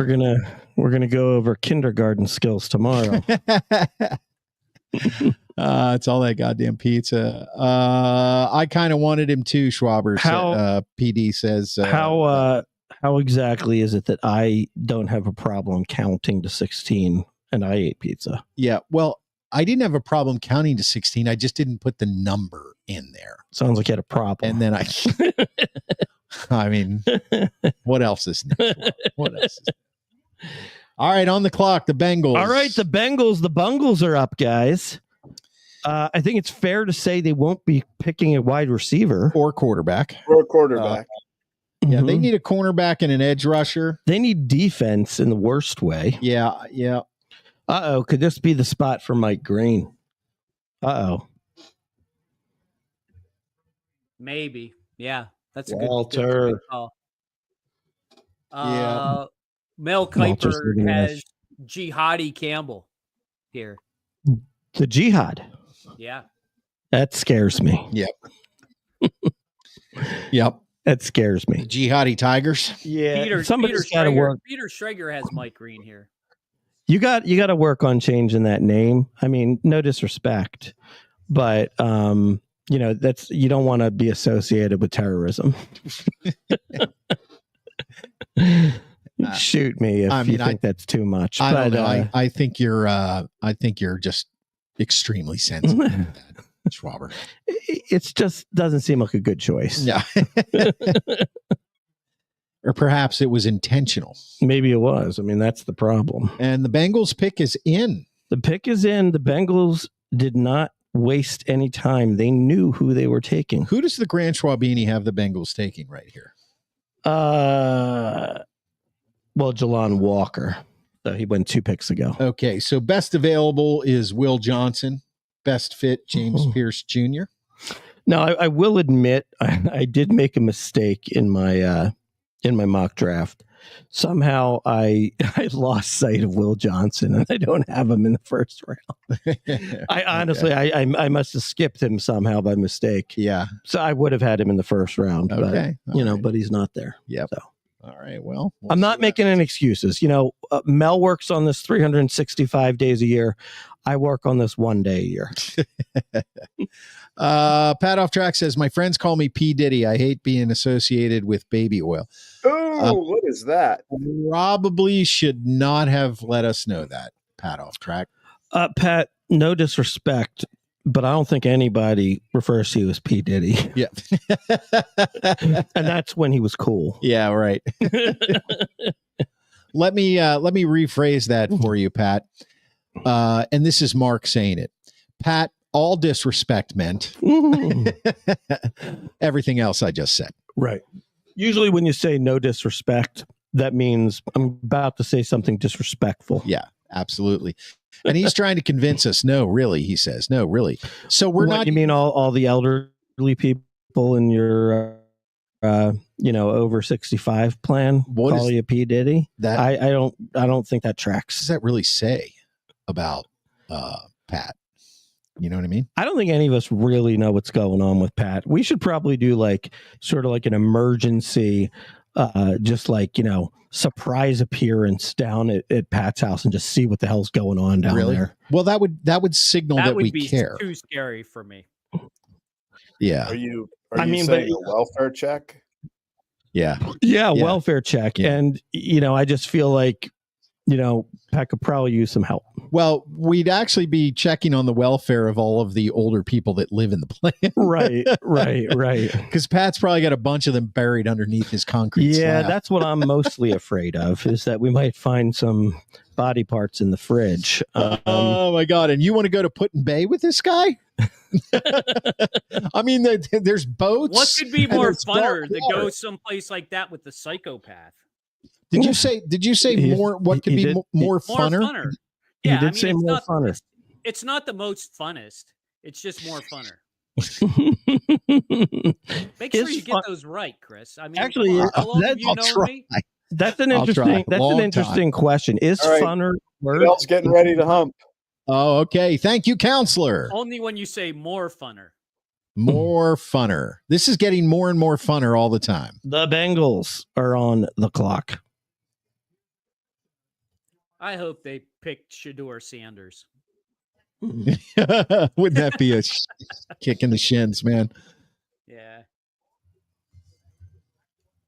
We're gonna go over kindergarten skills tomorrow. It's all that goddamn pizza. I kind of wanted him to. Schwaber. PD says. How exactly is it that I don't have a problem counting to 16 and I ate pizza? Yeah. Well, I didn't have a problem counting to 16. I just didn't put the number in there. Sounds like you had a problem. And then I mean, what else is new? What else is new? All right, on the clock, the Bengals. All right, the Bungles are up, guys. I think it's fair to say they won't be picking a wide receiver or quarterback. Yeah, they need a cornerback and an edge rusher. They need defense in the worst way. Yeah. Uh-oh, could this be the spot for Mike Green? Uh-oh. Maybe. Yeah. That's a good call. Mel Kiper has Jihadi Campbell here. The Jihad. Yeah. That scares me. Yep. Yep. That scares me. Jihadi Tigers. Yeah. Somebody's got to work. Peter Schrager has Mike Green here. You got to work on changing that name. I mean, no disrespect, but that's you don't want to be associated with terrorism. Shoot me if you think that's too much. I don't know. I think you're just extremely sensitive, Schwaber. It just doesn't seem like a good choice. Yeah. Or perhaps it was intentional. Maybe it was. I mean, that's the problem. And the Bengals pick is in. The pick is in. The Bengals did not waste any time. They knew who they were taking. Who does the Grand Schwabini have the Bengals taking right here? Well, Jelon Walker. So he went 2 picks ago. Okay, so best available is Will Johnson. Best fit, James Pierce Jr. Now, I will admit I did make a mistake in my mock draft. Somehow I lost sight of Will Johnson, and I don't have him in the first round. I honestly, I must have skipped him somehow by mistake. Yeah. So I would have had him in the first round. Okay. But, but he's not there. Yep. So. All right. Well, I'm not making any excuses. Mel works on this 365 days a year. I work on this 1 day a year. Pat Off Track says, my friends call me P. Diddy. I hate being associated with baby oil. Oh, what is that? Probably should not have let us know that, Pat Off Track. Pat, no disrespect, but I don't think anybody refers to you as P. Diddy. Yeah. And that's when he was cool. Yeah, right. Let me rephrase that for you, Pat. And this is Mark saying it. Pat, all disrespect meant everything else I just said. Right. Usually when you say no disrespect, that means I'm about to say something disrespectful. Yeah, absolutely. And he's trying to convince us. No, really, he says. No, really. So we're not. You mean all the elderly people in your over 65 plan call you P. Diddy? That I don't think that tracks. What does that really say about Pat? You know what I mean? I don't think any of us really know what's going on with Pat. We should probably do sort of like an emergency, surprise appearance down at Pat's house and just see what the hell's going on down there. Well, that would signal that we care. Too scary for me. Yeah. Are you saying a welfare check? Yeah. Yeah, welfare check. Yeah. And I just feel like Pat could probably use some help. Well, we'd actually be checking on the welfare of all of the older people that live in the plant. Right. Because Pat's probably got a bunch of them buried underneath his concrete slab. That's what I'm mostly afraid of, is that we might find some body parts in the fridge. Oh, my God. And you want to go to Put-in-Bay with this guy? I mean, there's boats. What could be more funner than go someplace like that with the psychopath? Did you say more? What could be more funner? More funner. Yeah, he did say more funner. It's not the most funnest. It's just more funner. Make sure you get those right, Chris. I mean, actually, that's an interesting question. Is funner word? Bell's getting ready to hump. Oh, okay. Thank you, counselor. Only when you say more funner. More funner. This is getting more and more funner all the time. The Bengals are on the clock. I hope they picked Shedeur Sanders. Wouldn't that be a kick in the shins, man? Yeah.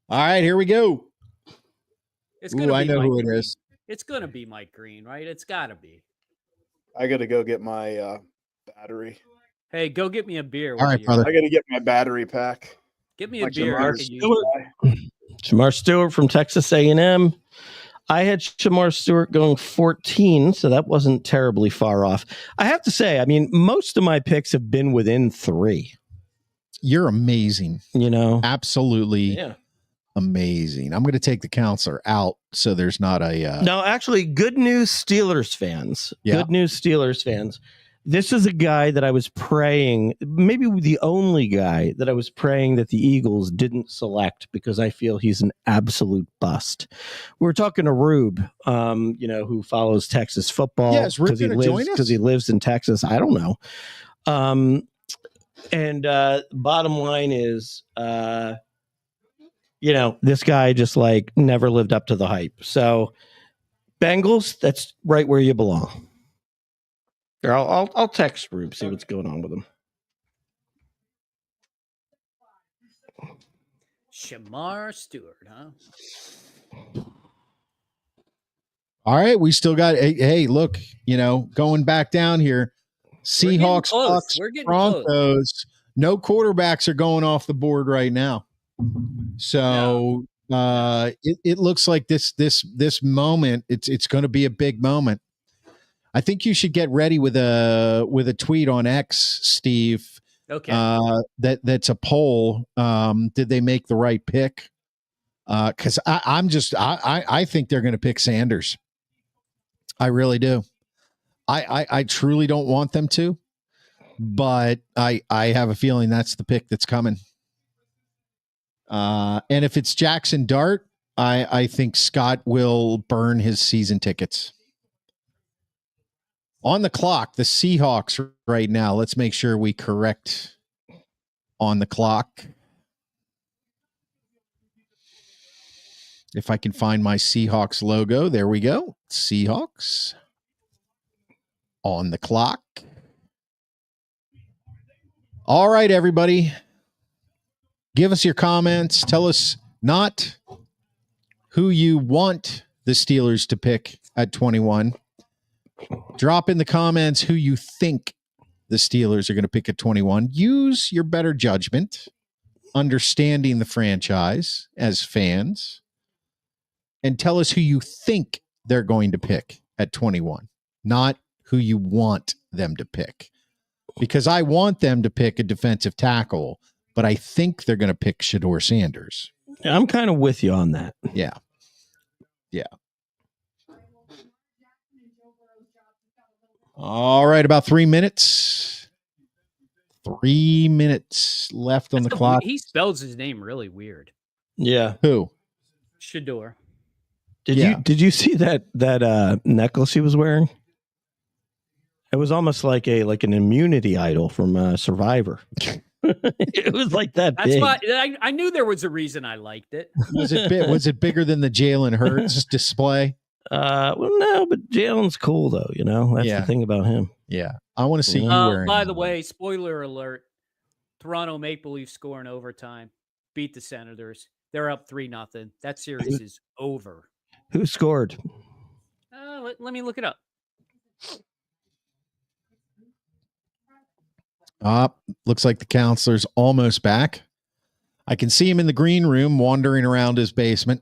All right, here we go. It's gonna be I know Mike who it Green. is. It's gonna be Mike Green, right? It's gotta be. I got to go get my battery. Hey, go get me a beer. All right, brother. I got to get my battery pack. Get me a beer. Shamar Stewart from Texas A&M. I had Shamar Stewart going 14, so that wasn't terribly far off. I have to say, I mean, most of my picks have been within 3. You're amazing. Absolutely amazing. I'm going to take the counselor out so there's not a... No, actually, good news, Steelers fans. Yeah. Good news, Steelers fans. This is a guy that I was praying, maybe the only guy that I was praying that the Eagles didn't select, because I feel he's an absolute bust. We were talking to Rube, who follows Texas football. Yeah, is Rube going to join us? Because he lives in Texas. I don't know. Bottom line is, this guy just never lived up to the hype. So Bengals, that's right where you belong. Here, I'll text Rube, see what's going on with them. Shamar Stewart, huh? All right, we still got. Hey, look, going back down here, Seahawks, Bucks, We're getting Broncos. close. No quarterbacks are going off the board right now. So it looks like this moment. It's going to be a big moment. I think you should get ready with a tweet on X, Steve. Okay. That's a poll. Did they make the right pick? Because I think they're going to pick Sanders. I really do. I truly don't want them to, but I have a feeling that's the pick that's coming. And if it's Jackson Dart, I think Scott will burn his season tickets. On the clock, the Seahawks right now. Let's make sure we correct on the clock. If I can find my Seahawks logo, there we go. Seahawks on the clock. All right, everybody. Give us your comments. Tell us not who you want the Steelers to pick at 21. Drop in the comments who you think the Steelers are going to pick at 21. Use your better judgment, understanding the franchise as fans, and tell us who you think they're going to pick at 21, not who you want them to pick. Because I want them to pick a defensive tackle, but I think they're going to pick Shedeur Sanders. I'm kind of with you on that. Yeah. All right, about 3 minutes. 3 minutes left on the clock. He spells his name really weird. Yeah. Who? Shedeur. Did you see that necklace he was wearing? It was almost like an immunity idol from Survivor. It was like that. That's big. why I knew there was a reason I liked it. Was it bigger than the Jalen Hurts display? Well, no, but Jalen's cool though. That's the thing about him. Yeah, I want to see you wearing. By the way, spoiler alert: Toronto Maple Leafs score in overtime, beat the Senators. They're up 3-0. That series is over. Who scored? Let me look it up. Looks like the counselor's almost back. I can see him in the green room wandering around his basement.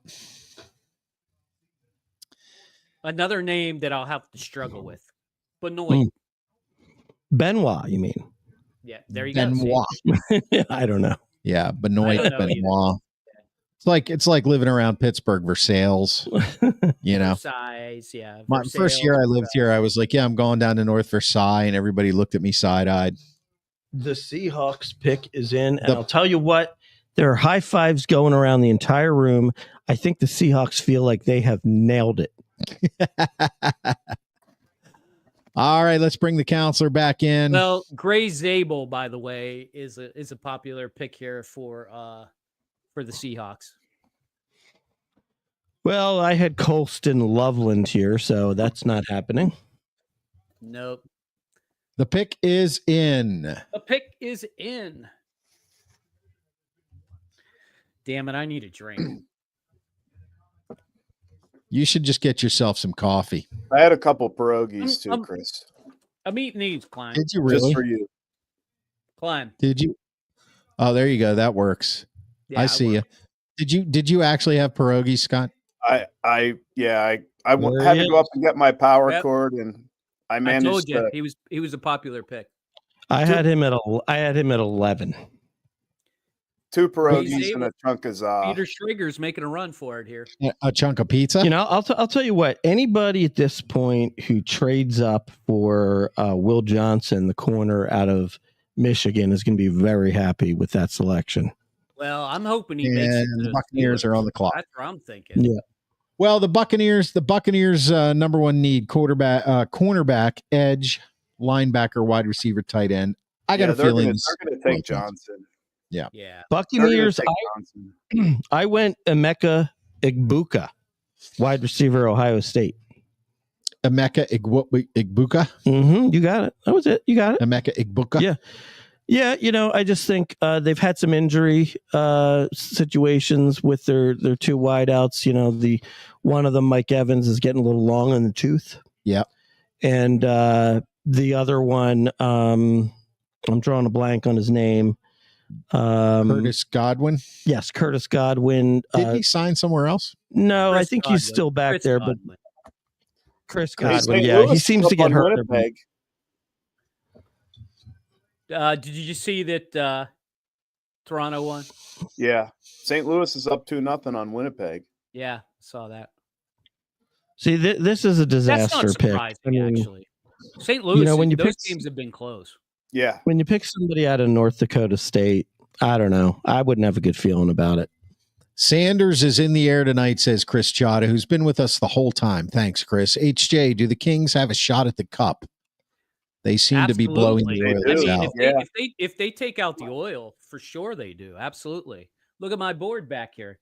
Another name that I'll have to struggle with. Benoit. Benoit, you mean? Yeah, there you Benoit. go. I don't know. Yeah, Benoit. It's like living around Pittsburgh, Versailles. Versailles, yeah. My first year I lived here, I was like, I'm going down to North Versailles, and everybody looked at me side-eyed. The Seahawks pick is in, and I'll tell you what, there are high fives going around the entire room. I think the Seahawks feel like they have nailed it. All right, let's bring the counselor back in. Well, Gray Zabel, by the way, is a popular pick here for the Seahawks. Well, I had Colston Loveland here, so that's not happening. Nope. The pick is in. The pick is in. Damn it, I need a drink. You should just get yourself some coffee. I had a couple pierogies too, Chris. I'm eating these, Klein. Did you really? Just for you. Klein. Did you? Oh, there you go. That works. Yeah, I see you. Did you actually have pierogies, Scott? I had to go up and get my power cord, and I managed. I told you he was a popular pick. I had him at 11. 2 pierogies and a chunk of za. Peter Schrager's making a run for it here. A chunk of pizza. I'll tell you what. Anybody at this point who trades up for Will Johnson, the corner out of Michigan, is going to be very happy with that selection. Well, I'm hoping he makes it. The Buccaneers are on the clock. That's what I'm thinking. Yeah. Well, the Buccaneers number one need cornerback, edge, linebacker, wide receiver, tight end. I got a feeling they're going to take Johnson. Yeah. Buccaneers. I went Emeka Egbuka, wide receiver, Ohio State. Emeka Igbuka. You got it. That was it. You got it. Emeka Igbuka. Yeah. Yeah, I just think they've had some injury situations with their two wideouts. The one of them, Mike Evans, is getting a little long in the tooth. Yeah. And the other one, I'm drawing a blank on his name. Curtis Godwin. Yes, Curtis Godwin. Did he sign somewhere else? No, Chris I think Godwin. he's still back Chris there. Godwin. But Chris Hey, Godwin, St. yeah, Louis he is seems up to get on hurt. Winnipeg. Did you see that Toronto won? Yeah, St. Louis is up 2-0 on Winnipeg. Yeah, saw that. See, this is a That's disaster not pick. surprising, actually. St. Louis, when you those pick- games have been close. Yeah, When you pick somebody out of North Dakota State, I don't know. I wouldn't have a good feeling about it. Sanders is in the air tonight, says Chris Chata, who's been with us the whole time. Thanks, Chris. HJ, do the Kings have a shot at the cup? They seem to be blowing the Absolutely. Oilers I mean, out. if they take out the oil, for sure they do. Absolutely. Look at my board back here.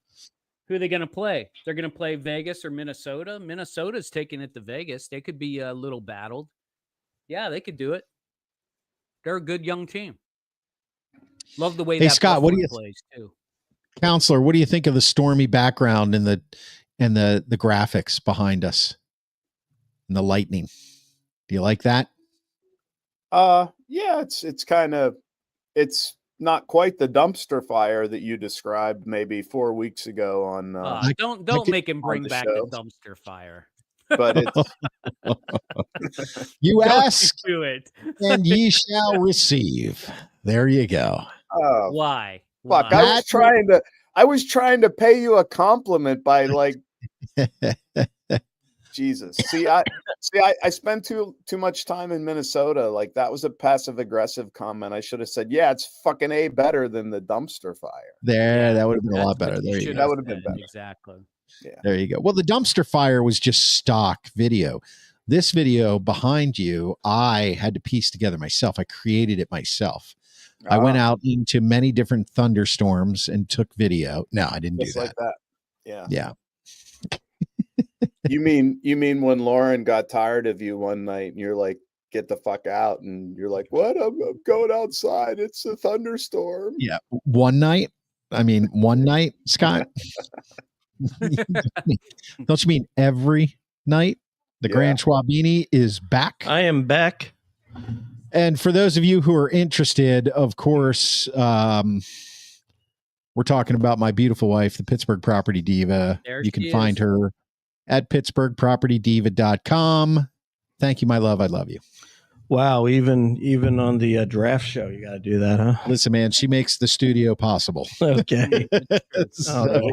Who are they going to play? They're going to play Vegas or Minnesota. Minnesota's taking it to Vegas. They could be a little battled. Yeah, they could do it. They're a good young team. Love the way that Scott, what do you plays too. Counselor, what do you think of the stormy background and the graphics behind us and the lightning? Do you like that? Yeah, it's not quite the dumpster fire that you described maybe 4 weeks ago on. Don't make him bring back the dumpster fire. But it's you ask, do it, and ye shall receive. There you go. Oh, why? Fuck! Why? I was trying to pay you a compliment by like. Jesus. I spent too much time in Minnesota. Like that was a passive aggressive comment. I should have said, yeah, it's fucking A better than the dumpster fire. That would have been a lot better. There you go. That would have been better. Exactly. Yeah. There you go. Well, the dumpster fire was just stock video. This video behind you, I had to piece together myself. I created it myself. I went out into many different thunderstorms and took video. No, I didn't do that. Like that. Yeah. Yeah. You mean when Lauren got tired of you one night and you're like, get the fuck out, and you're like, what? I'm going outside. It's a thunderstorm. Yeah. One night, Scott. Don't you mean every night? The Grand Schwabini is back. I am back. And for those of you who are interested, of course, we're talking about my beautiful wife, the Pittsburgh Property Diva. You can find her at pittsburghpropertydiva.com. Thank you, my love. I love you. Wow. Even on the draft show, you got to do that, huh? Listen, man, she makes the studio possible. Okay.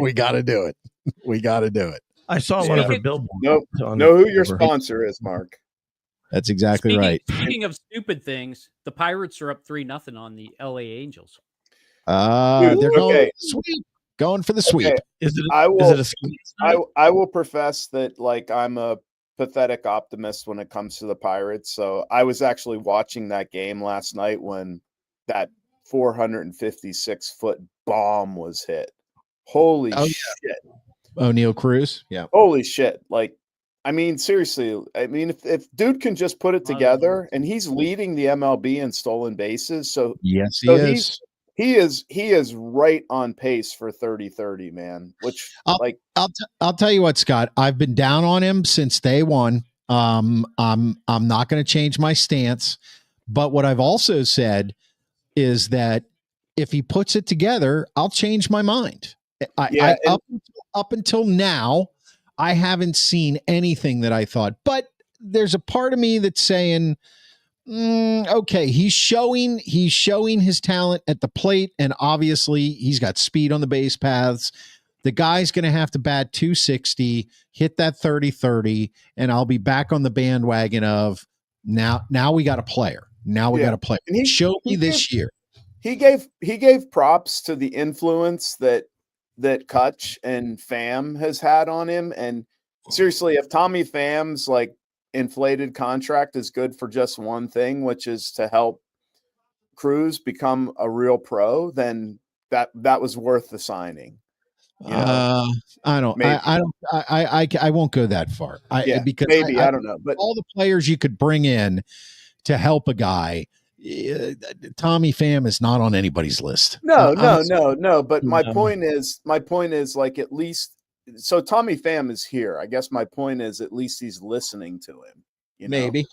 We got to do it. We got to do it. I saw one of her billboards. Know who your sponsor is, Mark. That's exactly right. Speaking of stupid things, the Pirates are up 3-0 on the LA Angels. They're going for the sweep. Going for the sweep. Okay. I will profess that like I'm a pathetic optimist when it comes to the Pirates. So I was actually watching that game last night when that 456-foot bomb was hit. Holy shit. O'Neal Cruz. Yeah. Holy shit. Like, I mean, seriously, I mean, if dude can just put it together, and he's leading the MLB in stolen bases. So yes, he is. He is right on pace for 30-30, man. Which I'll tell you what, Scott, I've been down on him since day one. I'm not going to change my stance, but what I've also said is that if he puts it together, I'll change my mind. Up until now, I haven't seen anything that I thought, but there's a part of me that's saying, okay, he's showing his talent at the plate, and obviously he's got speed on the base paths. The guy's going to have to bat 260, hit that 30-30, and I'll be back on the bandwagon of now we got a player. Now we got a player. And he showed me this year. He gave props to the influence that Kutch and Pham has had on him. And seriously, if Tommy Pham's like inflated contract is good for just one thing, which is to help Cruz become a real pro, then that was worth the signing. I don't. Maybe. I won't go that far. Because maybe I don't know, but all the players you could bring in to help a guy, Tommy Pham is not on anybody's list. No. But my point is, like, at least, so Tommy Pham is here. I guess my point is, at least he's listening to him. Maybe.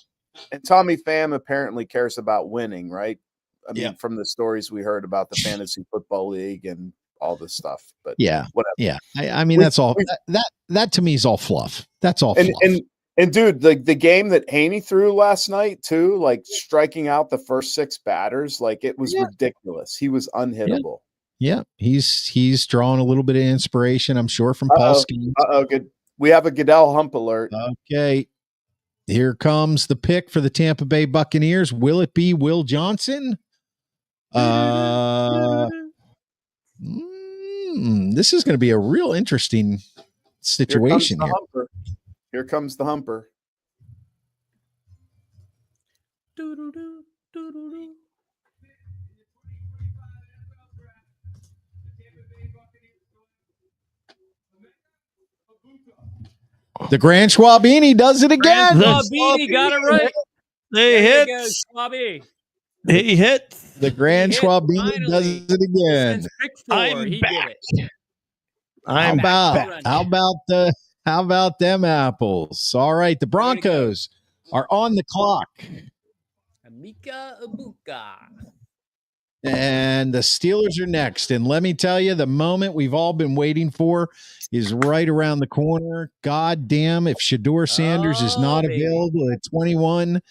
And Tommy Pham apparently cares about winning, right? I mean, from the stories we heard about the Fantasy Football League and all this stuff. But whatever. Yeah. I mean, that's all. That to me is all fluff. That's all fluff. And dude, the game that Haney threw last night too, like striking out the first 6 batters, like it was ridiculous. He was unhittable. Yeah. He's drawing a little bit of inspiration, I'm sure, from Paul Skeens. Good. We have a Goodell hump alert. Okay. Here comes the pick for the Tampa Bay Buccaneers. Will it be Will Johnson? This is going to be a real interesting situation here. Here comes the humper. The Grand Schwabini does it again. Schwabini got it right. They hit. He hit. The Grand Schwabini does it again. I'm back. How about them apples? All right, the Broncos are on the clock. Amika Ibuka. And the Steelers are next. And let me tell you, the moment we've all been waiting for is right around the corner. God damn, if Shedeur Sanders is not available at 21.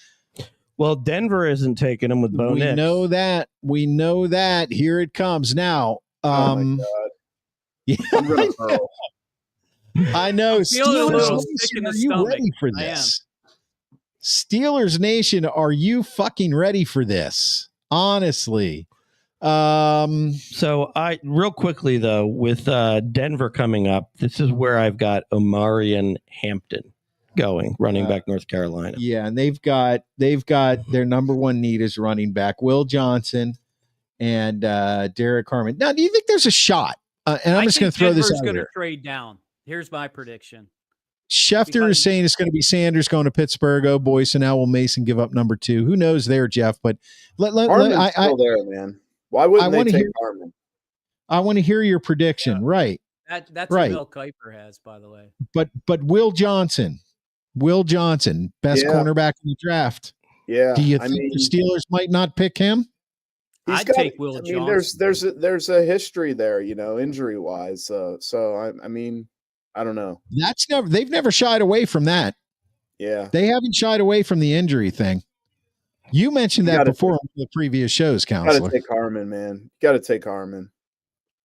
Well, Denver isn't taking him with Bo Nix. We know that. Here it comes now. Oh my God. Yeah, I know. Steelers Nation, are you ready for this? Steelers Nation, are you fucking ready for this? Honestly. So I real quickly though, with Denver coming up, this is where I've got Omarion Hampton going, running back North Carolina. Yeah, and they've got their number one need is running back, Will Johnson and Derek Harmon. Now, do you think there's a shot? And I'm just going to throw this out going there. To trade down. Here's my prediction. Schefter is saying it's going to be Sanders going to Pittsburgh. Oh boy, so now will Mason give up number 2? Who knows there, Jeff? But Harmon's still there, man. Why wouldn't they take Harmon? I want to hear your prediction. Right. That's right. what Mel Kiper has, by the way. But Will Johnson, best cornerback in the draft. Yeah. Do you think the Steelers might not pick him? I'd take Will Johnson. There's a history there, injury wise. So I don't know. They've never shied away from that. Yeah. They haven't shied away from the injury thing. You mentioned that before on the previous shows, Counselor. Got to take Harmon, man. Got to take Harmon.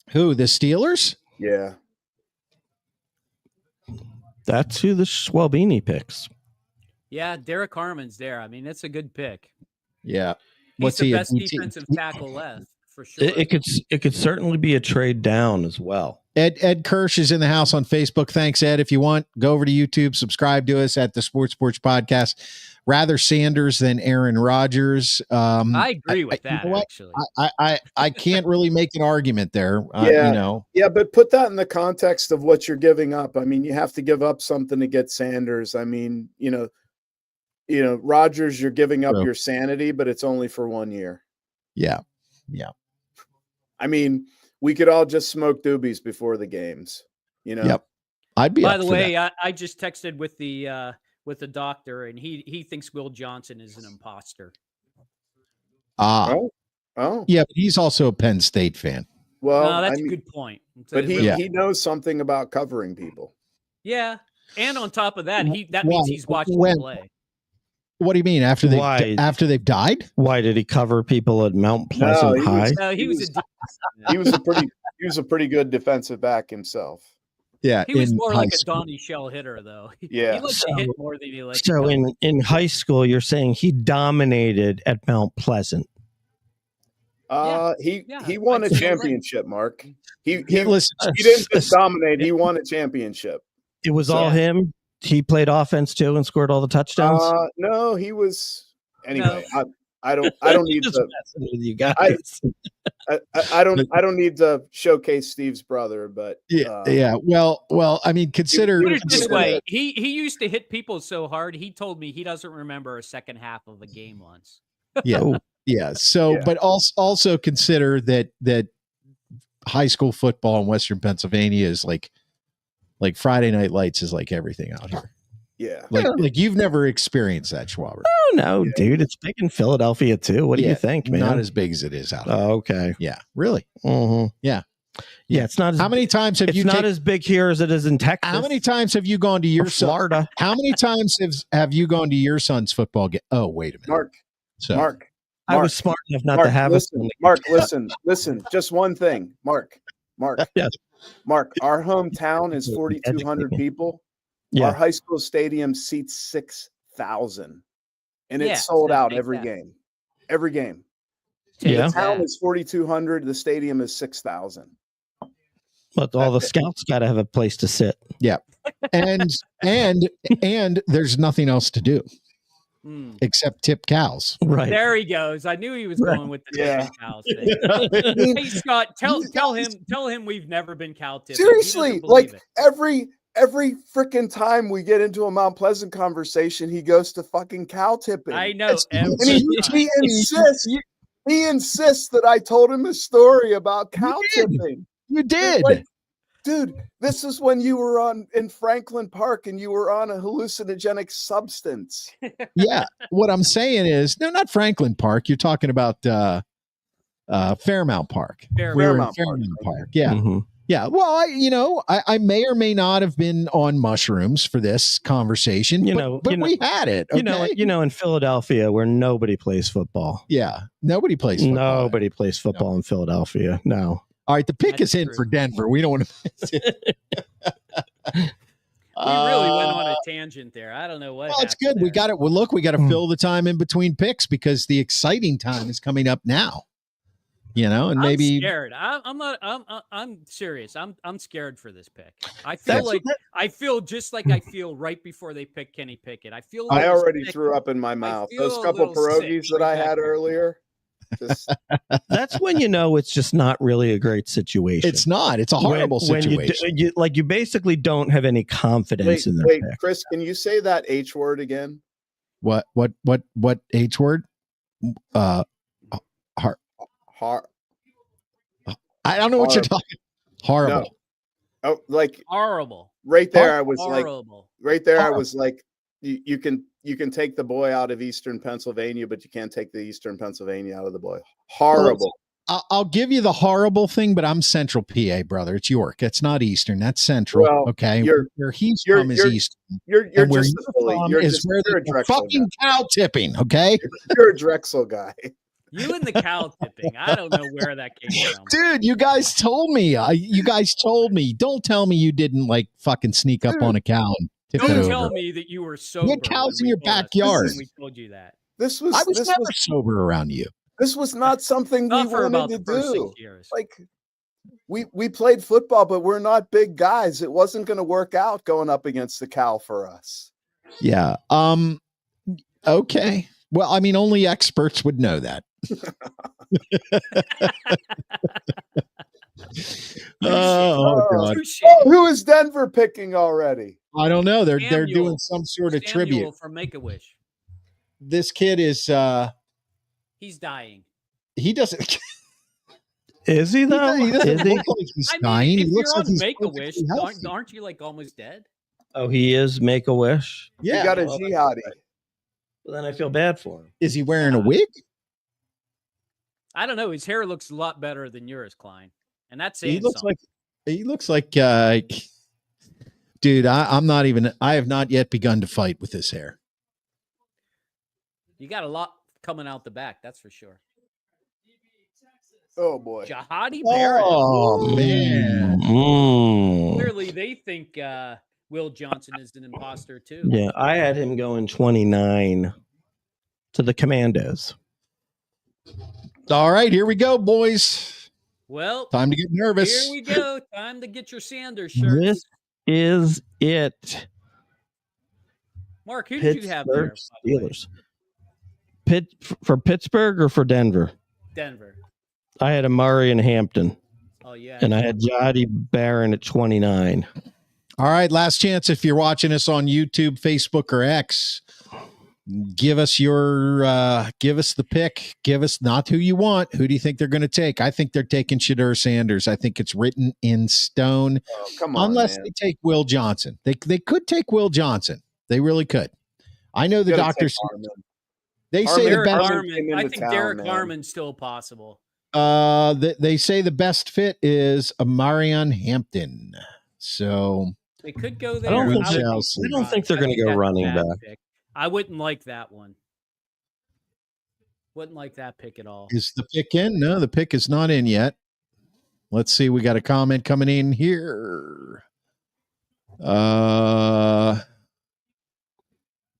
Who, the Steelers? Yeah. That's who the Schwabini picks. Yeah, Derek Harmon's there. I mean, that's a good pick. Yeah. He's the best defensive tackle left, for sure. It could certainly be a trade down as well. Ed Kirsch is in the house on Facebook. Thanks, Ed. If you want, go over to YouTube, subscribe to us at the Sports Podcast. Rather Sanders than Aaron Rodgers. I agree with that. You know actually, I can't really make an argument there. Yeah, but put that in the context of what you're giving up. I mean, you have to give up something to get Sanders. I mean, Rodgers, you're giving up your sanity, but it's only for 1 year. Yeah. I mean, we could all just smoke doobies before the games. Yep. I'd be. By the way, I just texted with the doctor, and he thinks Will Johnson is an imposter. Oh, yeah, but he's also a Penn State fan. Well, no, that's a good point. But he knows something about covering people. Yeah, and on top of that, means he's watching them play. What do you mean after they've died? Why did he cover people at Mount Pleasant High? He was a pretty good defensive back himself. Yeah, he was more like a Donnie Shell hitter, though. Yeah, he liked to hit more than he liked. So in high school, you're saying he dominated at Mount Pleasant. He won a championship, Mark. He didn't just dominate; he won a championship. It was all him. He played offense too and scored all the touchdowns. No, he was. Anyway, no. I don't need Just to. messing with you guys. I don't need to showcase Steve's brother, but yeah. Well. I mean, consider. Put it this consider way: that- he used to hit people so hard. He told me he doesn't remember a second half of a game once. Yeah. Oh, Yeah. So, Yeah. but also consider that high school football in Western Pennsylvania is like Friday Night Lights is like everything out here. yeah. Like you've never experienced that, Schwaber. oh no, dude. It's big in Philadelphia too. What do Yeah, you think, man? Not as big as it is out here. Oh, okay. Yeah. Really. Mhm. Yeah. Yeah, it's not as How many times have it's you not as big here as it is in Texas. How many times have you gone to or your son? Florida? How many times have you gone to your son's football game? Oh, wait a minute. Mark. I was smart enough not Mark, to have listen, it. Mark, listen. Just one thing, Mark. Yes. Mark. Our hometown is 4,200 people. Yeah. Our high school stadium seats 6,000, and Yeah, it's sold so out take every that. game. Every game. Yeah. The town is 4,200. The stadium is 6,000. But all the scouts got to have a place to sit. And there's nothing else to do except tip cows. Right. There he goes. I knew he was Right. going with the Yeah. cows thing. Hey Scott, tell him we've never been cow tipping. He Seriously, doesn't believe like it. every freaking time we get into a Mount Pleasant conversation, he goes to fucking cow tipping. I know. And every he time. insists that I told him a story about cow did. tipping. You did. Like, dude, this is when you were in Franklin Park and you were on a hallucinogenic substance. Yeah. What I'm saying is, no, not Franklin Park. You're talking about Fairmount Park. We were in Fairmount Park. Fairmount Park. Yeah. Mhm. Yeah. Well, I may or may not have been on mushrooms for this conversation, but we had it. Okay? You know, in Philadelphia, where nobody plays football. Yeah. Nobody plays football. Nobody plays football in Philadelphia. No. All right. The pick That's is in true. for Denver. We don't want to miss it. We really went on a tangent there. I don't know what. Well, it's happened good. We there. got it. Well, look, we got to fill the time in between picks because the exciting time is coming up now. And maybe I'm scared. I'm not. I'm serious. I'm scared for this pick. I feel just like I feel right before they pick Kenny Pickett. I feel. I like already sick. threw up in my mouth. feel Those a couple little sick pierogies that I right had back there. earlier. Just, That's when you know it's just not really a great situation. it's not. It's a horrible when situation. you basically don't have any confidence in their wait, pick. Chris, can you say that H word again? What H word? I don't know what you're talking. Horrible. No. Oh, like Horrible. right there, I was Horrible. like, right there, I Horrible. was like, you can take the boy out of Eastern Pennsylvania, but you can't take the Eastern Pennsylvania out of the boy. Horrible. I'll give you the horrible thing, but I'm Central PA, brother. It's York. It's not Eastern. That's Central. Well, okay. Where he's you're- from is you're- Eastern. You're And where just you're a bully. from You're is just where you're a they're Drexel fucking guy. cow tipping. Okay. You're a Drexel guy. You and the cow tipping. I don't know where that came from. Dude, you guys told me. You guys told me. Don't tell me you didn't like fucking sneak up on a cow and tip it Don't over. tell me that you were sober. You had cows when in we your told us backyard. when we told you that. This was I was this never was sober around you. this was not something we Not for about wanted the to first do. 6 years. Like we played football, but we're not big guys. It wasn't going to work out going up against the cow for us. Yeah. Okay. Well, I mean, only experts would know that. Oh God. Touche. Oh, who is Denver picking already? I don't know. They're Samuel. doing some sort of Samuel tribute. from Make-A-Wish. This kid is He's dying. he doesn't Is he though? he doesn't Is he? look like he's I mean, dying. He if looks you're like on he's Make-A-Wish, perfectly healthy. aren't you like almost dead? Oh, he is Make-A-Wish. Yeah. He got a well, jihadi. Well, then I feel bad for him. Is he wearing a wig? I don't know. His hair looks a lot better than yours, Klein, and that's He saying looks something. like dude, I have not yet begun to fight with his hair. You got a lot coming out the back, that's for sure. Oh boy. Jihadi Barrett. Oh man. Mm. Clearly, they think Will Johnson is an imposter too. Yeah, I had him going 29 to the Commandos. All right, here we go, boys. Well, Time to get nervous. here we go. Time to get your Sanders shirts. This is it. Mark, who did you have there? Pittsburgh by the way? Steelers. for Pittsburgh or for Denver? Denver. I had Amari and Hampton. Oh yeah. And I had Jody Barron at 29. All right, last chance. If you're watching us on YouTube, Facebook, or X, give us the pick. Give us not who you want. Who do you think they're going to take? I think they're taking Shedeur Sanders. I think it's written in stone. Oh, come on, unless man. they take Will Johnson. They could take Will Johnson. They really could. I know the doctors. They say the best. I think Derek Harmon's still possible. They say the best fit is Amarion Hampton. So they could go there. I don't think they're going to go running back. Pick. I wouldn't like that one. Wouldn't like that pick at all. Is the pick in? No, the pick is not in yet. Let's see. We got a comment coming in here.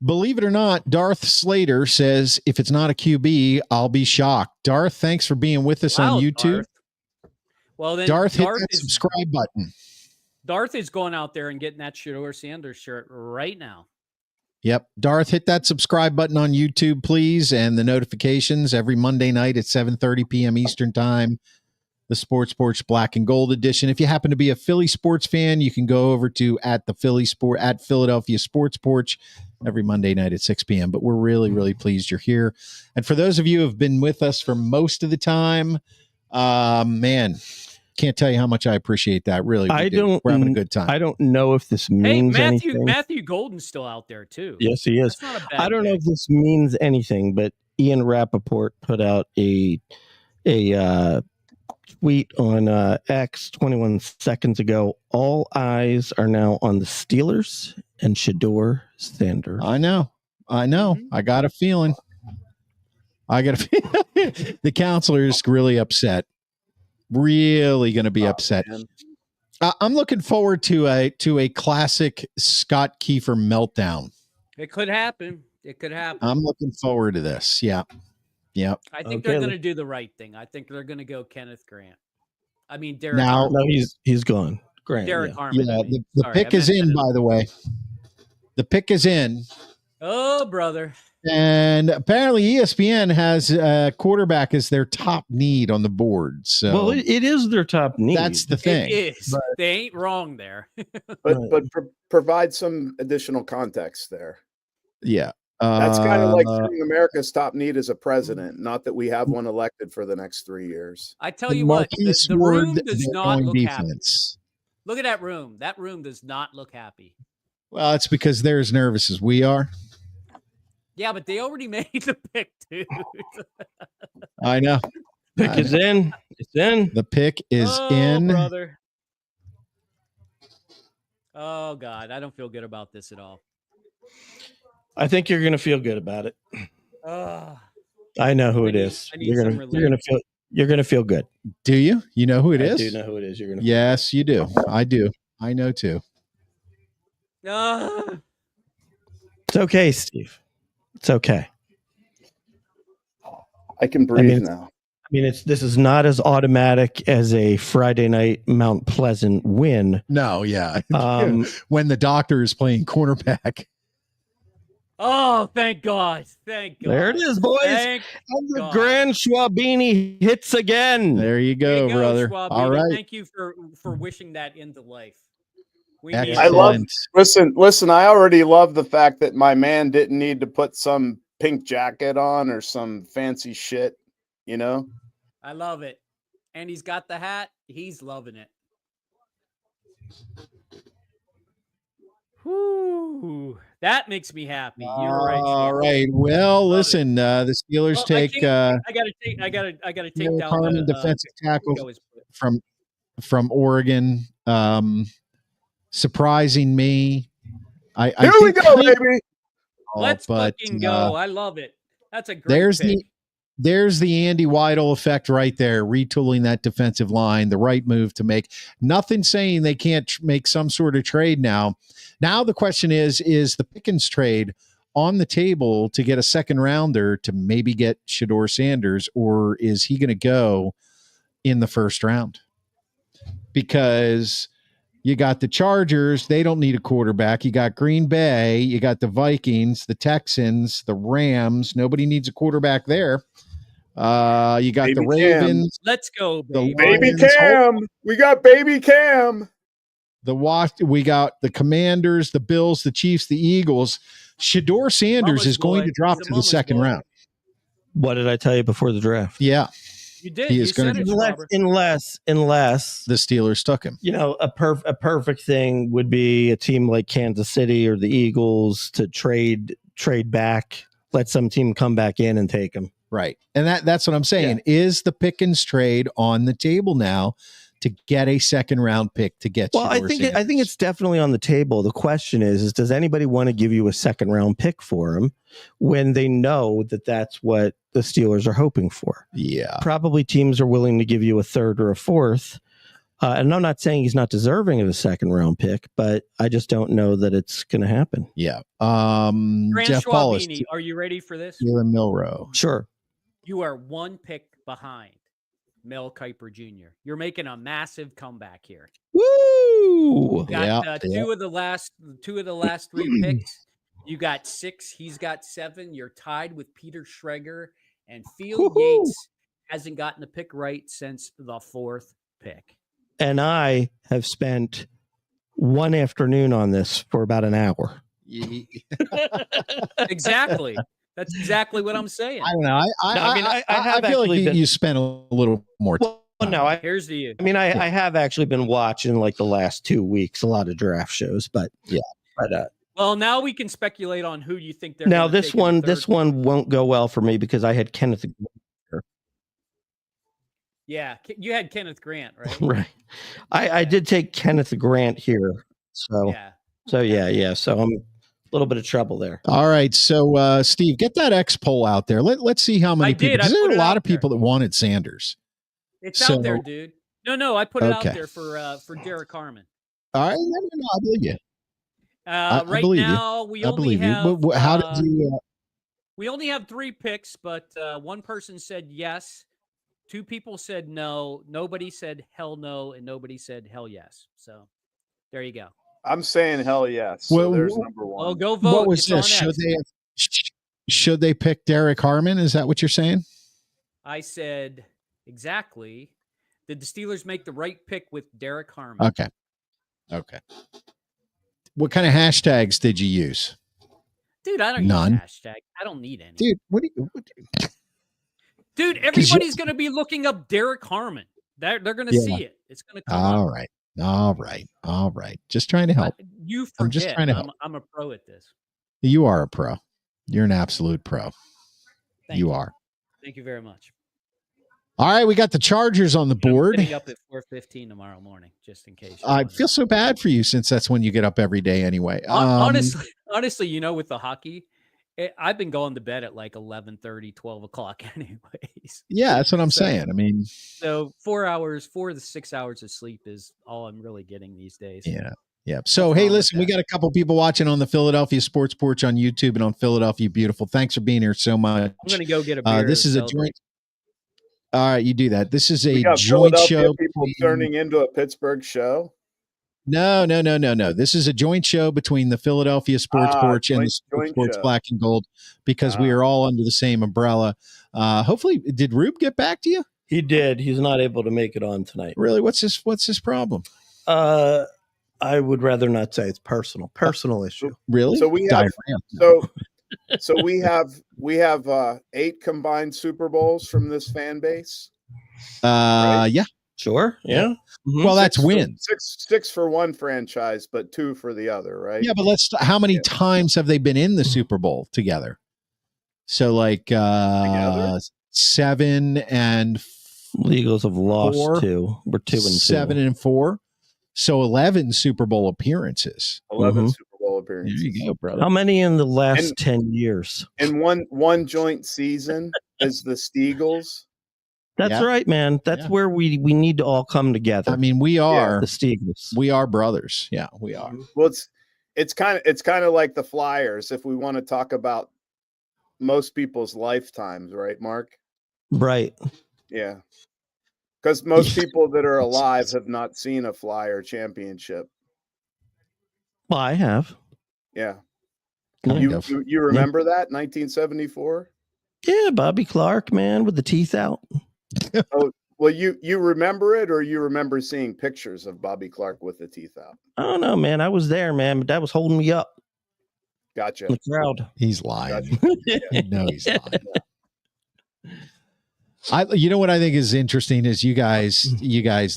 Believe it or not, Darth Slater says, if it's not a QB, I'll be shocked. Darth, thanks for being with us on YouTube. Darth. Well, then Darth hit that subscribe button. Darth is going out there and getting that Shedeur Sanders shirt right now. Yep. Darth, hit that subscribe button on YouTube, please, and the notifications every Monday night at 7:30 p.m. Eastern Time. The Sports Porch Black and Gold edition. If you happen to be a Philly sports fan, you can go over to at Philadelphia Sports Porch every Monday night at 6 p.m. But we're really, really pleased you're here. And for those of you who have been with us for most of the time, man, can't tell you how much I appreciate that. Really, we're having a good time. I don't know if this means anything. Matthew Golden's still out there too. Yes, he is. I don't know if this means anything, but Ian Rappaport put out a tweet on X 21 seconds ago. All eyes are now on the Steelers and Shedeur Sanders. I know. Mm-hmm. I got a feeling. The counselor is really upset. Really going to be upset. I'm looking forward to a classic Scott Kiefer meltdown. It could happen. I'm looking forward to this. Yeah. I think they're going to do the right thing. I think they're going to go Kenneth Grant. I mean, Derek. No, he's gone. Grant. Derek Harmon. Yeah, the pick is in, by the way. The pick is in. Oh, brother. And apparently ESPN has quarterback as their top need on the board. So, well, it is their top need. That's the thing. It is. They ain't wrong there. but provide some additional context there. Yeah. That's kind of like saying America's top need is a president, not that we have one elected for the next 3 years. I tell you what, the room does not look happy. Look at that room. That room does not look happy. Well, it's because they're as nervous as we are. Yeah, but they already made the pick, dude. I know. Pick is in. It's in. The pick is in. Brother. Oh, God. I don't feel good about this at all. I think you're going to feel good about it. I know who it is. You're going to feel good. Do you? You know who it is? I do know who it is. You're going to. Yes, you do. I do. I know too. It's okay, Steve. It's okay. I can breathe now. I mean, this is not as automatic as a Friday night Mount Pleasant win. No, yeah. When the doctor is playing cornerback. Oh, thank God. Thank God. There it is, boys. And the Grand Schwabini hits again. There you go, brother. Schwabini. All right. Thank you for wishing that into life. I love. Listen. I already love the fact that my man didn't need to put some pink jacket on or some fancy shit. You know. I love it, and he's got the hat. He's loving it. Whoo! That makes me happy. You're right. All right. Well, listen. The Steelers take. I gotta take down the defensive tackle from Oregon. Surprising me. Here we go, baby. Let's fucking go. I love it. That's a great pick. There's the Andy Weidel effect right there, retooling that defensive line, the right move to make. Nothing saying they can't make some sort of trade now. Now the question is the Pickens trade on the table to get a second rounder to maybe get Shedeur Sanders, or is he going to go in the first round? Because You got the Chargers. They don't need a quarterback. You got Green Bay. You got the Vikings, the Texans, the Rams. Nobody needs a quarterback there. You got the Baby Cam. Ravens. Let's go, The Baby Lions. Cam. We got Baby Cam. We got the Commanders, the Bills, the Chiefs, the Eagles. Shador Sanders Mama's is going boy. to drop He's a to the mama's second boy. round. What did I tell you before the draft? Yeah, You did. He You is gonna said it, Unless, Robert. unless the Steelers took him. you know, a perfect thing would be a team like Kansas City or the Eagles to trade back, let some team come back in and take him. Right. And that's what I'm saying. Is the Pickens trade on the table now to get a second round pick to get Well, I Shador think Sanders? it's definitely on the table. The question is does anybody want to give you a second round pick for him when they know that that's what the Steelers are hoping for? Yeah. Probably teams are willing to give you a third or a fourth. And I'm not saying he's not deserving of a second round pick, but I just don't know that it's going to happen. Yeah. Grant Jeff Paulus, Schwabini, are you ready for this? Jalen Milrow. Sure. You are one pick behind Mel Kiper Jr. You're making a massive comeback here. Woo! You got two of the last 3 picks. You got 6. He's got 7. You're tied with Peter Schrager, and Field Yates hasn't gotten a pick right since the 4th pick. And I have spent one afternoon on this for about an hour. Exactly. That's exactly what I'm saying. I don't know. I feel like you spent a little more time. Well, no, Here's to you. I mean, I have actually been watching like the last 2 weeks, a lot of draft shows, but yeah. But well, now we can speculate on who you think they're. Now this one won't go well for me because I had Kenneth. Yeah, you had Kenneth Grant, right? Right. I did take Kenneth Grant here, so yeah. So I'm a little bit of trouble there. All right, so Steve, get that X poll out there. Let's see how many people. Because there are a lot of people that wanted Sanders. It's out there, dude. No, I put it out there for Derek Harmon. All right, no, I believe you. Right now, we only have. How did you? We only have 3 picks, but one person said yes. 2 people said no. Nobody said hell no, and nobody said hell yes. So there you go. I'm saying hell yes. So there's number 1. Well, go vote. What was this? Should they pick Derek Harmon? Is that what you're saying? I said exactly. Did the Steelers make the right pick with Derek Harmon? Okay. What kind of hashtags did you use? Dude, I don't use hashtag. I don't need any. Dude, Dude, everybody's going to be looking up Derek Harmon. They're going to see it. It's going to come up. All right. Just trying to help. You forget. I'm just trying to help. I'm a pro at this. You are a pro. You're an absolute pro. Thank you are. Thank you very much. All right, we got the Chargers on the board. I'm getting up at 4:15 tomorrow morning, just in case. I feel so bad for you since that's when you get up every day anyway. Honestly, with the hockey, I've been going to bed at like 11:30, 12 o'clock anyways. Yeah, that's what I'm saying. I mean, so 4 to 6 hours of sleep is all I'm really getting these days. Yeah. So, hey, listen, we got a couple people watching on the Philadelphia Sports Porch on YouTube and on Philadelphia Beautiful. Thanks for being here so much. I'm going to go get a beer. This is a joint. All right, you do that. This is a joint show. People turning into a Pittsburgh show. No. This is a joint show between the Philadelphia Sports Porch and the Sports Black and Gold because we are all under the same umbrella. Hopefully, did Rube get back to you? He did. He's not able to make it on tonight. Really? What's his problem? I would rather not say. It's personal issue. Really? So we have so we have 8 combined Super Bowls from this fan base. Right? Yeah. Sure. Yeah. Mm-hmm. Well, that's wins. Six for one franchise, but 2 for the other, right? Yeah, but how many times have they been in the Super Bowl together? So like 7 and the Eagles have lost 4. 2. We're 2 and 2. 7 and 4. So 11 Super Bowl appearances. 11 Super Bowl appearances. There you go, brother. How many in the last 10 years? In one joint season as the Steagles. That's right, man. That's where we need to all come together. I mean, we are the Steagles. We are brothers. Yeah, we are. Well, it's kind of like the Flyers if we want to talk about most people's lifetimes, right, Mark? Right. Yeah. Because most people that are alive have not seen a Flyer championship. Well, I have. Yeah. Kind of. You remember that 1974? Yeah, Bobby Clark, man, with the teeth out. Oh, well, you remember it, or you remember seeing pictures of Bobby Clark with the teeth out? I don't know, man. I was there, man, but that was holding me up. Gotcha. The crowd. He's lying. Gotcha. No, he's lying. You know what I think is interesting is you guys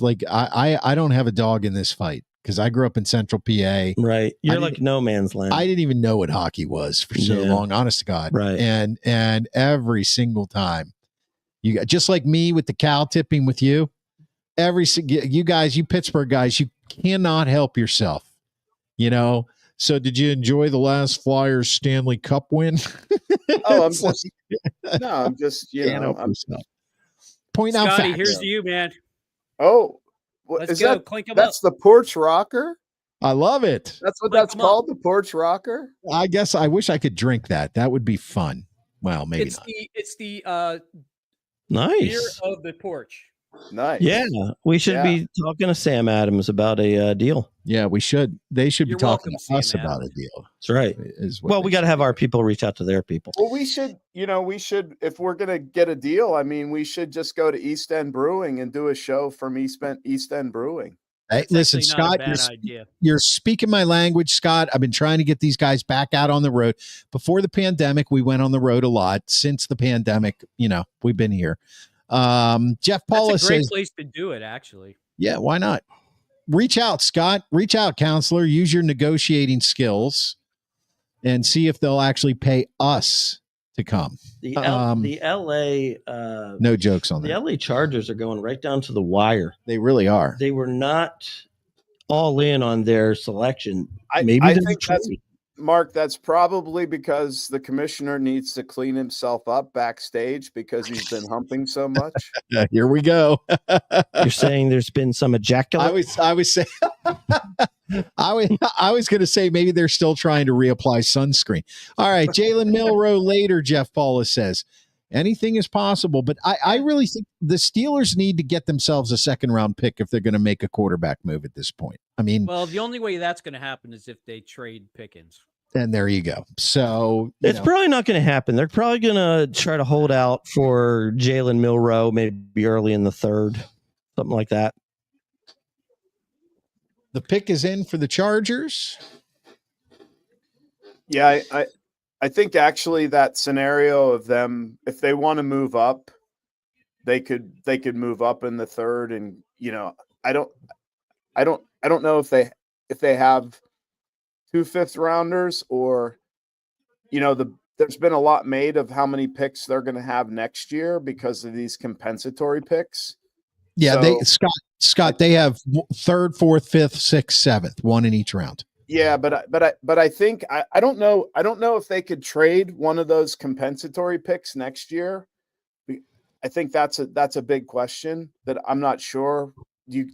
like I don't have a dog in this fight because I grew up in Central PA. Right. You're like no man's land. I didn't even know what hockey was for so long, honest to God. Right. And every single time you got, just like me with the cow tipping with you, you guys, you Pittsburgh guys, you cannot help yourself, you know? So did you enjoy the last Flyers Stanley Cup win? Oh, I'm just, point out Scotty, facts. here's to you, man. Oh, Let's go. Clink 'em up. That's the porch rocker? I love it. That's what Clink that's 'em up. called, the porch rocker? I guess I wish I could drink that. That would be fun. Well, maybe not. It's the Nice. beer of the porch. Nice. Yeah, we should be talking to Sam Adams about a deal. Yeah, we should. They should You're be talking welcome, to us Sam about Adams. a deal. That's right. Well, we got to have our people reach out to their people. Well, we should, if we're going to get a deal, I mean, we should just go to East End Brewing and do a show from East End Brewing. Hey, listen, Scott, you're speaking my language, Scott. I've been trying to get these guys back out on the road. Before the pandemic, we went on the road a lot. Since the pandemic, we've been here. Jeff Paula That's a great says, place to do it, actually. Yeah, why not? Reach out, Scott. Reach out, counselor. Use your negotiating skills and see if they'll actually pay us to come. The LA no jokes on the that. LA Chargers are going right down to the wire. They really are. They were not all in on their selection. I think Mark, that's probably because the commissioner needs to clean himself up backstage because he's been humping so much. Here we go. You're saying there's been some ejaculate? I was saying I was going to say maybe they're still trying to reapply sunscreen. All right, Jalen Milroe later, Jeff Paula says. Anything is possible, but I really think the Steelers need to get themselves a second-round pick if they're going to make a quarterback move at this point. I mean, well, the only way that's going to happen is if they trade Pickens. And there you go. So it's probably not going to happen. They're probably going to try to hold out for Jalen Milroe, maybe early in the third, something like that. The pick is in for the Chargers. Yeah, I think actually that scenario of them, if they want to move up, they could move up in the third. And I don't know if they have 2 5th-rounders or there's been a lot made of how many picks they're going to have next year because of these compensatory picks. Yeah, so, Scott, they have 3rd, 4th, 5th, 6th, 7th, one in each round. Yeah, but I think I don't know if they could trade one of those compensatory picks next year. I think that's a big question that I'm not sure. Do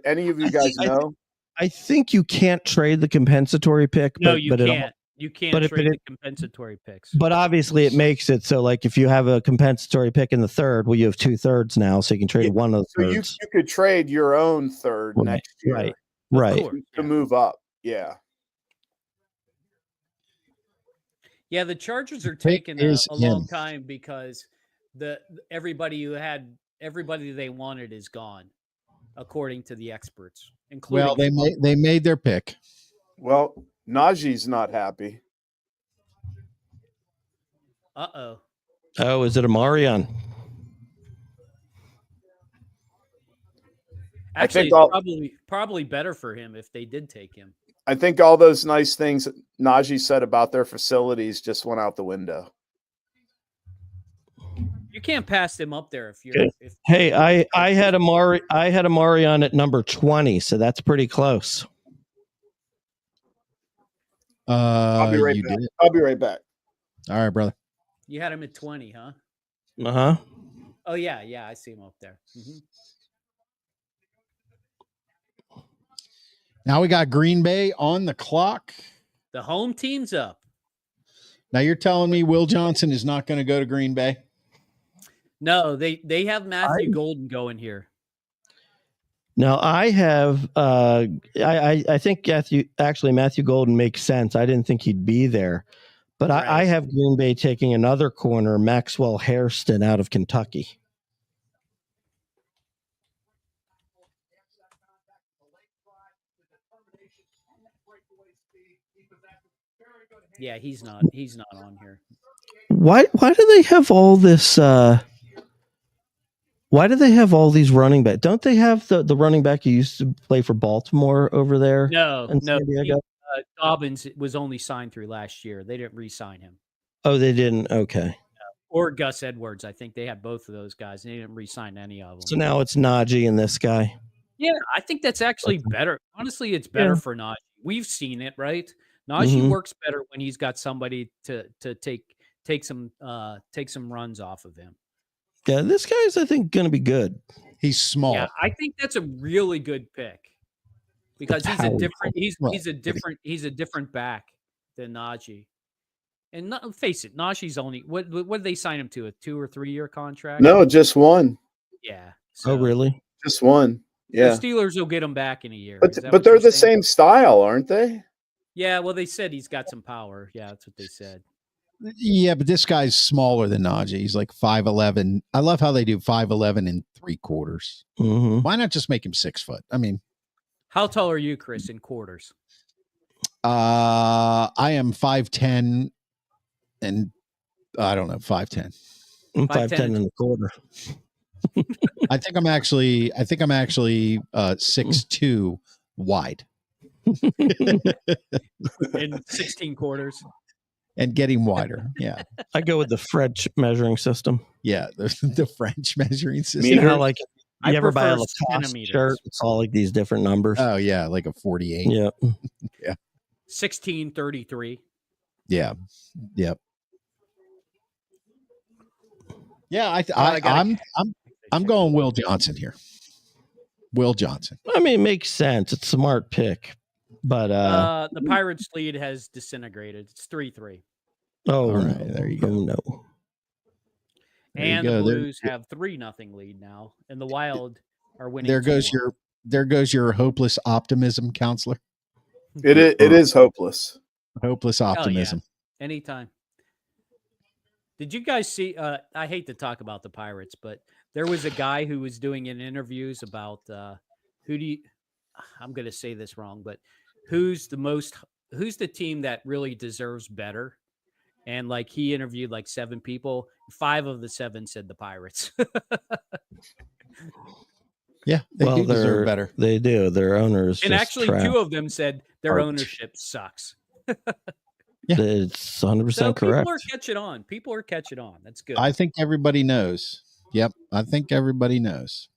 any of you guys know? I think you can't trade the compensatory pick. No, you can't. You can't trade the compensatory picks. But obviously it makes it so like if you have a compensatory pick in the third, well, you have 2/3 now, so you can trade one of the thirds. So you could trade your own third next year. Right. To move up. Yeah. Yeah, the Chargers are taking a long time because everybody they wanted is gone, according to the experts. Well, they made their pick. Well, Najee's not happy. Oh, is it Amarion? Actually, it's probably better for him if they did take him. I think all those nice things Najee said about their facilities just went out the window. You can't pass them up there if you're. Hey, I had Amarion at number 20, so that's pretty close. I'll be right back. All right, brother. You had him at 20, huh? Uh-huh. Oh yeah, I see him up there. Mm-hmm. Now we got Green Bay on the clock. The home team's up. Now you're telling me Will Johnson is not going to go to Green Bay? No, they have Matthew Golden going here. Now I have I think Matthew Golden makes sense. I didn't think he'd be there, but Right. I have Green Bay taking another corner, Maxwell Hairston out of Kentucky. Yeah, he's not on here. Why do they have all this? Why do they have all these running backs? Don't they have the running back who used to play for Baltimore over there? No, in San Diego? Dobbins was only signed through last year. They didn't re-sign him. Oh, they didn't. Okay. Or Gus Edwards. I think they had both of those guys. They didn't re-sign any of them. So now it's Najee and this guy. Yeah, I think that's actually better. Honestly, it's better for Najee. We've seen it, right? Najee works better when he's got somebody to take some runs off of him. Yeah, this guy's I think going to be good. He's small. Yeah, I think that's a really good pick because he's a different back than Najee. And face it, Najee's only what did they sign him to? A 2 or 3 year contract? No, just one. Yeah. So, really? Just one. Yeah. The Steelers will get him back in a year. But they're the same style, aren't they? Yeah, well, they said he's got some power. Yeah, that's what they said. Yeah, but this guy's smaller than Najee. He's like 5'11". I love how they do 5'11 and 3/4. Why not just make him 6 foot? I mean, how tall are you, Chris, in quarters? I am 5'10", and I don't know, 5'10". I'm 5'10 and a quarter. I think I'm actually 6'2" wide. In 16 quarters. And getting wider. Yeah. I go with the French measuring system. Yeah, the French measuring system. You know how like you ever buy a prefer Lacoste shirt? It's all like these different numbers. Oh yeah, like a 48. Yeah. Yeah. 1633. Yeah. Yep. Yeah, I'm going Will Johnson here. Will Johnson. I mean, it makes sense. It's a smart pick. But the Pirates lead has disintegrated. It's 3-3. Oh, all right, there you go. Oh, no. And the Blues have 3-0 lead now, and the Wild are winning. There goes your hopeless optimism, counselor. It is hopeless. Hopeless optimism. Yeah. Anytime. Did you guys see? I hate to talk about the Pirates, but there was a guy who was doing interviews about I'm going to say this wrong, but who's the team that really deserves better? And like he interviewed like 7 people. 5 of the 7 said the Pirates. Yeah, they do deserve better. They do. Their owners. And actually, trapped. 2 of them said their ownership sucks. Yeah, it's 100% correct. People are catching on. That's good. I think everybody knows. Yep, I think everybody knows.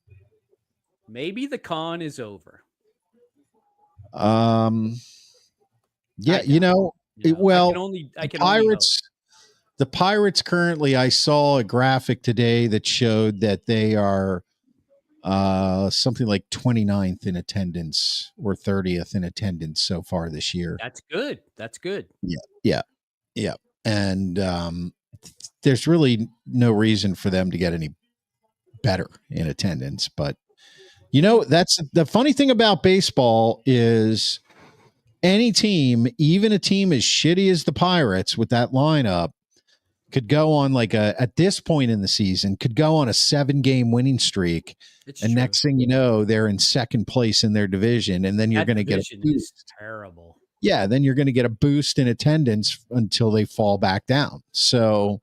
Maybe the con is over. Yeah, the Pirates currently, I saw a graphic today that showed that they are something like 29th in attendance or 30th in attendance so far this year. That's good. Yeah. And there's really no reason for them to get any better in attendance. But, that's the funny thing about baseball is any team, even a team as shitty as the Pirates with that lineup, could go on at this point in the season, could go on a 7-game winning streak. And next thing you know, they're in second place in their division. And then you're going to get a boost. Terrible. Yeah. Then you're going to get a boost in attendance until they fall back down. So,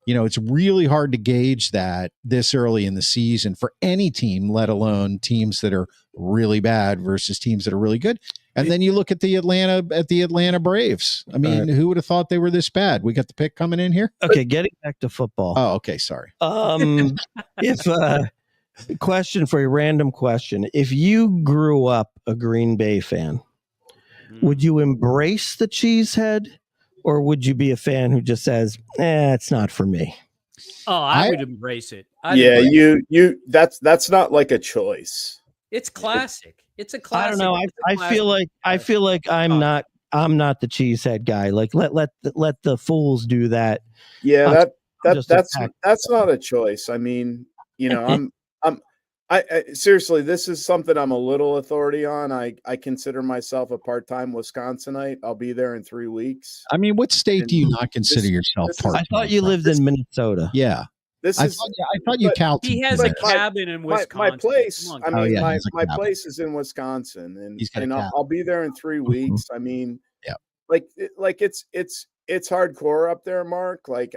it's really hard to gauge that this early in the season for any team, let alone teams that are really bad versus teams that are really good. And then you look at the Atlanta Braves. I mean, who would have thought they were this bad? We got the pick coming in here. Okay, getting back to football. Oh, okay, sorry. Question for you, random question. If you grew up a Green Bay fan, would you embrace the cheesehead, or would you be a fan who just says, it's not for me? Oh, I would embrace it. That's not like a choice. It's classic. It's a classic. I don't know. I feel like I'm not the cheesehead guy. Like let the fools do that. Yeah, that's not a choice. I mean, I seriously, this is something I'm a little authority on. I consider myself a part-time Wisconsinite. I'll be there in 3 weeks. I mean, what state And do you not consider yourself this is- part? I thought you lived in Minnesota. Yeah, This I is thought you but counted. He has there. a cabin in Wisconsin. my place. Come on, I guys. mean, yeah, my he's a my cabin. place is in Wisconsin, He's got a and cabin. I'll be there in 3 weeks. I mean, Yeah. like it's hardcore up there, Mark. Like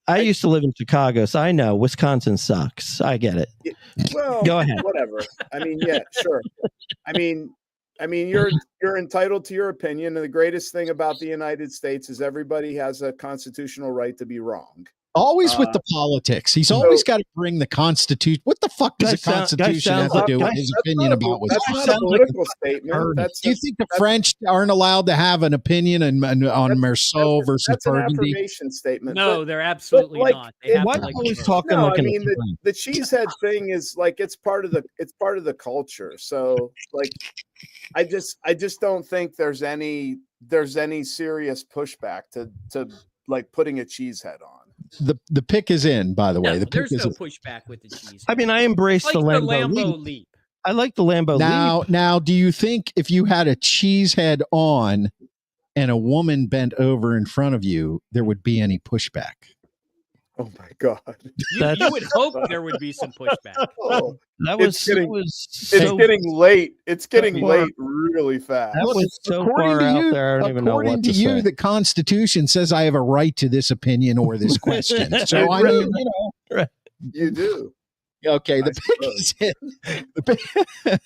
I used to live in Chicago, so I know Wisconsin sucks. I get it. Well, Go ahead. whatever. I mean, yeah, sure. I mean, you're entitled to your opinion, and the greatest thing about the United States is everybody has a constitutional right to be wrong. Always with the politics. He's always got to bring the Constitution. What the fuck does the Constitution have to do with his opinion about That's Wisconsin? not a political statement. Do you think the French aren't allowed to have an opinion on Meursault versus that's an Burgundy? affirmation statement? No, they're absolutely like, not. They have Why to are like you always vote. talking No, like I an mean American? the cheesehead thing is like it's part of the culture. So like I just don't think there's any serious pushback to like putting a cheesehead on. The pick is in, by the way. No, The pick there's is no in. pushback with the cheese. I mean, I embrace like the the Lambeau Lambeau leap. leap. I like the Lambeau leap. Now, do you think if you had a cheese head on and a woman bent over in front of you, there would be any pushback? Oh my god! You would hope there would be some pushback. Oh, That was it's getting- so, it's getting late. It's getting Far- late really fast. that was so far out there. I don't even know according what to to you, say. the Constitution says I have a right to this opinion or this question. So I mean, You do. okay, the I pick is in.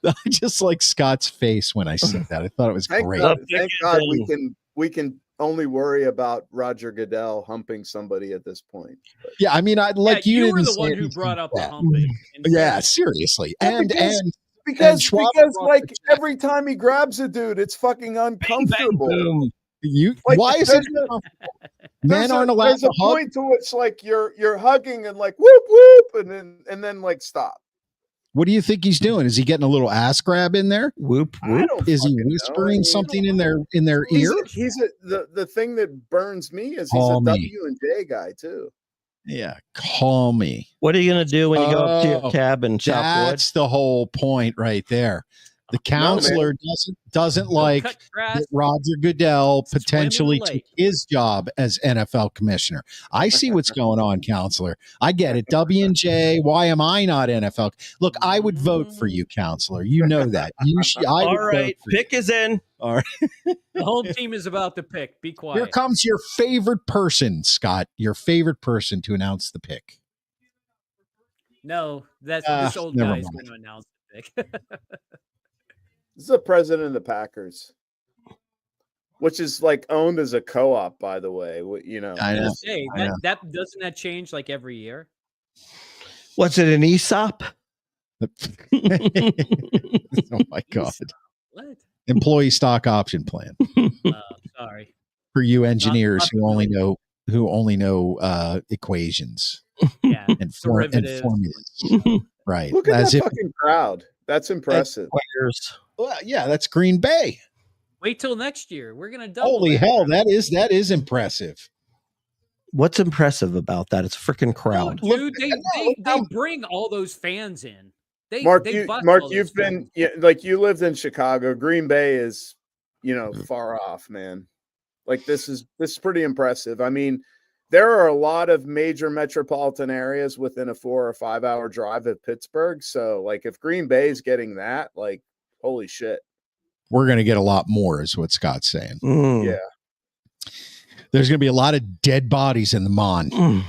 I just like Scott's face when I said that. I thought it was Thank great. God, The pick thank is God in. we can only worry about Roger Goodell humping somebody at this point. But Yeah, I mean, I like yeah, you. you were didn't the say one who anything brought up the bad. humping. In Yeah, fairness. seriously, Yeah, and because Schwab because brought like the check. every time he grabs a dude, it's fucking Bang, bang, uncomfortable. boom. you. Like, Why is it there's a- uncomfortable? Men There's aren't a, allowed there's to a hug. point to which like you're hugging and like whoop whoop and then like stop. What do you think he's doing? Is he getting a little ass grab in there? Whoop I whoop. don't Is he fucking know. I whispering mean, something in their ear? the thing that burns me is he's Call a me. W&J guy too. Yeah, call me. What are you gonna do when you go up to Oh, your cabin, Southwood? That's the whole point right there. The counselor doesn't like Cut grass. that Roger Goodell Swim in the potentially took lake. his job as NFL commissioner. I see what's going on, counselor. I get it. W&J, why am I not NFL? Look, I would vote for you, counselor. You know that. I All would right, vote for you. pick is in. All right. The whole team is about to pick. Be quiet. Here comes your favorite person, Scott. Your favorite person to announce the pick. No, this old never guy's mind. going to announce the pick. This is the president of the Packers, which is like owned as a co-op, by the way. You know, I know. Hey, I know. that doesn't that change like every year? What's it, an ESOP? Oh my God. What? Employee stock option plan Sorry. for you engineers not who only know equations Yeah. and derivatives. formulas. Right. look at As that if, fucking crowd. That's impressive. Players. well, yeah, that's Green Bay. Wait till next year. We're gonna double. Holy that. hell, that is impressive. What's impressive about that? It's a freaking crowd. No, dude, they bring all those fans in. Mark, they bust Mark, all those you've fans. been like you lived in Chicago. Green Bay is, far off, man. Like this is pretty impressive. I mean, there are a lot of major metropolitan areas within a 4 or 5 hour drive of Pittsburgh. So, like, if Green Bay is getting that, like, holy shit. We're going to get a lot more, is what Scott's saying. Mm. Yeah. There's going to be a lot of dead bodies in the Mon. Mm.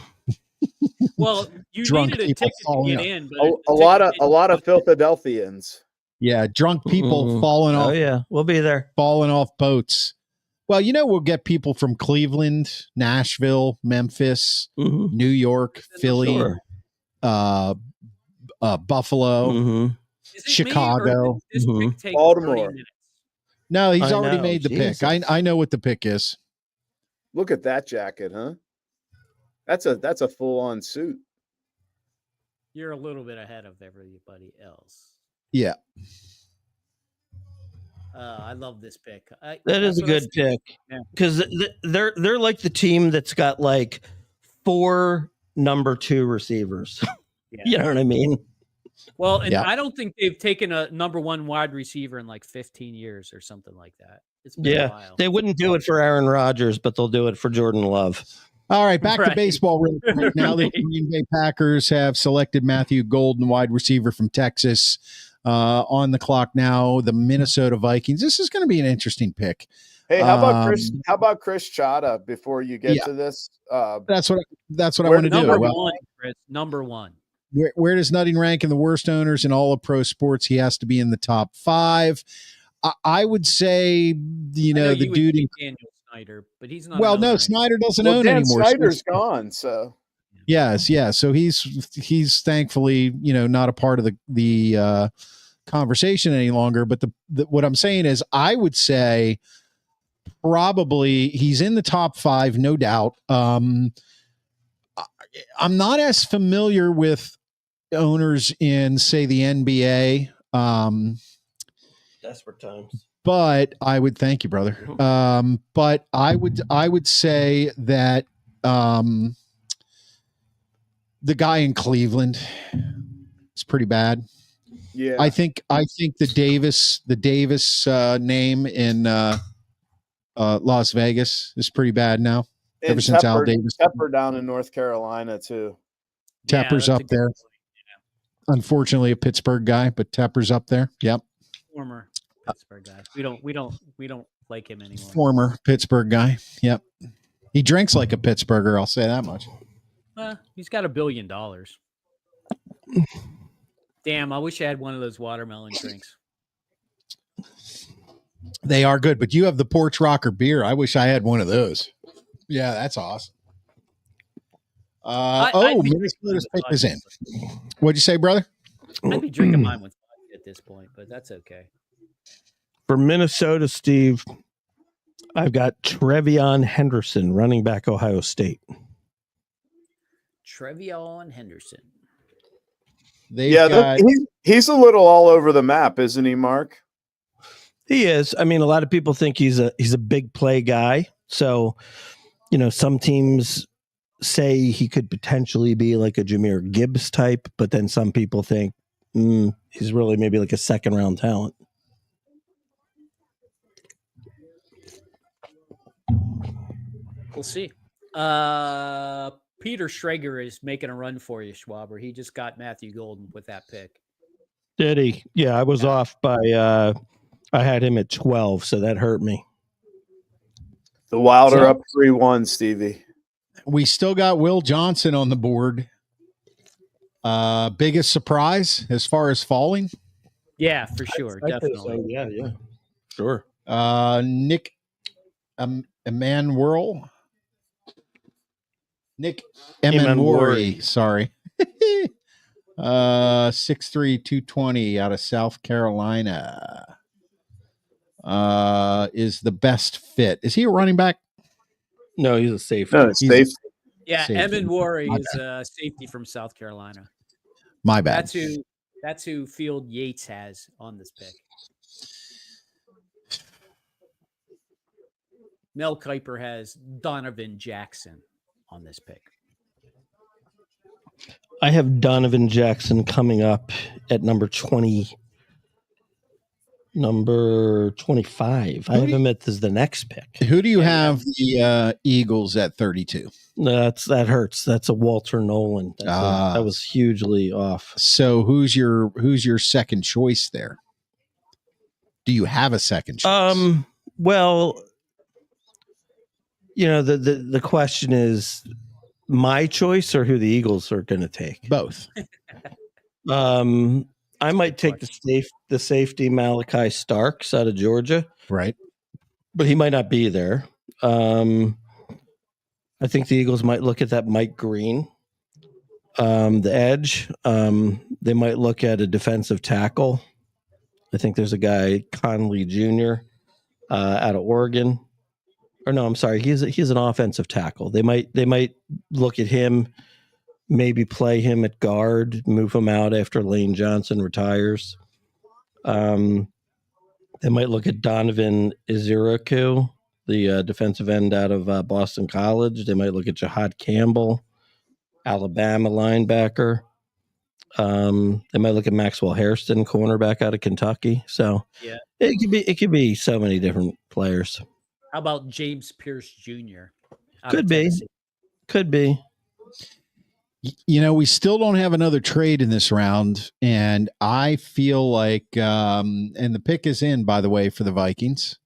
Well, you Drunk needed a people ticket to falling get up. in, but A lot of Philadelphians. Yeah, drunk people Mm. falling Oh off yeah, we'll be there. falling off boats. Well, we'll get people from Cleveland, Nashville, Memphis, Mhm. New York, Philly, Sure. Buffalo. Mhm. is it me, or Chicago. did this Mhm. pick take Baltimore. 30 minutes? No, he's I already know, made the Jesus. pick. I know what the pick is. Look at that jacket, huh? That's a full-on suit. You're a little bit ahead of everybody else. Yeah. I love this pick. That is that's a what I good said. pick Yeah. because they're like the team that's got like 4 number 2 receivers. Yeah. You know what I mean? Well, and Yeah. I don't think they've taken a number one wide receiver in like 15 years or something like that. It's been a while. They wouldn't do it for Aaron Rodgers, but they'll do it for Jordan Love. All right, back to Right. baseball real quick. Now the Right. Green Bay Packers have selected Matthew Golden, wide receiver from Texas. On the clock now, the Minnesota Vikings. This is going to be an interesting pick. Hey, how about Chris? How about Chris Chata? Before you get Yeah. to this, That's what I Where- want to do. Number Well, one, Chris. Number one. where does Nutting rank in the worst owners in all of pro sports? He has to be in the top 5. I would say, I know the you would dude. say Daniel Snyder, but he's not. Well, an owner no, anymore. Snyder doesn't well, own Dan anymore. Snyder's gone, so Yes, yeah. So he's thankfully, not a part of the conversation any longer. But what I'm saying is, I would say probably he's in the top 5, no doubt. I'm not as familiar with owners in, say, the NBA. Desperate times. But I would thank you, brother. But I would say that the guy in Cleveland is pretty bad. yeah. I think the Davis name in Las Vegas is pretty bad now. And ever since Al Davis. Tepper down in North Carolina too. Yeah, Tepper's that's a up good there. point. Unfortunately, a Pittsburgh guy, but Tepper's up there. Yep. Former Pittsburgh guy. We don't like him anymore. Former Pittsburgh guy. Yep. He drinks like a Pittsburgher, I'll say that much. He's got $1 billion. Damn, I wish I had one of those watermelon drinks. They are good, but you have the Porch Rocker beer. I wish I had one of those. Yeah, that's awesome. I'd be Minnesota's drinking pick is in. vodka. What'd you say, brother? I'd be drinking mine with vodka at this point, but that's okay. For Minnesota, Steve, I've got Trevion Henderson, running back, Ohio State. Trevion Henderson. He's a little all over the map, isn't he, Mark? He is. I mean, a lot of people think he's a big play guy. So, some teams say he could potentially be like a Jahmyr Gibbs type, but then some people think he's really maybe like a second round talent. We'll see. Peter Schrager is making a run for you, Schwaber. He just got Matthew Golden with that pick. Did he? Yeah, I was off by I had him at 12, so that hurt me. The Wild are up 3-1, Stevie. We still got Will Johnson on the board. Biggest surprise as far as falling? Yeah, for sure. Definitely. So. Yeah. Sure. Nick Emanuel. Nick Emanwari, sorry. 6'3", 220 out of South Carolina. Is the best fit. Is he a running back? No, he's a safety. No, it's safe. Yeah, Safety. Evan Worry My is a safety from South Carolina. My bad. That's who Field Yates has on this pick. Mel Kiper has Donovan Jackson on this pick. I have Donovan Jackson coming up at number 20. Number 25. I have him at the next pick. Who do you have the Eagles at 32? That hurts. That's a Walter Nolan. That was hugely off. So who's your second choice there? Do you have a second choice? Well, the question is my choice or who the Eagles are going to take. Both. I might take the safety Malachi Starks out of Georgia. Right. But he might not be there. I think the Eagles might look at that Mike Green. The edge. They might look at a defensive tackle. I think there's a guy, Conley Jr., out of Oregon. Or no, I'm sorry. He's an offensive tackle. They might look at him, maybe play him at guard, move him out after Lane Johnson retires. They might look at Donovan Iziraku, the defensive end out of Boston College. They might look at Jahad Campbell, Alabama linebacker. They might look at Maxwell Hairston, cornerback out of Kentucky. So Yeah. it could be so many different players. How about James Pierce Jr.? Could be. We still don't have another trade in this round, and I feel like, and the pick is in, by the way, for the Vikings.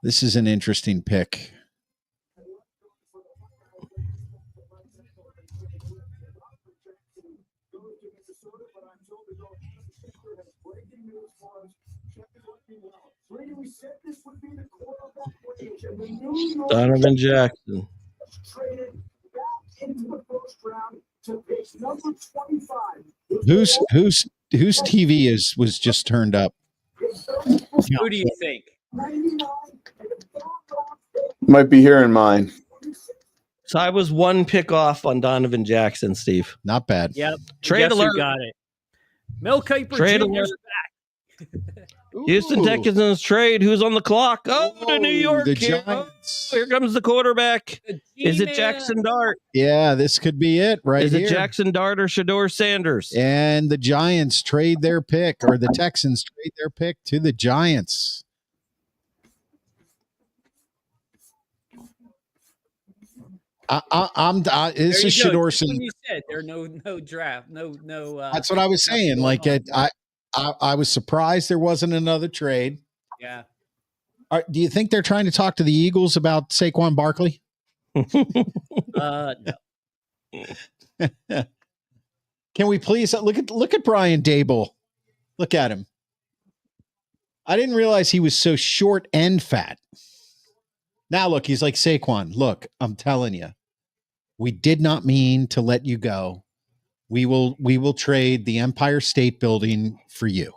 This is an interesting pick. Donovan Jackson. Whose TV was just turned up? Who do you think? Might be hearing mine. So I was one pick off on Donovan Jackson, Steve. Not bad. Yep. Trade Guess who alert. got it. Mel Kiper Trade Jr. alert. 's back. Houston Texans trade. Who's on the clock? Oh, the New York. The here. Giants. Oh, here comes the quarterback. The Is it G-Man. Jackson Dart? Yeah, this could be it right Is here. it Jackson Dart or Shador Sanders? And the Giants trade their pick, or the Texans trade their pick to the Giants. This is Shador Sanders. You said there no draft, no. That's what I was saying. Like I was surprised there wasn't another trade. Yeah. Do you think they're trying to talk to the Eagles about Saquon Barkley? No. Can we please look at Brian Dable? Look at him. I didn't realize he was so short and fat. Now look, he's like Saquon. Look, I'm telling you, we did not mean to let you go. We will trade the Empire State Building for you.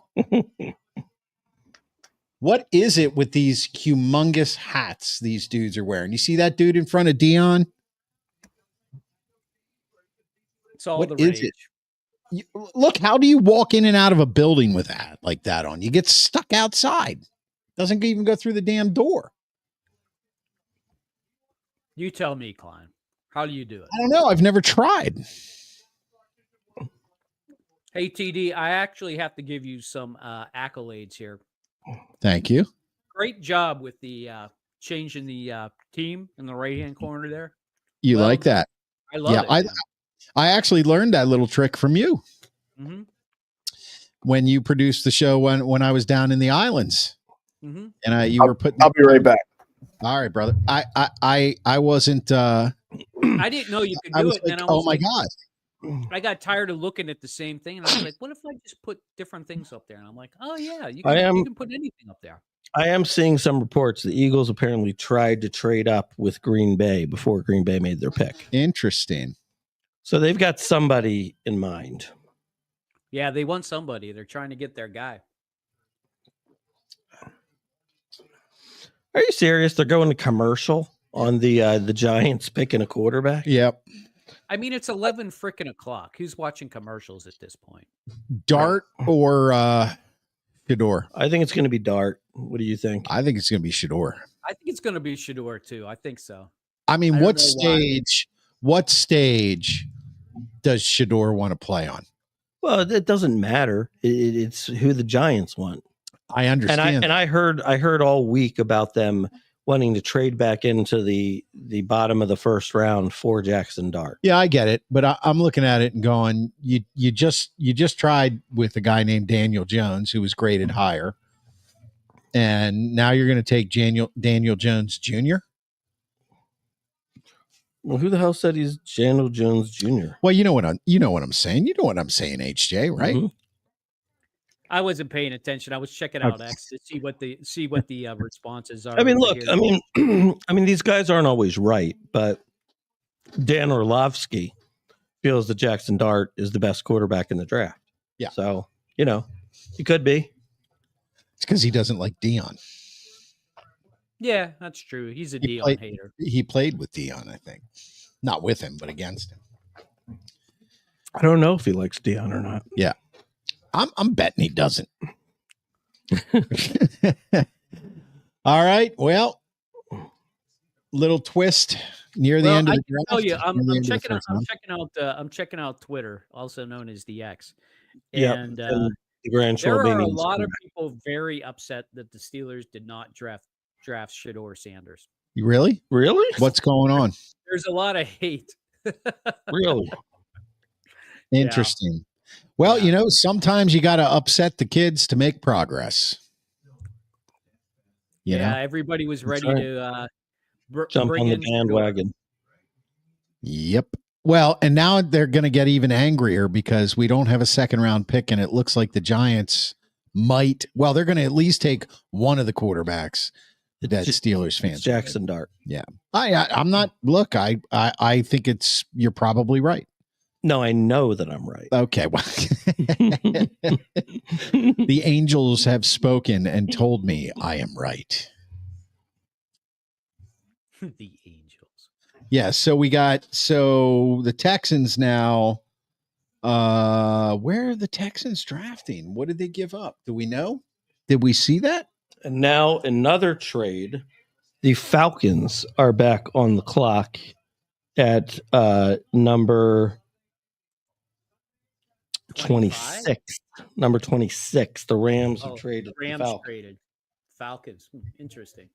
What is it with these humongous hats these dudes are wearing? You see that dude in front of Dion? It's all What the is rage. it? Look, how do you walk in and out of a building with that like that on? You get stuck outside. Doesn't even go through the damn door. You tell me, Klein. How do you do it? I don't know. I've never tried. Hey, TD, I actually have to give you some accolades here. Thank you. Great job with the changing the team in the right-hand corner there. You like that? I love it. I actually learned that little trick from you when you produced the show when I was down in the islands, and were putting. I'll be right back. All right, brother. I wasn't. I didn't know you could do it. Like, and I oh was my like, God! I got tired of looking at the same thing, and I was like, "What if I just put different things up there?" And I'm like, "Oh yeah, you can put anything up there." I am seeing some reports. The Eagles apparently tried to trade up with Green Bay before Green Bay made their pick. Interesting. So they've got somebody in mind. Yeah, they want somebody. They're trying to get their guy. Are you serious? They're going to commercial on the Giants picking a quarterback? Yep. I mean, it's 11 freaking o'clock. Who's watching commercials at this point? Dart or Shador? I think it's going to be Dart. What do you think? I think it's going to be Shador. I think it's going to be Shador too. I think so. I mean, I what don't know why. stage does Shador want to play on? Well, it doesn't matter. It's who the Giants want. I understand. And I heard all week about them wanting to trade back into the bottom of the first round for Jackson Dart. Yeah, I get it, but I'm looking at it and going, you just tried with a guy named Daniel Jones who was graded higher, and now you're going to take Daniel Jones Jr. Well, who the hell said he's Daniel Jones Jr.? Well, you know what I'm saying. You know what I'm saying, HJ, right? Mm-hmm. I wasn't paying attention. I was checking out X to see what the responses are. I mean, over look, here. I mean, these guys aren't always right, but Dan Orlovsky feels that Jackson Dart is the best quarterback in the draft. Yeah. So, he could be. It's because he doesn't like Dion. Yeah, that's true. He's a Dion hater. He played with Dion, I think. Not with him, but against him. I don't know if he likes Dion or not. Yeah. I'm betting he doesn't. All right. Well, little twist near the end of I the can draft. tell you, I'm near the end of the checking out. first round. I'm checking out Twitter, also known as the X, Yep. and And the Grand there are a Slovenians. lot of people very upset that the Steelers did not draft Shador Sanders. You really? Really? What's going on? There's a lot of hate. Really? Interesting. Well, Yeah. sometimes you got to upset the kids to make progress. You know? Everybody was ready right. to Jump bring on the in Shador. bandwagon. Yep. Well, and now they're going to get even angrier because we don't have a second round pick, and it looks like the Giants might. Well, they're going to at least take one of the quarterbacks that Steelers fans. It's Jackson Dart. Yeah. I'm not. Look, I think you're probably right. No, I know that I'm right. Okay. Well, the angels have spoken and told me I am right. The Angels. Yeah. So the Texans now. Where are the Texans drafting? What did they give up? Do we know? Did we see that? And now another trade. The Falcons are back on the clock at number 26. Number 26. The Rams have traded. The Rams traded Falcons. Interesting.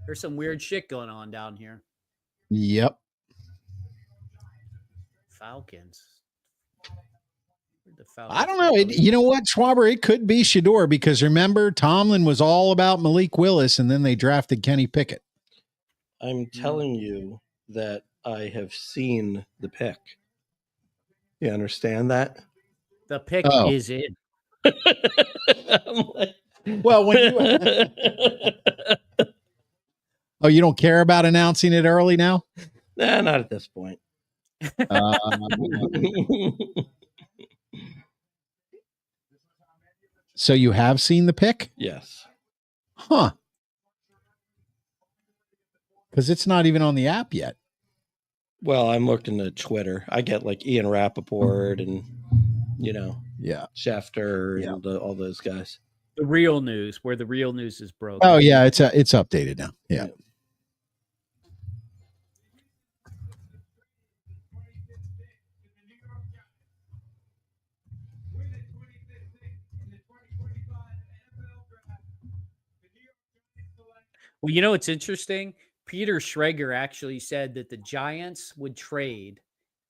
There's some weird shit going on down here. Yep. Falcons. I don't know. You know what, Schwaber? It could be Shador because remember, Tomlin was all about Malik Willis, and then they drafted Kenny Pickett. I'm telling you that I have seen the pick. You understand that? The pick is in. Well, when you you don't care about announcing it early now? Nah, not at this point. So you have seen the pick? Yes. Huh. Because it's not even on the app yet. Well, I'm looking at Twitter. I get like Ian Rappaport and, Schefter and all those guys. The real news, where the real news is broken. Oh, yeah. It's updated now. Yeah. Well, it's interesting. Peter Schrager actually said that the Giants would trade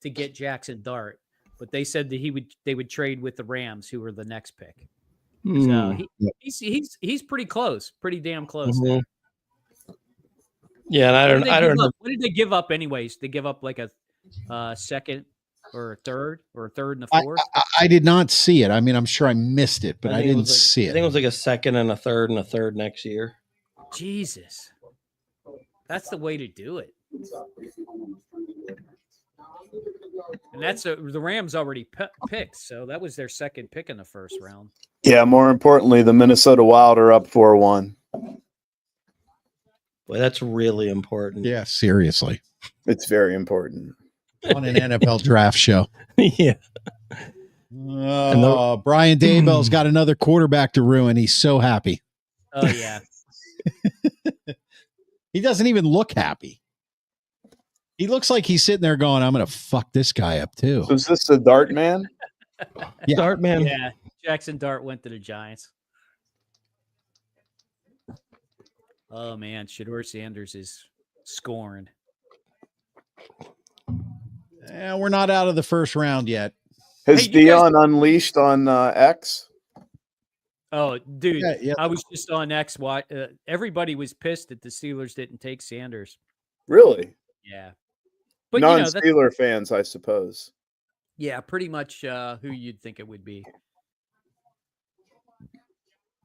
to get Jackson Dart, but they said that they would trade with the Rams, who were the next pick. So he's pretty close, pretty damn close. There. Yeah, and I don't know. What did they give up, anyways? They give up like a second or a third and a fourth. I did not see it. I mean, I'm sure I missed it, but I didn't see it. I think it was like a second and a third next year. Jesus, that's the way to do it. And that's the Rams already picked, so that was their second pick in the first round. Yeah, more importantly, the Minnesota Wild are up 4-1. Boy, that's really important. Yeah, seriously. It's very important. On an NFL draft show. Yeah. Brian Daybell's got another quarterback to ruin. He's so happy. Oh, yeah. He doesn't even look happy. He looks like he's sitting there going, I'm going to fuck this guy up too. So is this the Dart man? Yeah. Dart man. Yeah. Jackson Dart went to the Giants. Oh, man. Shador Sanders is scorned. Yeah, we're not out of the first round yet. Has Dion unleashed on X? Oh, dude, yeah. I was just on X. Everybody was pissed that the Steelers didn't take Sanders. Really? Yeah. But non-Steeler fans, I suppose. Yeah, pretty much who you'd think it would be.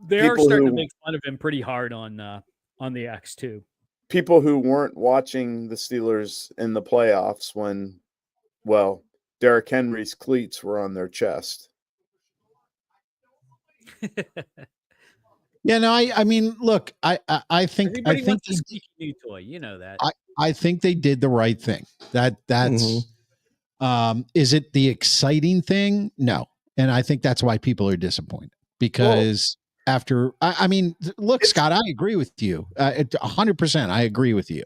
They are starting to make fun of him pretty hard on the X too. People who weren't watching the Steelers in the playoffs when, Derrick Henry's cleats were on their chest. Yeah, no, I mean, look, I think everybody wants a sneaky new toy. You know that. I think they did the right thing. That's is it the exciting thing? No. And I think that's why people are disappointed because look, Scott, I agree with you. 100%. I agree with you.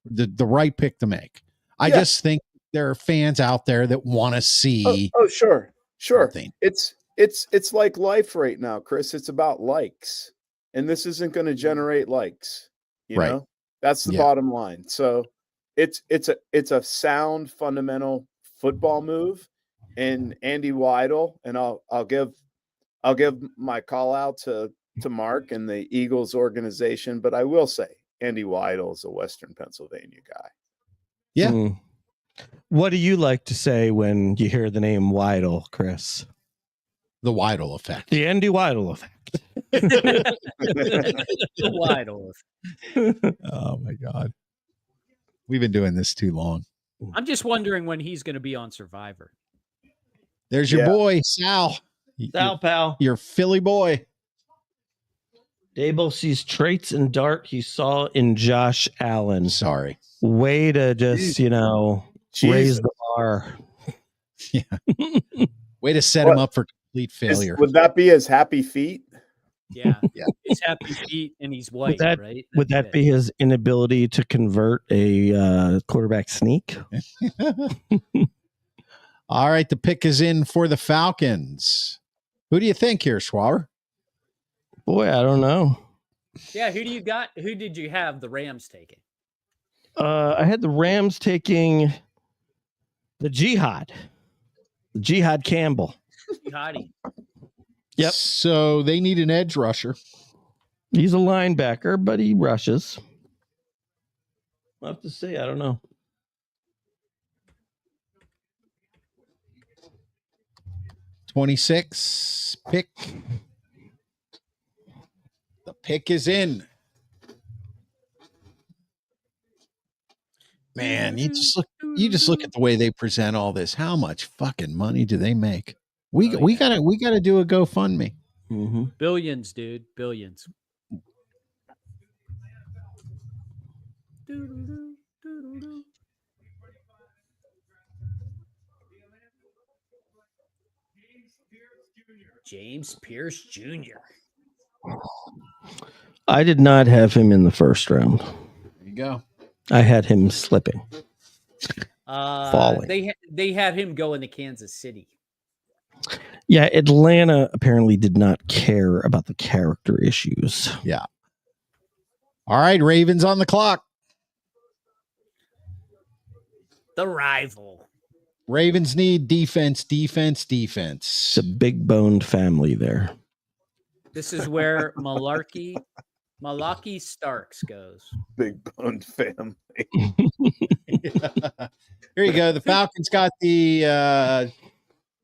the right pick to make. I just think there are fans out there that want to see. Oh, sure. something. It's like life right now, Chris. It's about likes, and this isn't going to generate likes. You Right. know, that's the bottom line. So it's a sound fundamental football move, and Andy Weidel, and I'll give my call out to Mark and the Eagles organization, but I will say Andy Weidel is a Western Pennsylvania guy. Yeah. What do you like to say when you hear the name Weidel, Chris? The Weidel effect. The Andy Weidel effect. The Weidel effect. Oh my God. We've been doing this too long. I'm just wondering when he's going to be on Survivor. There's your boy, Sal. Sal, pal. Your Philly boy. Dabo sees traits in Dart he saw in Josh Allen. Sorry. Way to just, raise the bar. Yeah. Way to set him up for complete failure. Would that be his happy feet? Yeah. His happy feet and he's white, right? Would that be his inability to convert a quarterback sneak? All right. The pick is in for the Falcons. Who do you think here, Schwaber? Boy, I don't know. Yeah, who do you got? Who did you have the Rams taking? I had the Rams taking the Jihad Campbell. Jihadi. Yep. So they need an edge rusher. He's a linebacker, but he rushes. I'll have to say, I don't know. '26 pick. The pick is in. Man, you just look at the way they present all this. How much fucking money do they make? We gotta do a GoFundMe. Mm-hmm. Billions, dude. Billions. James Pierce Jr. I did not have him in the first round. There you go. I had him slipping. Falling. They had him go into Kansas City. Yeah, Atlanta apparently did not care about the character issues. Yeah. All right, Ravens on the clock. The rival. Ravens need defense. It's a big boned family there. This is where Malachi Starks goes. Big boned family. Here you go. The Falcons got the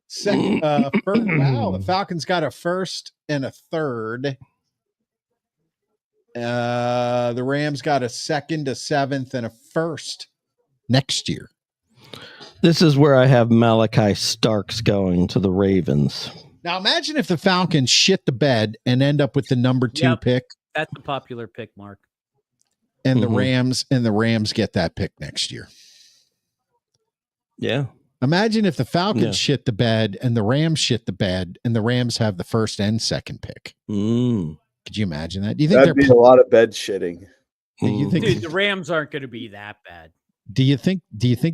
second. First, wow, the Falcons got a first and a third. The Rams got a second, a seventh, and a first next year. This is where I have Malachi Starks going to the Ravens. Now imagine if the Falcons shit the bed and end up with the number 2 pick. That's a popular pick, Mark. And the Rams get that pick next year. Yeah. Imagine if the Falcons shit the bed and the Rams shit the bed and the Rams have the first and second pick. Could you imagine that? Do you think that'd be a lot of bed shitting? Do you think, dude, the Rams aren't going to be that bad. Do you think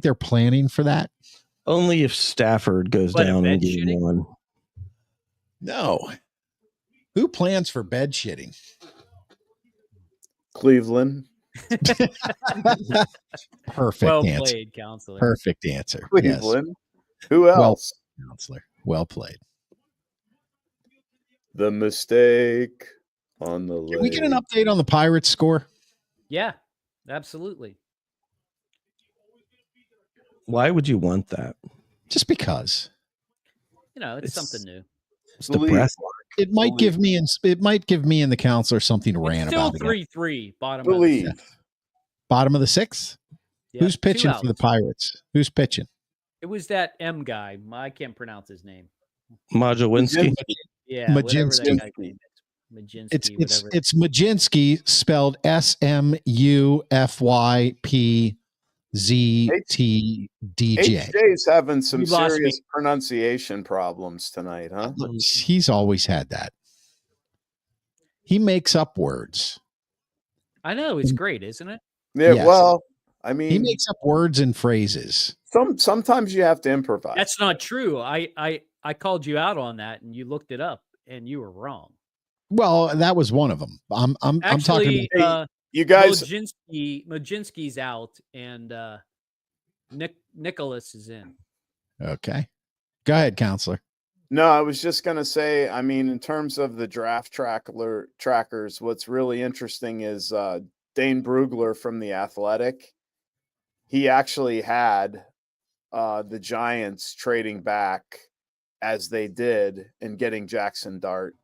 they're planning for that? Only if Stafford goes down in game 1. No. Who plans for bed shitting? Cleveland. Perfect well answer. Played, counselor. Perfect answer. Cleveland. Yes. Who else? Well, counselor. Well played. The mistake on the leg. Can we get an update on the Pirates score? Yeah, absolutely. Why would you want that? Just because. It's something new. It's depressing. It might give me and the counselor something to rant about. Still 3-3, bottom Believe. of the 6th. Bottom of the 6th? Yeah, Who's pitching for the Pirates? Who's pitching? It was that M guy. I can't pronounce his name. Majewinski. Yeah, Majinski. Majinski. It's Majinski, spelled SMUFYPZTDJ. HJ's having some serious pronunciation problems tonight, huh? He's always had that. He makes up words. I know, it's great, isn't it? Yeah, Yes. well, I He mean, makes up words and phrases. sometimes you have to improvise. That's not true. I called you out on that, and you looked it up, and you were wrong. Well, that was one of them. I'm talking Actually, about, You guys, Majinski's out, and Nicholas is in. okay. Go ahead, counselor. no, I was just gonna say, I mean, in terms of the draft trackers, what's really interesting is Dane Brugler from The Athletic. He actually had the Giants trading back as they did and getting Jackson Dart.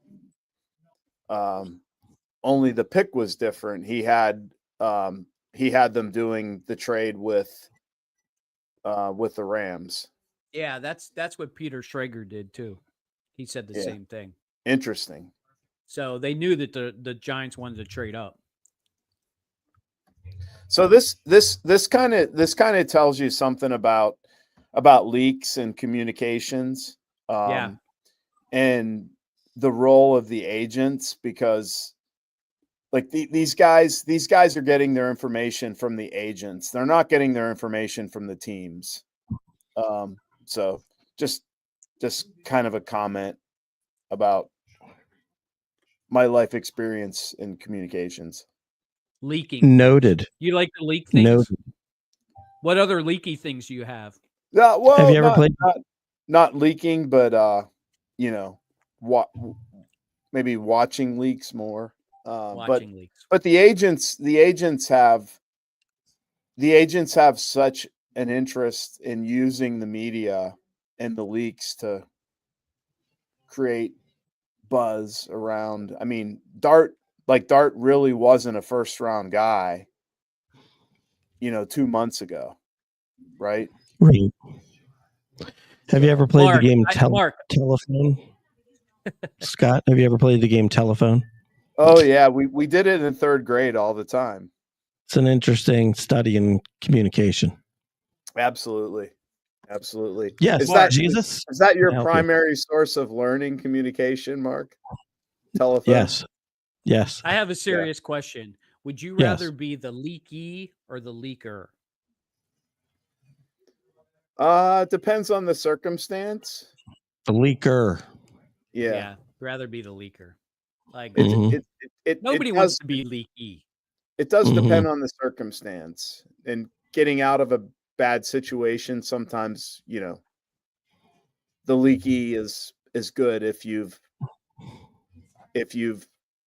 Only the pick was different. He had them doing the trade with the Rams. Yeah, that's what Peter Schrager did too. He said the Yeah. same thing. Interesting. So they knew that the Giants wanted to trade up. So this kind of tells you something about leaks and communications, Yeah. and the role of the agents, because like these guys are getting their information from the agents. They're not getting their information from the teams. So just kind of a comment about my life experience in communications. Leaking. Noted. You like to leak things? Noted. What other leaky things do you have? Yeah, well, Have you ever played? Not leaking, but maybe watching leaks more. Watching leaks. But the agents have such an interest in using the media and the leaks to create buzz around. I mean, Dart really wasn't a first round guy, 2 months ago, right? Right. Have you ever played Mark, the game Mark. Telephone? Scott, have you ever played the game Telephone? Oh yeah, we did it in third grade all the time. It's an interesting study in communication. Absolutely. Yes. Is that Jesus? Is that your Help you. primary source of learning communication, Mark? Telephone? Yes. I have a serious question. Would you rather be the leaky or the leaker? Depends on the circumstance. The leaker. Yeah. Rather be the leaker. Like Nobody wants to be leaky. It does depend on the circumstance, and getting out of a bad situation. Sometimes, the leaky is good if you've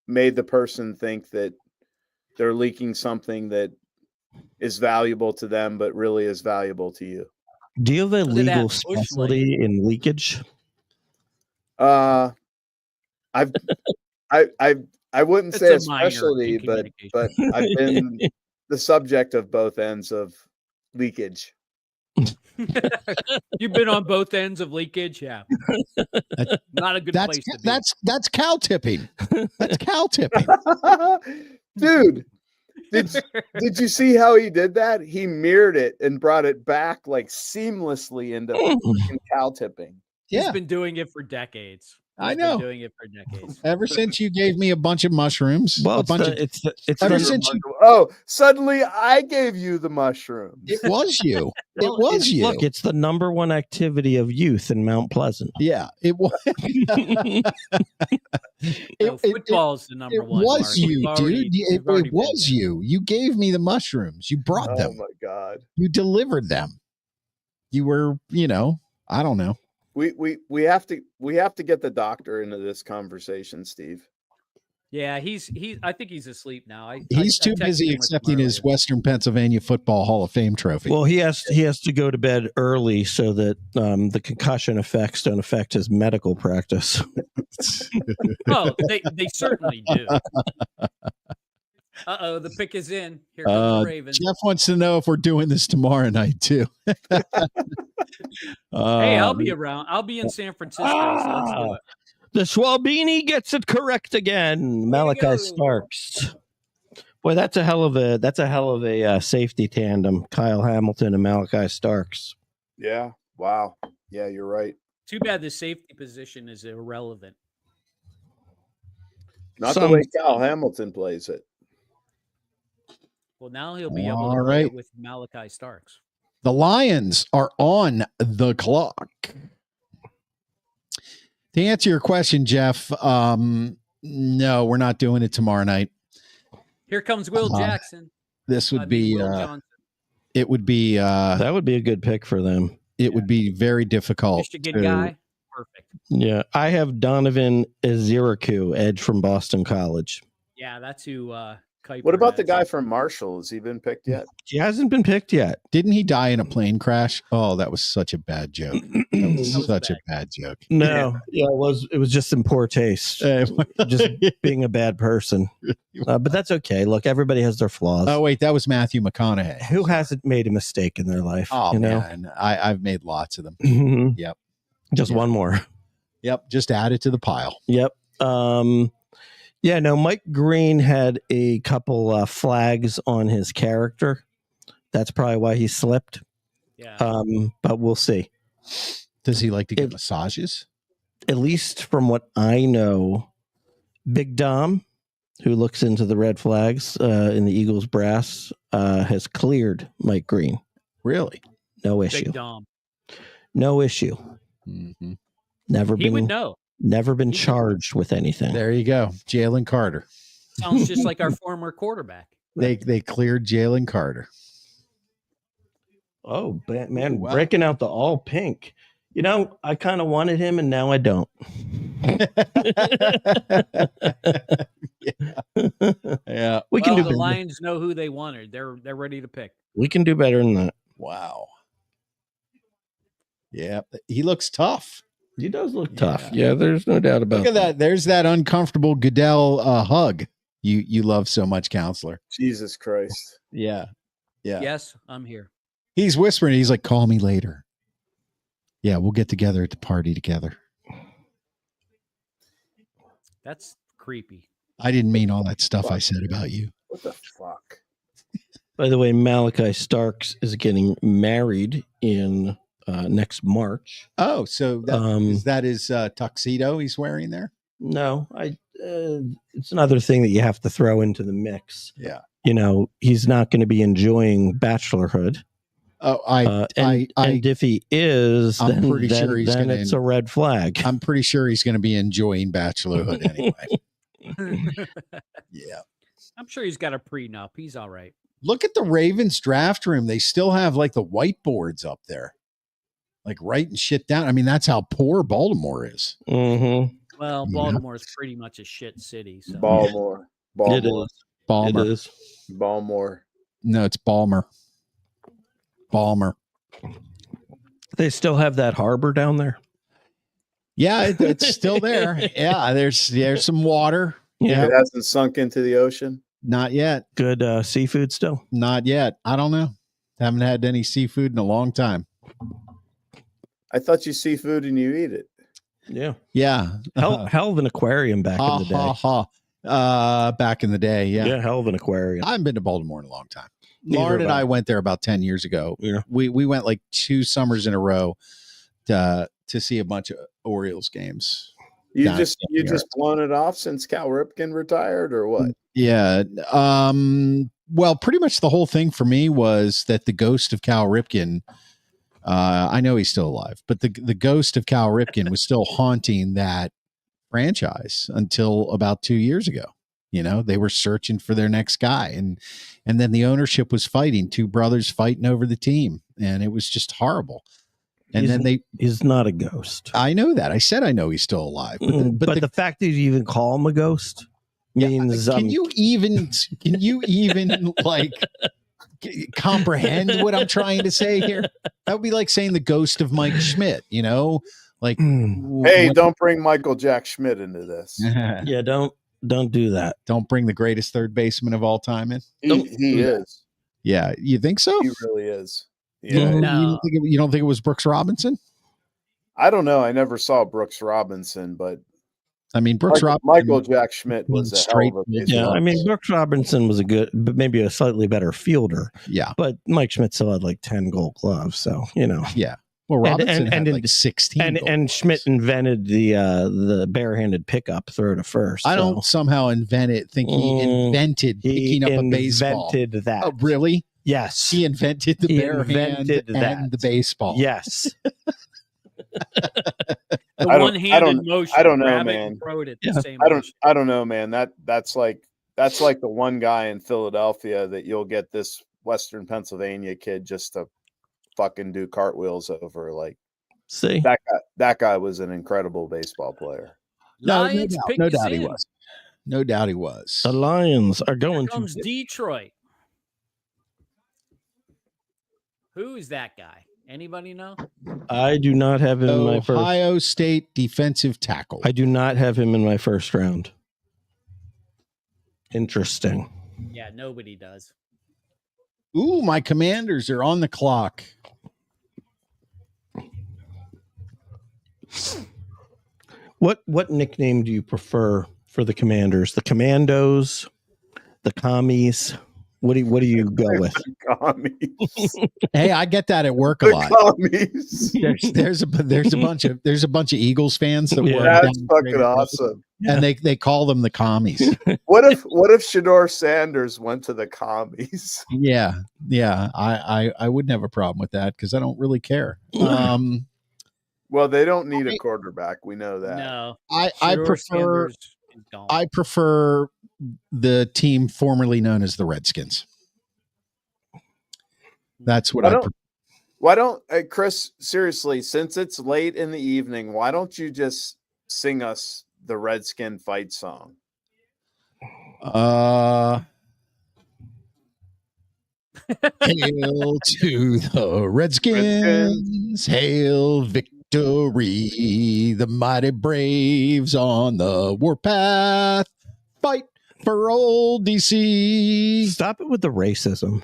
made the person think that they're leaking something that is valuable to them, but really is valuable to you. Do you have a legal specialty in leakage? I wouldn't say a specialty, but I've been the subject of both ends of leakage. You've been on both ends of leakage, yeah. Not a good place to be. That's cow tipping. That's cow tipping. Dude, did you see how he did that? He mirrored it and brought it back like seamlessly into cow tipping. Yeah. He's been doing it for decades. I know. Been doing it for decades. Ever since you gave me a bunch of mushrooms. Well, suddenly I gave you the mushrooms. It was you. It was you. Look, it's the number one activity of youth in Mount Pleasant. Yeah, it was. Football's the number one. It was you, dude. It was you. You gave me the mushrooms. You brought them. Oh my God. You delivered them. You were, I don't know. We have to get the doctor into this conversation, Steve. Yeah, I think he's asleep now. He's too busy accepting his Western Pennsylvania Football Hall of Fame trophy. Well, he has to go to bed early so that the concussion effects don't affect his medical practice. Oh, they certainly do. The pick is in. Here comes the Ravens. Jeff wants to know if we're doing this tomorrow night too. Hey, I'll be around. I'll be in San Francisco. So let's do it. The Schwalbini gets it correct again. Malachi Starks. Boy, that's a hell of a safety tandem. Kyle Hamilton and Malachi Starks. Yeah. Wow. Yeah, you're right. Too bad the safety position is irrelevant. Not the way Kyle Hamilton plays it. Well, now he'll be able All to play right. it with Malachi Starks. The Lions are on the clock. To answer your question, Jeff, no, we're not doing it tomorrow night. Here comes Will Jackson. This would be Will Johnson. it would be That would be a good pick for them. it would be very difficult. Michigan guy. Perfect. Yeah, I have Donovan Eziraku, edge from Boston College. Yeah, that's who Kuiper What about the has. guy from Marshall? Has he been picked yet? He hasn't been picked yet. Didn't he die in a plane crash? Oh, that was such a bad joke. That was was such bad. a bad joke. No, yeah, it was just in poor taste. Just being a bad person. But that's okay. Look, everybody has their flaws. Oh wait, that was Matthew McConaughey. Who hasn't made a mistake in their life? Oh you know? man, I've made lots of them. Mhm. Yep. Just Yeah. one more. Yep, just add it to the pile. Yep. Yeah, no, Mike Green had a couple flags on his character. That's probably why he slipped. Yeah. But we'll see. Does he like to get massages? At least from what I know, Big Dom, who looks into the red flags in the Eagles brass, has cleared Mike Green. Really? No Big issue. Dom. No issue. Mm-hmm. He would know. Never been He would. charged with anything. There you go, Jalen Carter. Sounds just like our former quarterback. They cleared Jalen Carter. Oh, man, Ooh, wow. breaking out the all pink. You know, I kind of wanted him, and now I don't. Yeah. We can Well, do the better. Lions know who they wanted. They're ready to pick. We can do better than that. Wow. Yeah, he looks tough. He does look Yeah. tough. Yeah, there's no doubt about Look at that. There's that uncomfortable Goodell hug you love so much, counselor. Jesus Christ. Yeah. Yeah. Yes, I'm here. He's whispering. He's like, call me later. Yeah, we'll get together at the party together. That's creepy. I didn't mean all that stuff I said about you. What the fuck? By the way, Malachi Starks is getting married in next March. Oh, so is that his tuxedo he's wearing there? No, it's another thing that you have to throw into the mix. Yeah. You know, he's not going to be enjoying bachelorhood. Oh, And if he is, I'm pretty sure he's then gonna it's a red flag. I'm pretty sure he's going to be enjoying bachelorhood anyway. Yeah. I'm sure he's got a prenup. He's all right. Look at the Ravens draft room. They still have like the whiteboards up there, like writing shit down. I mean, that's how poor Baltimore is. Mm-hmm. Well, Yeah. Baltimore's pretty much a shit city. So. Baltimore. It is. Balmer. It is. Baltimore. No, it's Balmer. Balmer. They still have that harbor down there. Yeah, it's still there. Yeah, there's some water. Yeah. It hasn't sunk into the ocean. Not yet. Good seafood still. Not yet. I don't know. Haven't had any seafood in a long time. I thought you seafood and you eat it. Yeah. Yeah. Hell of an aquarium back in the day. Back in the day. Yeah. Yeah, hell of an aquarium. I haven't been to Baltimore in a long time. Neither Lauren have and I. I went there about 10 years ago. Yeah. We went like 2 summers in a row to see a bunch of Orioles games. You Down just in New York. blown it off since Cal Ripken retired, or what? Yeah. Well, pretty much the whole thing for me was that the ghost of Cal Ripken, I know he's still alive, but the ghost of Cal Ripken was still haunting that franchise until about 2 years ago. You know, they were searching for their next guy, and then the ownership was fighting, 2 brothers fighting over the team, and it was just horrible. And he's not a ghost. I know that. I said I know he's still alive, But the fact that you even call him a ghost means can you even like comprehend what I'm trying to say here? That would be like saying the ghost of Mike Schmidt, you know, like, Hey, don't bring Michael Jack Schmidt into this. yeah, don't do that. Don't bring the greatest third baseman of all time in. He is. Yeah, you think so? He really is. Yeah. No. You don't think it was Brooks Robinson? I don't know. I never saw Brooks Robinson, but I mean, Brooks Robinson. Michael Jack Schmidt was a straight. hell of a Yeah, I mean, Brooks Robinson was a good, but maybe a slightly better fielder. Yeah, But Mike Schmidt still had like 10 Gold Gloves, so you know. yeah. Well, Robinson and had like 16 and goals. Schmidt invented the barehanded pickup throw to first. I don't somehow think he invented picking up a baseball. He invented that. Oh, really? Yes. He invented the bare hand and the baseball. Yes. The one-handed motion. I don't know, grab it man. and throw it at the same I motion. don't know, man. That's like the one guy in Philadelphia that you'll get this Western Pennsylvania kid just to fucking do cartwheels over. Like, see, that guy was an incredible baseball player. No Lions doubt, pick no us doubt he in. was. No doubt he was. the Lions are going Here to. comes Detroit. Who is that guy? Anybody know? I do not have him in my first. Ohio State defensive tackle. I do not have him in my first round. Interesting. Yeah, nobody does. Ooh, my Commanders are on the clock. What nickname do you prefer for the Commanders? The Commandos, the Commies. What do you go with? Commies. Hey, I get that at work a The lot. commies. There's a bunch of Eagles fans that work. That's down fucking there, awesome. and they call them the commies. What if Shador Sanders went to the commies? Yeah, I wouldn't have a problem with that because I don't really care. Well, they don't need a quarterback. We know that. No. I Shador prefer Sanders is gone. I prefer the team formerly known as the Redskins. That's what I prefer. Why don't Chris, seriously, since it's late in the evening, why don't you just sing us the Redskin fight song? Hail to the Redskins. Hail victory. The mighty braves on the warpath. Fight for old DC. Stop it with the racism.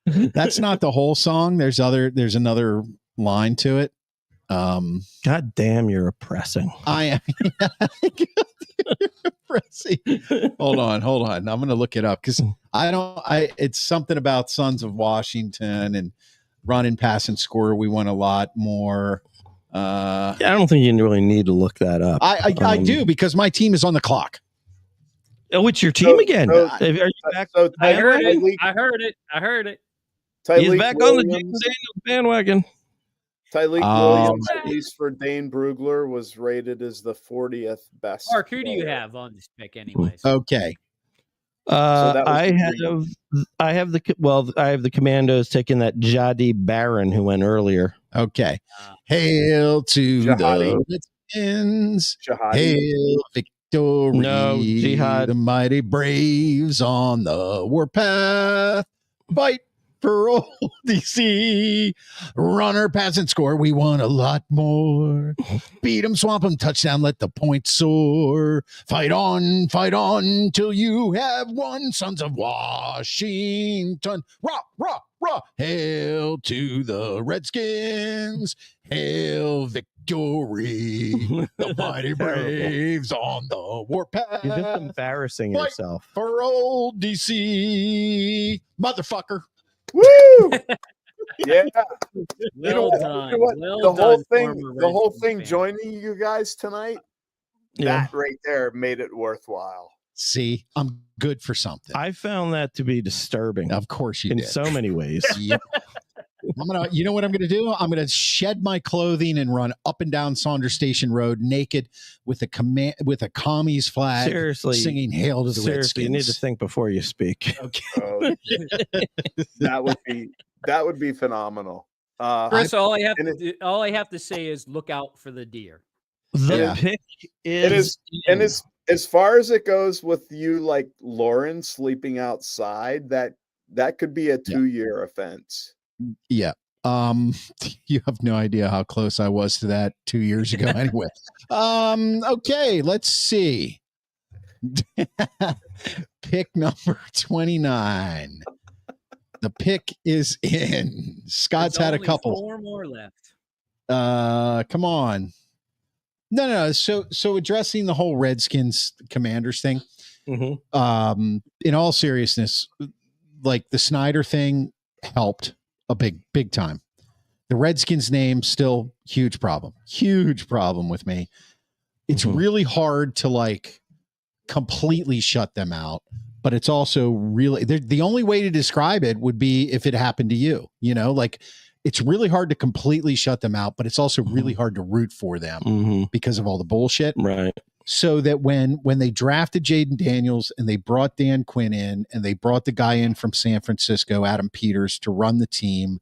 That's not the whole song. There's another line to it. God damn, you're oppressing. I am oppressing. Hold on. I'm gonna look it up because it's something about Sons of Washington and run and pass and score. We want a lot more. I don't think you really need to look that up. I do because my team is on the clock. Oh, it's your team again. Are you back? I heard it. He's back on the James Daniels bandwagon. Tyleek Williams, at least for Dane Brugler, was rated as the 40th best. Mark, who do you have on this pick, anyways? Okay. I have the Commandos taking that Jadi Barron who went earlier. Okay. Hail to Jihadi. the Redskins. Jihadi. Hail victory. No, Jihad. The mighty braves on the warpath. Fight for old DC. Runner, pass, and score. We want a lot more. Beat 'em, swamp 'em, touchdown, let the points soar. Fight on till you have won. Sons of Washington. Rah, rah, rah. Hail to the Redskins. Hail victory. The mighty braves on the warpath. You're just embarrassing Fight yourself. for old DC. Motherfucker. Woo! Yeah. Well done. The whole thing joining you guys tonight, Yeah. that right there made it worthwhile. See, I'm good for something. I found that to be disturbing. Of course you in did. so many ways. Yep. You know what I'm gonna do? I'm gonna shed my clothing and run up and down Saunders Station Road naked with a commies flag, Seriously, singing "Hail to the seriously, Redskins." you need to think before you speak. Okay. That would be phenomenal. Chris, all I have to say is look out for the deer. The pick is as far as it goes with you, like Lauren sleeping outside, that could be a 2-year offense. Yeah. You have no idea how close I was to that 2 years ago anyway. Okay, let's see. Pick number 29. The pick is in. Scott's There's had a only couple. 4 more left. Come on. No. So addressing the whole Redskins Commanders thing. Mm-hmm. In all seriousness, like the Snyder thing helped a big time. The Redskins name still huge problem with me. It's really hard to like completely shut them out, but it's also really the only way to describe it would be if it happened to you, like it's really hard to completely shut them out, but it's also really hard to root for them because of all the bullshit. Right. So that when they drafted Jaden Daniels and they brought Dan Quinn in and they brought the guy in from San Francisco, Adam Peters, to run the team,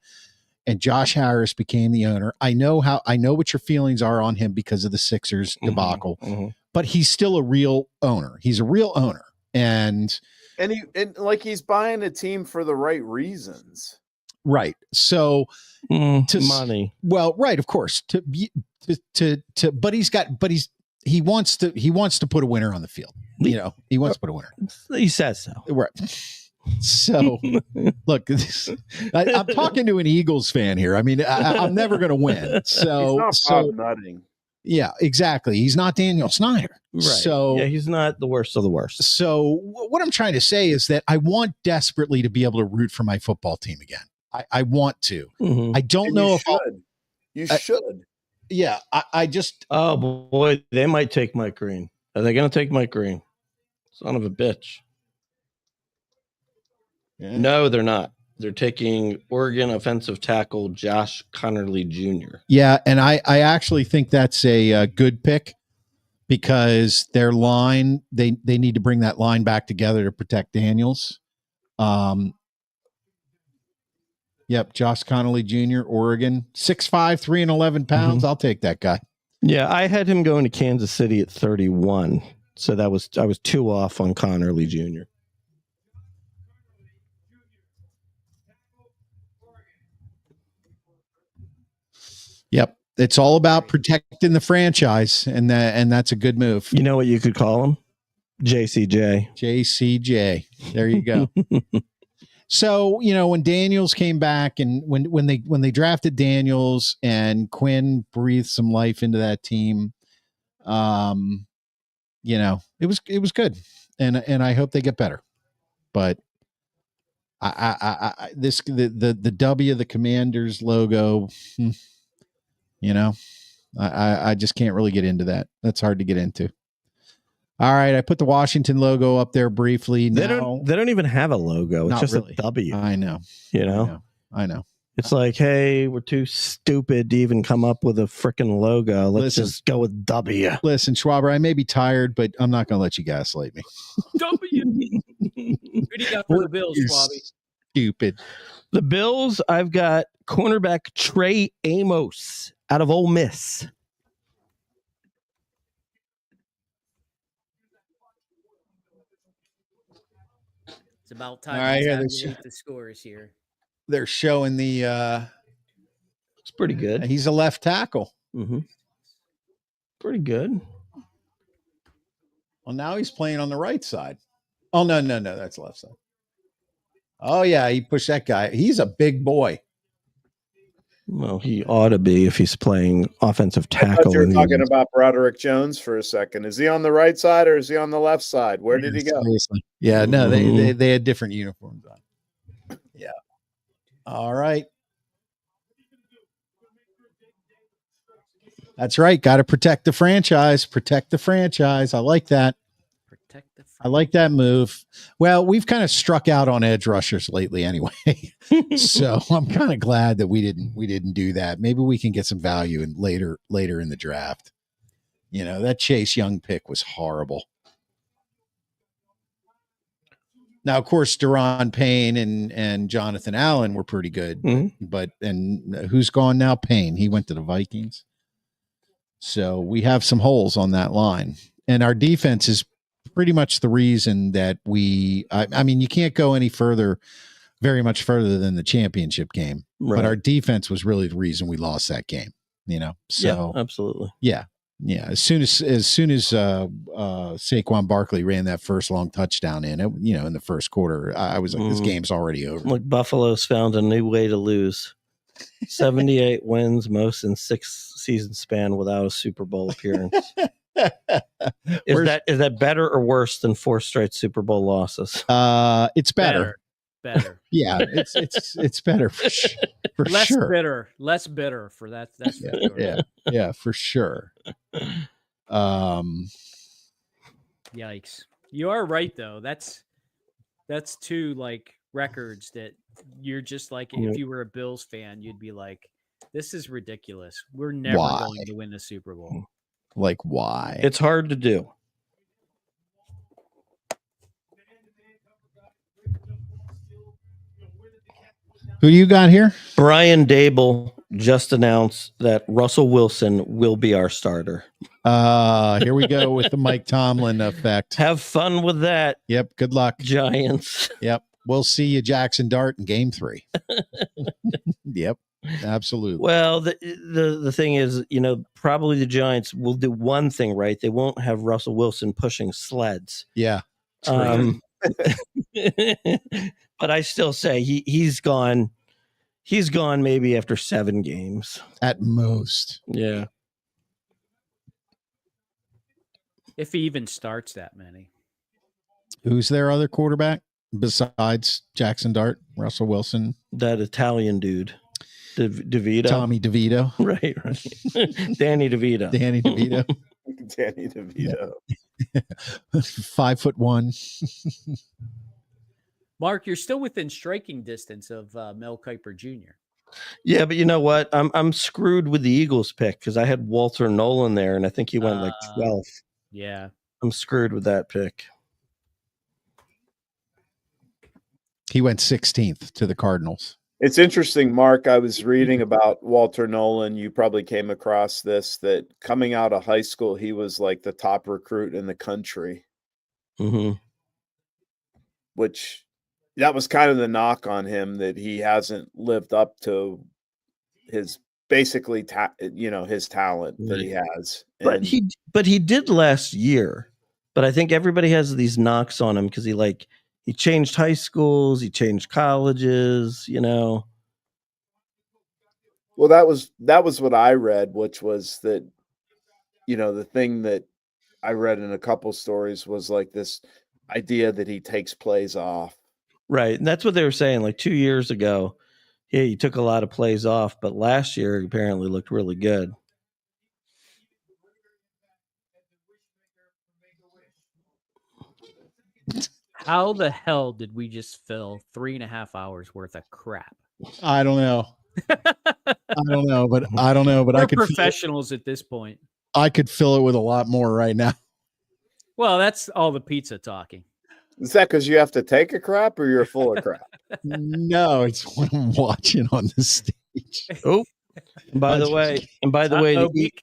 and Josh Harris became the owner, I know what your feelings are on him because of the Sixers debacle, but he's still a real owner. He's a real owner. And he's buying a team for the right reasons. Right. So money. Well, right, of course. He wants to put a winner on the field. He wants to put a winner. He says so. Right. So look, I'm talking to an Eagles fan here. I mean, I'm never going to win. So he's not nutting. Yeah, exactly. He's not Daniel Snyder. Right. So yeah, he's not the worst of the worst. So what I'm trying to say is that I want desperately to be able to root for my football team again. I want to. I don't know if you should. Yeah, I just. Oh boy, they might take Mike Green. Are they going to take Mike Green? Son of a bitch. Yeah. No, they're not. They're taking Oregon offensive tackle Josh Connerly Jr. Yeah, and I actually think that's a good pick because their line, they need to bring that line back together to protect Daniels. Yep, Josh Connerly Jr., Oregon, 6'5", 311 pounds. I'll take that guy. Yeah, I had him going to Kansas City at 31, so I was 2 off on Connerly Jr. Yep. It's all about protecting the franchise, and that's a good move. You know what you could call him? JCJ. JCJ. There you go. So, when Daniels came back and when they drafted Daniels and Quinn breathed some life into that team, it was good. And I hope they get better. But the W, the Commanders logo, I just can't really get into that. That's hard to get into. All right, I put the Washington logo up there briefly. They don't even have a logo. It's just really a W. I know. I know. It's like, hey, we're too stupid to even come up with a freaking logo. Let's just go with W. Listen, Schwaber, I may be tired, but I'm not going to let you gaslight me. W. Who do you got for the Bills, Schwabby? Stupid. The Bills, I've got cornerback Trey Amos out of Ole Miss. It's about time to tabulate the scores here. They're showing the it's pretty good. He's a left tackle. Pretty good. Well, now he's playing on the right side. Oh, no, that's left side. Oh, yeah, he pushed that guy. He's a big boy. Well, he ought to be if he's playing offensive tackle. I thought you were talking about Broderick Jones for a second. Is he on the right side or is he on the left side? Where did he go? Seriously. Yeah, no, they had different uniforms on. Yeah. All right. That's right. Got to protect the franchise. Protect the franchise. I like that. I like that move. Well, we've kind of struck out on edge rushers lately anyway. So I'm kind of glad that we didn't do that. Maybe we can get some value in later in the draft. That Chase Young pick was horrible. Now, of course, Deron Payne and Jonathan Allen were pretty good. But who's gone now? Payne. He went to the Vikings. So we have some holes on that line. And our defense is pretty much the reason that I mean, you can't go very much further than the championship game, right. But our defense was really the reason we lost that game, So yeah, absolutely. Yeah. As soon as Saquon Barkley ran that first long touchdown in the first quarter, I was like, this game's already over. Like Buffalo's found a new way to lose. 78 wins, most in 6 season span without a Super Bowl appearance. Is that better or worse than 4 straight Super Bowl losses? It's better. Better. Yeah, it's better. for less sure. less bitter for that. That's for Yeah, sure. yeah, for sure. Yikes! You are right though. That's two like records that you're just like, if you were a Bills fan, you'd be like, this is ridiculous. We're never Why? going to win the Super Bowl. Like, why? It's hard to do. Who you got here? Brian Dable just announced that Russell Wilson will be our starter. Here we go with the Mike Tomlin effect. Have fun with that. Yep. Good luck, Giants. Yep. We'll see you, Jackson Dart, in Game 3. Yep. Absolutely. Well, the thing is, probably the Giants will do one thing right. They won't have Russell Wilson pushing sleds. Yeah. But I still say he's gone. He's gone maybe after 7 games at most. Yeah. If he even starts that many. Who's their other quarterback besides Jackson Dart, Russell Wilson? That Italian dude, DeVito. Tommy DeVito. Right. Danny DeVito. Danny DeVito. Danny DeVito. 5'1". Mark, you're still within striking distance of Mel Kiper Jr. Yeah, but you know what? I'm screwed with the Eagles pick because I had Walter Nolan there, and I think he went like 12. Yeah, I'm screwed with that pick. He went 16th to the Cardinals. It's interesting, Mark. I was reading about Walter Nolan. You probably came across this, that coming out of high school, he was like the top recruit in the country. Mm-hmm. Which that was kind of the knock on him, that he hasn't lived up to his basically, his talent that he has. But he did last year. But I think everybody has these knocks on him because he changed high schools, he changed colleges, Well, that was what I read, which was that, the thing that I read in a couple stories was like this idea that he takes plays off. Right. And that's what they were saying. Like 2 years ago, he took a lot of plays off, but last year he apparently looked really good. How the hell did we just fill 3.5 hours worth of crap? I don't know. But We're I could professionals at this point. I could fill it with a lot more right now. Well, that's all the pizza talking. Is that because you have to take a crap or you're full of crap? No, it's when I'm watching on the stage. Oh, and by the way,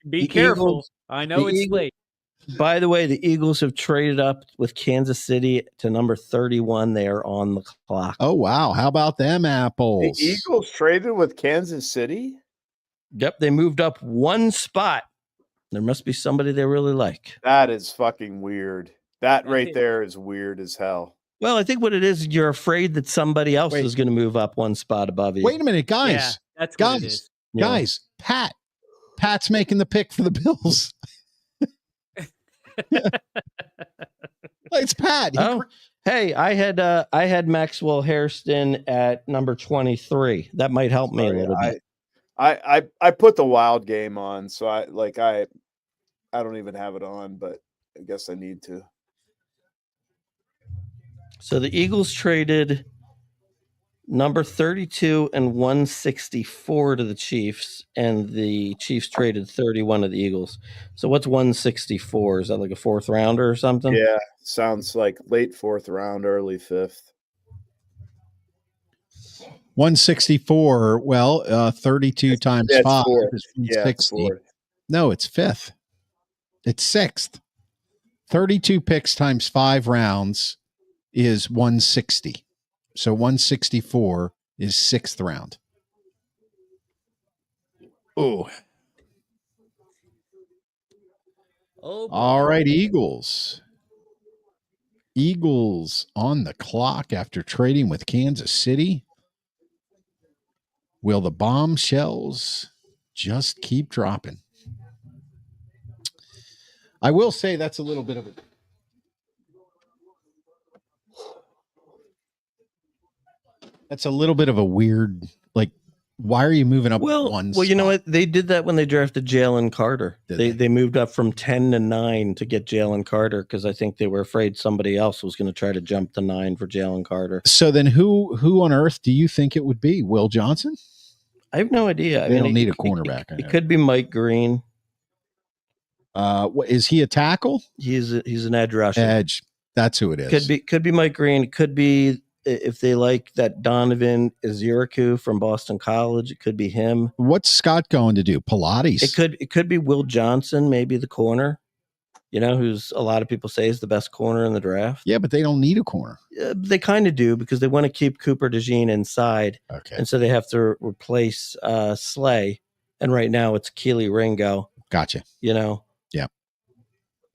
be careful. Eagles, I know it's late. By the way, the Eagles have traded up with Kansas City to number 31. They are on the clock. Oh, wow. How about them apples? The Eagles traded with Kansas City? Yep, they moved up 1 spot. There must be somebody they really like. That is fucking weird. That right there is weird as hell. Well, I think what it is, you're afraid that somebody else is going to move up 1 spot above you. Wait a minute, guys. Yeah, that's what it is. Guys, Pat's making the pick for the Bills. It's Pat. Hey, I had Maxwell Hairston at number 23. That might help me a little bit. I put the wild game on, so I don't even have it on, but I guess I need to. So the Eagles traded number 32 and 164 to the Chiefs, and the Chiefs traded 31 to the Eagles. So what's 164? Is that like a 4th rounder or something? Yeah, sounds like late 4th round, early 5th. 164. Well, 32 times 5 is 60. No, it's 5th. It's 6th. 32 picks times 5 rounds is 160. So 164 is 6th round. Oh. All right, Eagles. Eagles on the clock after trading with Kansas City. Will the bombshells just keep dropping? I will say that's a little bit of a weird, Why are you moving up Well, one you know spot? what? They did that when they drafted Jalen Carter. They moved up from 10 to 9 to get Jalen Carter because I think they were afraid somebody else was going to try to jump to 9 for Jalen Carter. So then who on earth do you think it would be? Will Johnson? I have no idea. They don't need a cornerback. It could be Mike Green. Is he a tackle? He's an edge rusher. Edge. That's who it is. Could be Mike Green. It could be, if they like that Donovan Iziriku from Boston College, it could be him. What's Scott going to do? Pilates. It could be Will Johnson, maybe the corner. You know, who's a lot of people say is the best corner in the draft. Yeah, but they don't need a corner. They kind of do because they want to keep Cooper DeJean inside. Okay. And so they have to replace Slay. And right now it's Keely Ringo. Gotcha. You know? Yeah.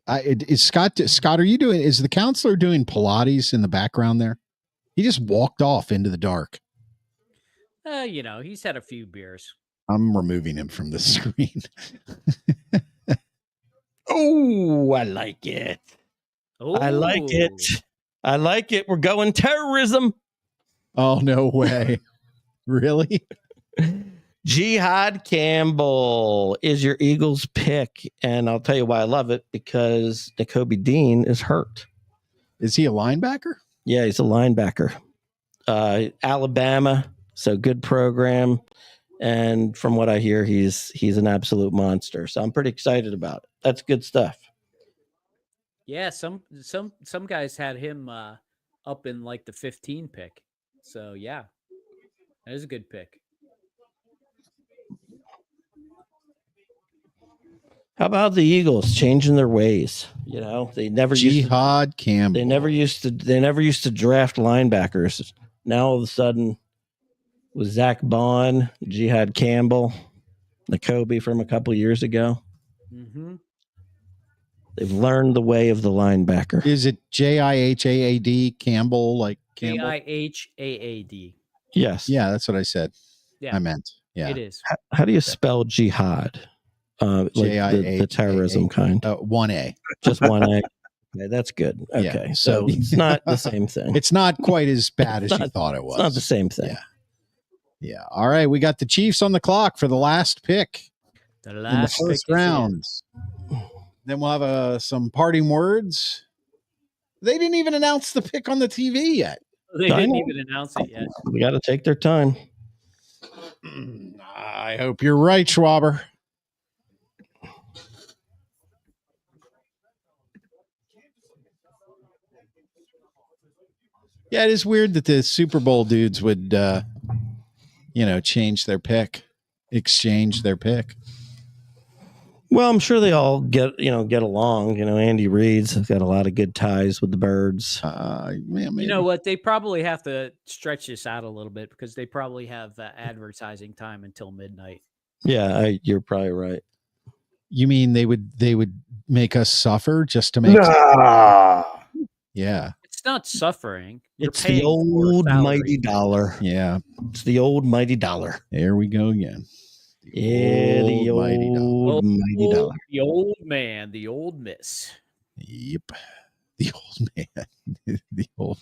Is Scott, are you doing, is the counselor doing Pilates in the background there? He just walked off into the dark. You know, he's had a few beers. I'm removing him from the screen. Oh, I like it. Ooh. I like it. I like it. We're going terrorism. Oh, no way. Really? Jihad Campbell is your Eagles pick. And I'll tell you why I love it, because Nakobe Dean is hurt. Is he a linebacker? Yeah, he's a linebacker. Alabama, so good program. And from what I hear, he's an absolute monster. So I'm pretty excited about it. That's good stuff. Yeah, some guys had him up in like the 15 pick. So yeah, that is a good pick. How about the Eagles changing their ways? You know, they never Jihad Campbell. They never used to draft linebackers. Now all of a sudden, with Zach Bond, Jihad Campbell, Nakobe from a couple years ago, they've learned the way of the linebacker. Is it Jihaad Campbell? Like Campbell? Jihaad. Yes. Yeah, that's what I said. Yeah, I meant. Yeah. it is. How do you spell jihad? Like the terrorism kind. 1A. Just 1A. Okay, that's good. Okay, Yeah, so it's not the same thing. It's not quite as bad as you thought it was. It's not the same thing. Yeah. All right, we got the Chiefs on the clock for the last pick. The last in the first round. Then we'll have some parting words. They didn't even announce the pick on the TV yet. They didn't even announce it yet. We got to take their time. I hope you're right, Schwaber. Yeah, it is weird that the Super Bowl dudes would, change their pick, exchange their pick. Well, I'm sure they all get along. You know, Andy Reid's got a lot of good ties with the Birds. You know what? They probably have to stretch this out a little bit because they probably have advertising time until midnight. Yeah, you're probably right. You mean they would make us suffer just to make? Yeah. It's not suffering. It's the old mighty dollar. Yeah. It's the old mighty dollar. There we go again. The old mighty dollar. The old man, the old miss. Yep. The old man. The old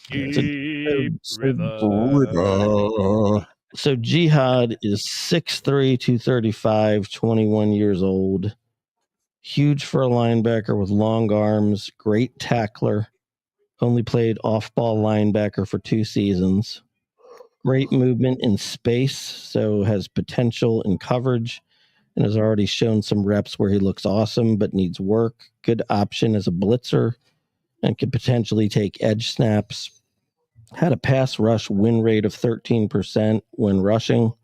river. So Jihad is 6'3", 235, 21 years old. Huge for a linebacker with long arms, great tackler. Only played off-ball linebacker for 2 seasons. Great movement in space, so has potential in coverage and has already shown some reps where he looks awesome but needs work. Good option as a blitzer and could potentially take edge snaps. Had a pass rush win rate of 13% when rushing.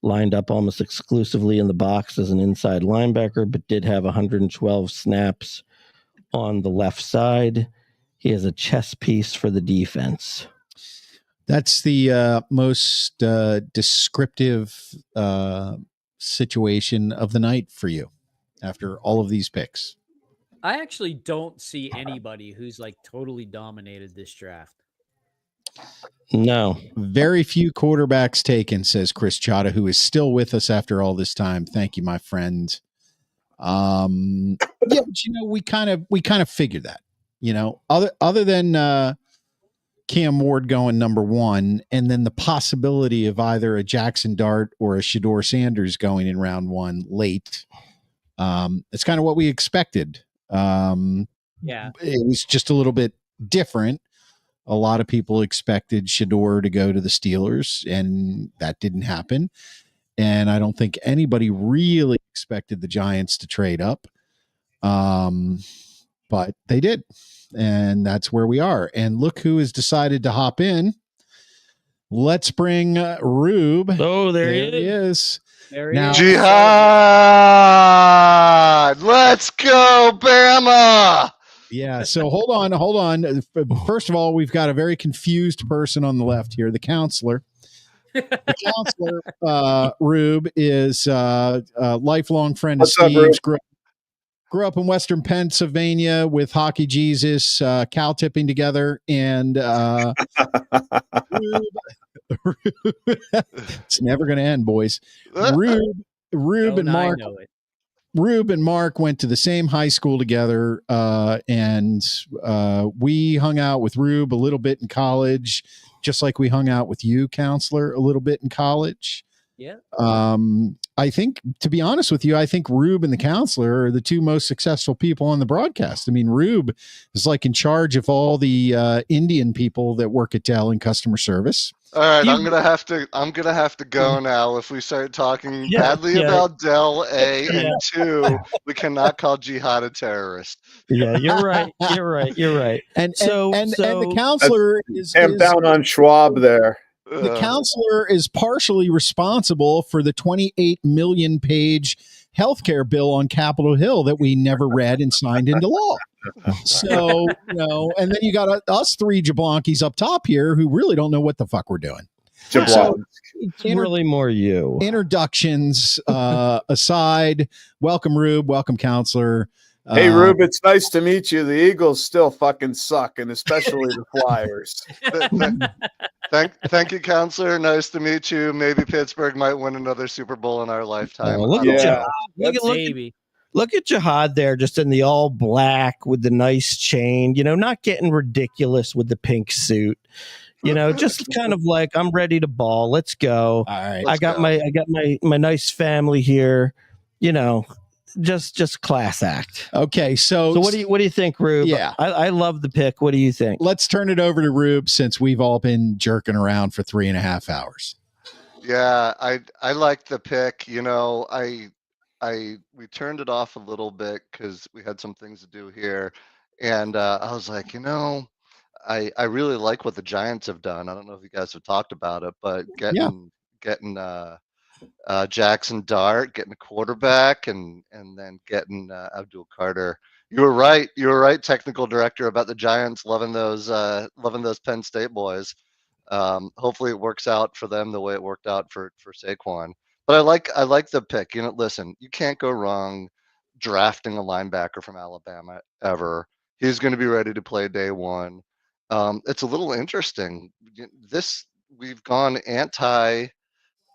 Lined up almost exclusively in the box as an inside linebacker, but did have 112 snaps on the left side. He has a chess piece for the defense. That's the most descriptive situation of the night for you after all of these picks. I actually don't see anybody who's like totally dominated this draft. No. Very few quarterbacks taken, says Chris Chata, who is still with us after all this time. Thank you, my friend. Yeah, but, we kind of figured that, other than Cam Ward going number 1, and then the possibility of either a Jackson Dart or a Shador Sanders going in round 1 late. It's kind of what we expected. It was just a little bit different. A lot of people expected Shador to go to the Steelers, and that didn't happen. And I don't think anybody really expected the Giants to trade up. But they did. And that's where we are. And look who has decided to hop in. Let's bring Rube. Oh, there he is. There he is. Jihad! Let's go, Bama! Yeah. So hold on. First of all, we've got a very confused person on the left here, the counselor. The counselor, Rube, is a lifelong friend of Steve's. Grew up in Western Pennsylvania with Hockey Jesus, cow tipping together, and it's never going to end, boys. Rube and Mark. Rube and Mark went to the same high school together, and we hung out with Rube a little bit in college, just like we hung out with you, counselor, a little bit in college. Yeah. I think, to be honest with you, I think Rube and the counselor are the two most successful people on the broadcast. I mean, Rube is like in charge of all the Indian people that work at Dell in customer service. All right, I'm gonna have to go now. If we start talking badly about Dell A and 2, we cannot call Jihad a terrorist. Yeah, you're right. And the counselor is down on Schwab there. The counselor is partially responsible for the 28 million page healthcare bill on Capitol Hill that we never read and signed into law. So, and then you got us 3 Jablonkis up top here who really don't know what the fuck we're doing. So, really more you. Introductions aside, welcome Rube, welcome counselor. Hey, Rube, it's nice to meet you. The Eagles still fucking suck, and especially the Flyers. Thank you, counselor. Nice to meet you. Maybe Pittsburgh might win another Super Bowl in our lifetime. Look at Jihad there, just in the all black with the nice chain, not getting ridiculous with the pink suit. Just kind of like, I'm ready to ball. Let's go. All right. I got my nice family here, just class act. Okay, so what do you think, Rube? Yeah, I love the pick. What do you think? Let's turn it over to Rube since we've all been jerking around for 3.5 hours. Yeah, I like the pick. We turned it off a little bit because we had some things to do here, and I was like, I really like what the Giants have done. I don't know if you guys have talked about it, but getting Jackson Dart, getting a quarterback, and then getting Abdul Carter. You were right, technical director, about the Giants loving those Penn State boys. Hopefully it works out for them the way it worked out for Saquon. But I like the pick. Listen, you can't go wrong drafting a linebacker from Alabama ever. He's going to be ready to play day one. It's a little interesting. We've gone anti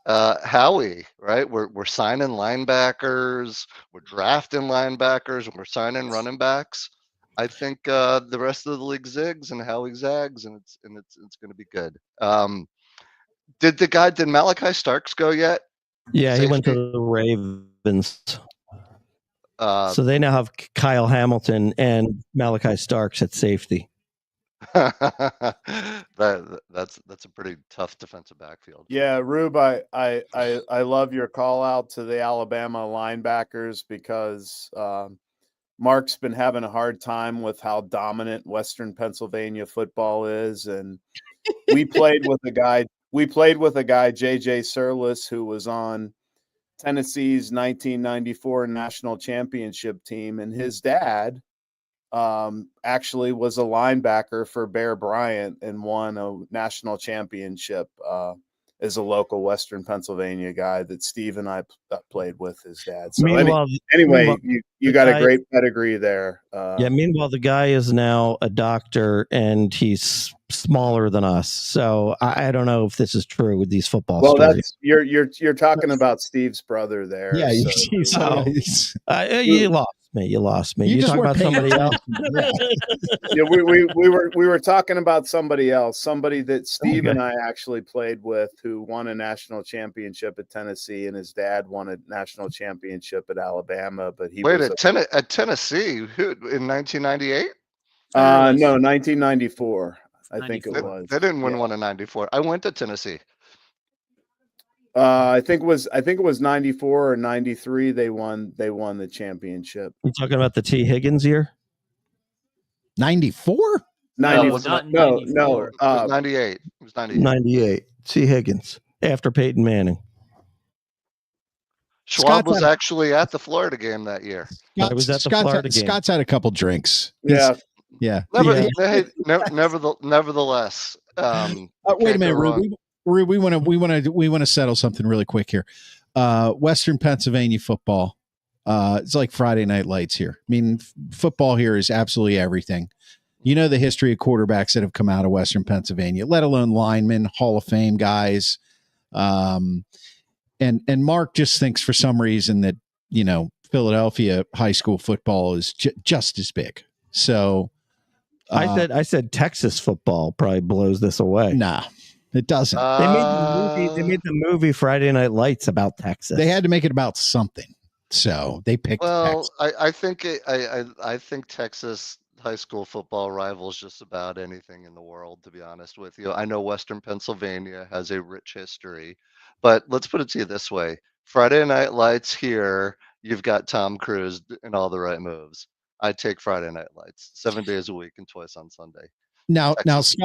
Howie, right? We're signing linebackers, we're drafting linebackers, and we're signing running backs. I think the rest of the league zigs and Howie zags, and it's going to be good. Did Malachi Starks go yet? Yeah, he went to the Ravens. So they now have Kyle Hamilton and Malachi Starks at safety. That's a pretty tough defensive backfield. Yeah, Rube, I love your call out to the Alabama linebackers because Mark's been having a hard time with how dominant Western Pennsylvania football is, and we played with a guy, JJ Surlis, who was on Tennessee's 1994 national championship team, and his dad actually was a linebacker for Bear Bryant and won a national championship as a local Western Pennsylvania guy that Steve and I played with his dad. So anyway, you got a great pedigree there. Meanwhile, the guy is now a doctor and he's smaller than us. So I don't know if this is true with these football stories. That's you're talking about Steve's brother there. Yeah, so. You lost. me. You lost me. You You just talk weren't about paying somebody else. Yeah, we were talking about somebody else, somebody that Steve Okay. and I actually played with, who won a national championship at Tennessee, and his dad won a national championship at Alabama. But he Wait, was at Tennessee in 1998? no 1994, I think it 94. was. They didn't win Yeah. one in 94. I went to Tennessee. I think it was 94 or 93. They won the championship. You talking about the T. Higgins year? 94? No, 90, it's not no, 94. It was 98. It was 98. 98. T. Higgins after Peyton Manning. Schwab Scott's was had a- actually at the Florida game that year. I was at the Florida game. Scott's had a couple drinks. He's- yeah. yeah. Nevertheless, Wait a minute, wrong. Rube. We want to settle something really quick here. Western Pennsylvania football. It's like Friday Night Lights here. I mean, football here is absolutely everything. You know the history of quarterbacks that have come out of Western Pennsylvania, let alone linemen, Hall of Fame guys. And Mark just thinks for some reason that, you know, Philadelphia high school football is just as big. So I said Texas football probably blows this away. nah, it doesn't. They made the movie Friday Night Lights about Texas. They had to make it about something. So they picked Well, Texas. I think Texas high school football rivals just about anything in the world, to be honest with you. I know Western Pennsylvania has a rich history, but let's put it to you this way. Friday Night Lights here, you've got Tom Cruise in all the right moves. I take Friday Night Lights 7 days a week and twice on Sunday. Now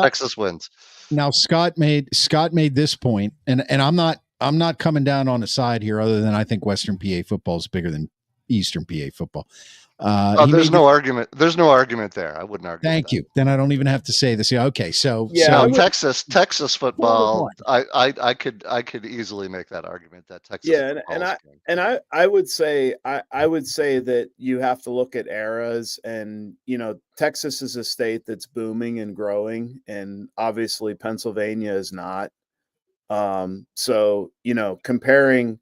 Texas wins. Now Scott made this point, and I'm not coming down on a side here, other than I think Western PA football is bigger than Eastern PA football. There's no argument. There's no argument there. I wouldn't argue. Thank you. Then I don't even have to say this. Yeah. Okay. So Texas football. I could easily make that argument that Texas. Yeah, and I would say that you have to look at eras, and you know, Texas is a state that's booming and growing, and obviously Pennsylvania is not. So you know, comparing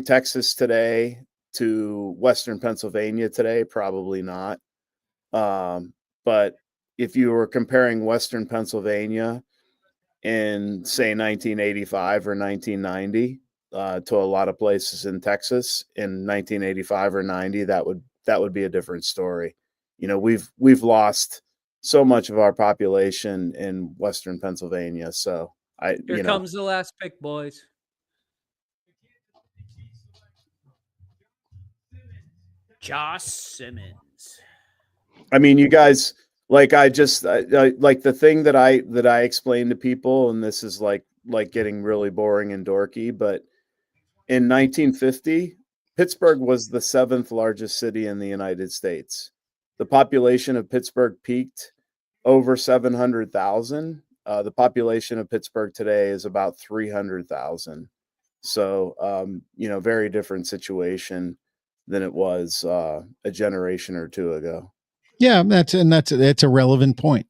Texas today to Western Pennsylvania today, probably not. But if you were comparing Western Pennsylvania in say 1985 or 1990 to a lot of places in Texas in 1985 or 90, that would be a different story. You know, we've lost so much of our population in Western Pennsylvania. So Here comes the last pick, boys. Josh Simmons. I mean, you guys, like like the thing that I explain to people, and this is like getting really boring and dorky, but in 1950, Pittsburgh was the 7th largest city in the United States. The population of Pittsburgh peaked over 700,000. The population of Pittsburgh today is about 300,000. So, you know, very different situation than it was a generation or two ago. yeah, that's a relevant point.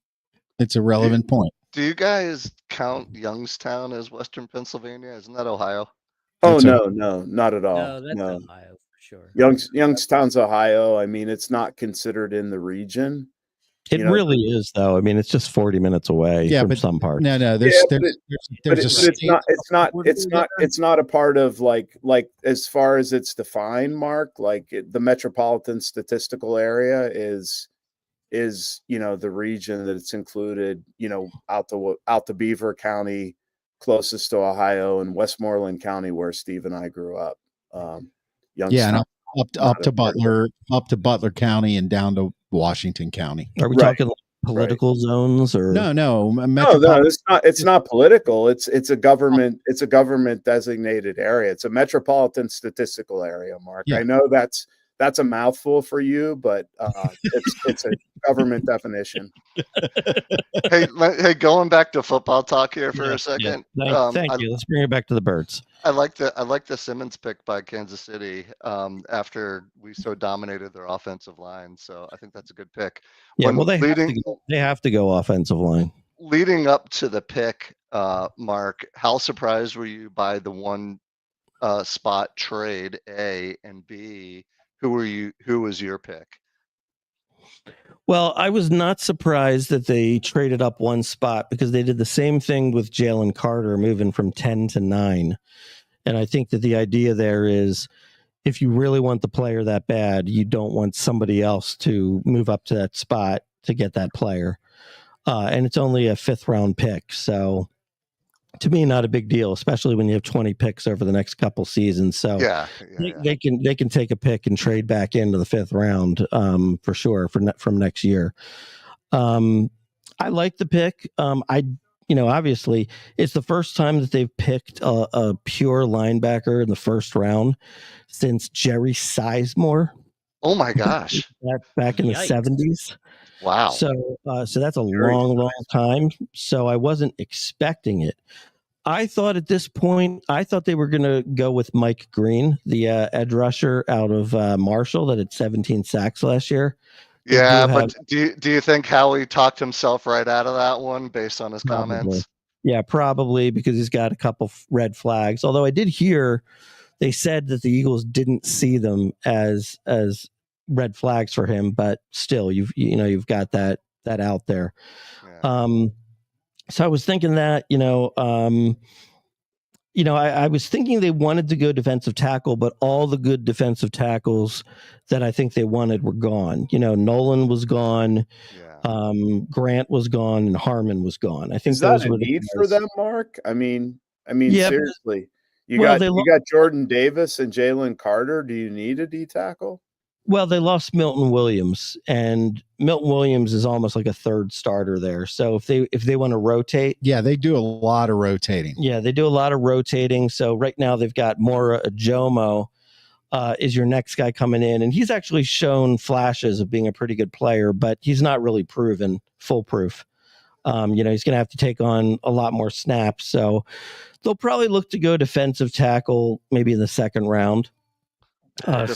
It's a relevant point. Do you guys count Youngstown as Western Pennsylvania? Isn't that Ohio? Oh, no, not at all. No, that's Ohio for sure. Youngstown's Ohio. I mean, it's not considered in the region. It really is, though. I mean, it's just 40 minutes away from some parts. No, it's not a part of like as far as it's defined, Mark. Like the metropolitan statistical area is you know the region that it's included. You know, out to Beaver County, closest to Ohio, and Westmoreland County, where Steve and I grew up. And up to Butler County and down to Washington County. Are we talking political zones or no? It's not political. It's a government designated area. It's a metropolitan statistical area, Mark. Yeah. I know that's a mouthful for you, but it's a government definition. Hey, going back to football talk here for a second. Thank you. Let's bring it back to the birds. I like the Simmons pick by Kansas City after we so dominated their offensive line. So I think that's a good pick. Yeah, they have to go offensive line. Leading up to the pick, Mark, how surprised were you by the one spot trade, A, and B? Who was your pick? Well, I was not surprised that they traded up one spot because they did the same thing with Jalen Carter, moving from 10 to 9. And I think that the idea there is if you really want the player that bad, you don't want somebody else to move up to that spot to get that player. And it's only a 5th round pick. So to me, not a big deal, especially when you have 20 picks over the next couple seasons. So they can take a pick and trade back into the 5th round for sure from next year. I like the pick. Obviously, it's the first time that they've picked a pure linebacker in the 1st round since Jerry Sizemore. Oh my gosh! Back in the 70s. Wow. So that's a long time. So I wasn't expecting it. I thought at this point, they were going to go with Mike Green, the edge rusher out of Marshall that had 17 sacks last year. But do you think Howie talked himself right out of that one based on his comments? Yeah, probably because he's got a couple red flags. Although I did hear they said that the Eagles didn't see them as red flags for him, but still, you've got that out there. Yeah. So I was thinking that, I was thinking they wanted to go defensive tackle, but all the good defensive tackles that I think they wanted were gone. Nolan was gone, Grant was gone, and Harmon was gone. I think is that a need for them, Mark? I mean, seriously, you got Jordan Davis and Jalen Carter. Do you need a D tackle? Well, they lost Milton Williams, and Milton Williams is almost like a 3rd starter there. So if they want to rotate, they do a lot of rotating. Yeah, they do a lot of rotating. So right now they've got Mora Ajomo is your next guy coming in, and he's actually shown flashes of being a pretty good player, but he's not really proven foolproof. He's going to have to take on a lot more snaps. So they'll probably look to go defensive tackle maybe in the 2nd round. And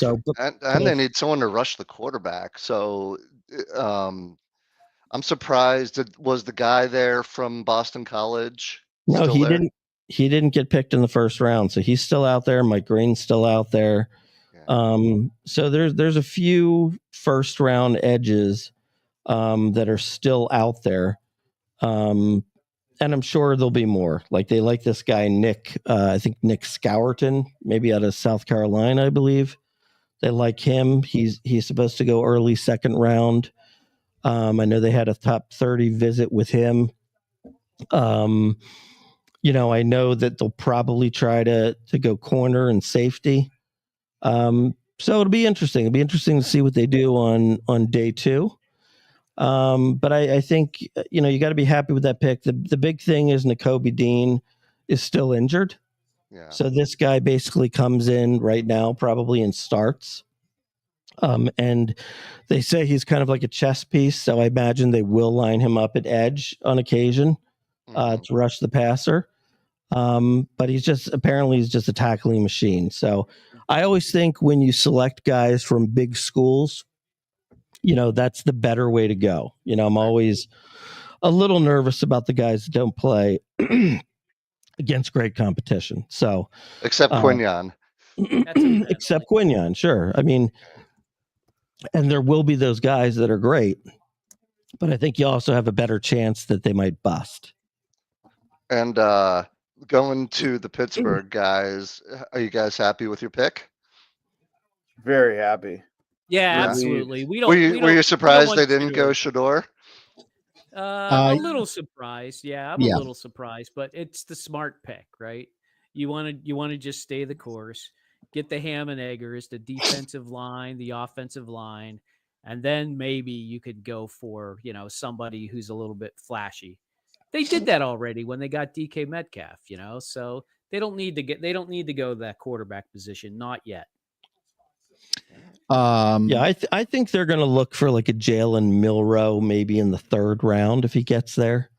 they need someone to rush the quarterback. So I'm surprised. Was the guy there from Boston College? No, he didn't. He didn't get picked in the 1st round, so he's still out there. Mike Green's still out there. Yeah. So there's a few 1st round edges that are still out there, and I'm sure there'll be more. Like they like this guy Nick. I think Nick Scourton, maybe out of South Carolina, I believe. They like him. He's supposed to go early 2nd round. I know they had a top 30 visit with him. I know that they'll probably try to go corner and safety. So it'll be interesting. It'll be interesting to see what they do on day 2. But I think, you got to be happy with that pick. The big thing is Nakobe Dean is still injured. Yeah. So this guy basically comes in right now, probably and starts. And they say he's kind of like a chess piece. So I imagine they will line him up at edge on occasion to rush the passer. But he's just a tackling machine. So I always think when you select guys from big schools, that's the better way to go. I'm always a little nervous about the guys that don't play against great competition. So except Quinyon. Except Quinyon, sure. I mean, and there will be those guys that are great, but I think you also have a better chance that they might bust. And going to the Pittsburgh guys, are you guys happy with your pick? Very happy. Yeah, absolutely. Were you surprised they didn't go Shador? A little surprised. Yeah, I'm a little surprised, but it's the smart pick, right? You want to just stay the course, get the ham and eggers, the defensive line, the offensive line, and then maybe you could go for, somebody who's a little bit flashy. They did that already when they got DK Metcalf, so they don't need to go to that quarterback position, not yet. I think they're going to look for like a Jalen Milroe maybe in the 3rd round if he gets there.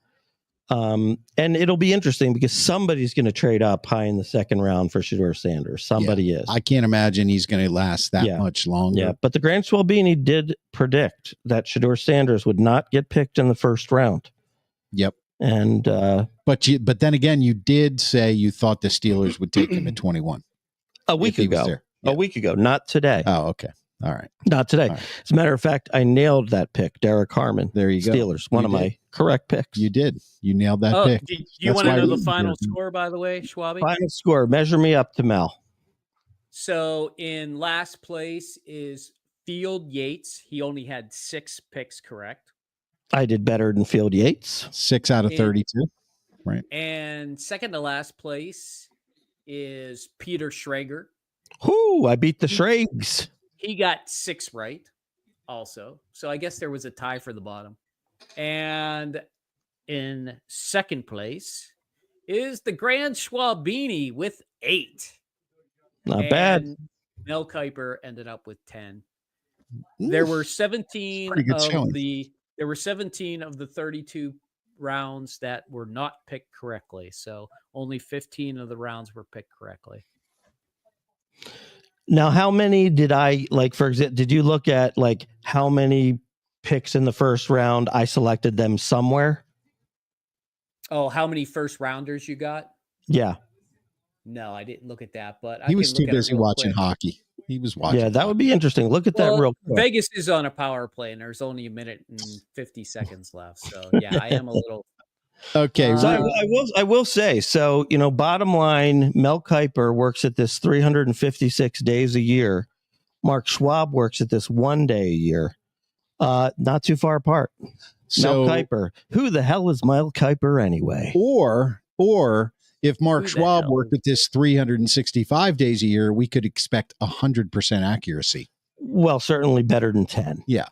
And it'll be interesting because somebody's going to trade up high in the 2nd round for Shedeur Sanders. Somebody is. I can't imagine he's going to last that much longer. Yeah, but the Grant Swalbini did predict that Shedeur Sanders would not get picked in the 1st round. Yep. And but then again, you did say you thought the Steelers would take him at 21 a week ago. Yeah. A week ago, not today. Oh, okay. All right. Not today. All right. As a matter of fact, I nailed that pick. Derek Harmon. There you go. Steelers. One You of did. my correct picks. You did. You nailed that Oh, pick. do you That's want to why know we the final did. score, by the way, Schwabi? Final score. Measure me up to Mel. So in last place is Field Yates. He only had 6 picks correct. I did better than Field Yates. 6 out of 32. Right. And second to last place is Peter Schrager. Whoo, I beat the Shrags. He got 6 right also. So I guess there was a tie for the bottom. And in second place is the Grand Schwabini with 8. Not bad. Mel Kiper ended up with 10. There were 17 pretty good of showing. there were 17 of the 32 rounds that were not picked correctly. So only 15 of the rounds were picked correctly. Now, how many did I like? For example, did you look at like how many picks in the first round? I selected them somewhere. Oh, how many first rounders you got? Yeah. No, I didn't look at that, but He I was can too look at it busy real watching quick. hockey. He was watching. Yeah, that would be interesting. Look at that Well, real quick. Vegas is on a power play, and there's only a minute and 50 seconds left. So yeah, I am a little. Okay. So Uh, I will say, so, you know, bottom line, Mel Kiper works at this 356 days a year. Mark Schwab works at this 1 day a year. Not too far apart. So, Mel Kiper. Who the hell is Mel Kiper anyway? or if Mark Who the Schwab hell? worked at this 365 days a year, we could expect 100% accuracy. Well, certainly better than 10. Yeah.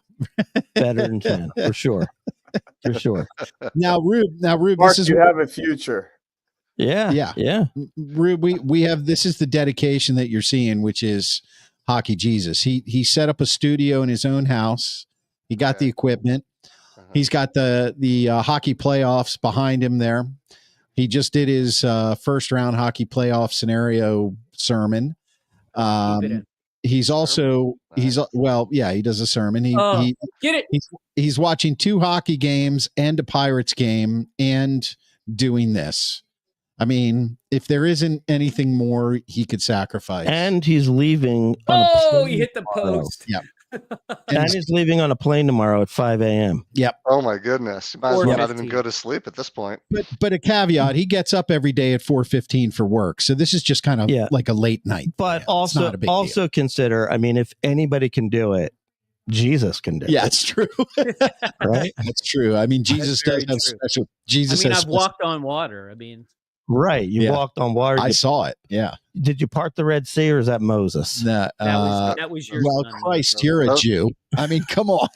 Better than 10, for sure. For sure. Now, Rube, Mark, this is you have a future. Yeah. Yeah. Yeah. Rube, we have, this is the dedication that you're seeing, which is Hockey Jesus. He set up a studio in his own house. He got Okay. the equipment. Uh-huh. He's got the hockey playoffs behind him there. He just did his first round hockey playoff scenario sermon. keep it in. He's also Nice. he does a sermon. Get it. He's watching 2 hockey games and a Pirates game and doing this. I mean, if there isn't anything more he could sacrifice. And he's leaving on a Oh, plane he hit the tomorrow. post. Yeah. And he's leaving on a plane tomorrow at 5 a.m. Oh my goodness! You might as well not 4:15. even go to sleep at this point. But a caveat, he gets up every day at 4:15 for work. So this is just kind of like a late night. But Yeah, it's not a big deal. also consider, I mean, if anybody can do it, Jesus can do Yeah, it. it's true. Right? That's true. I mean, Jesus does very have true. special. Jesus I mean, has I've special- walked on water. I mean, Right. You Yeah. walked on water. I saw it. Yeah. Did you part the Red Sea or is that Moses? Nah, that was your well, son, Christ, so- you're a Oh. Jew. I mean, come on.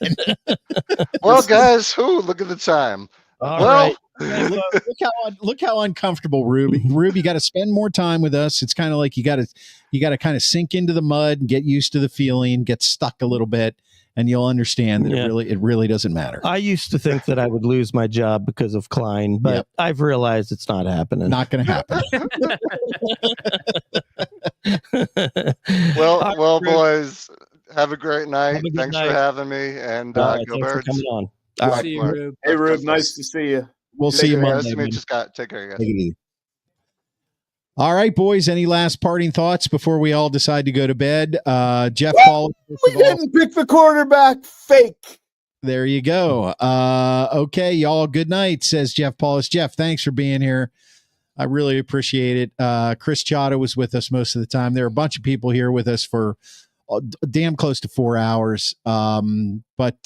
Well, guys, look at the time. All well, right. Look how uncomfortable Rube. Rube, you got to spend more time with us. It's kind of like you got to kind of sink into the mud and get used to the feeling, get stuck a little bit, and you'll understand that Yeah. it really doesn't matter. I used to think that I would lose my job because of Klein, but Yep. I've realized it's not happening. Not going to happen. well, All well, right, boys, have a great night. Have a good Thanks night. for having me, and All right, go thanks for Birds. coming on. We'll All right. see you, Mark. Rube. Hey, Rube, nice to see you. We'll Take see you care, guys. Monday. See you, man. Scott. Take care, guys. Take it easy. All right, boys. Any last parting thoughts before we all decide to go to bed? Jeff Paul. We didn't pick the quarterback. Fake. There you go. Okay, y'all. Good night, says Jeff Paulus. Jeff, thanks for being here. I really appreciate it. Chris Chata was with us most of the time. There are a bunch of people here with us for damn close to 4 hours. But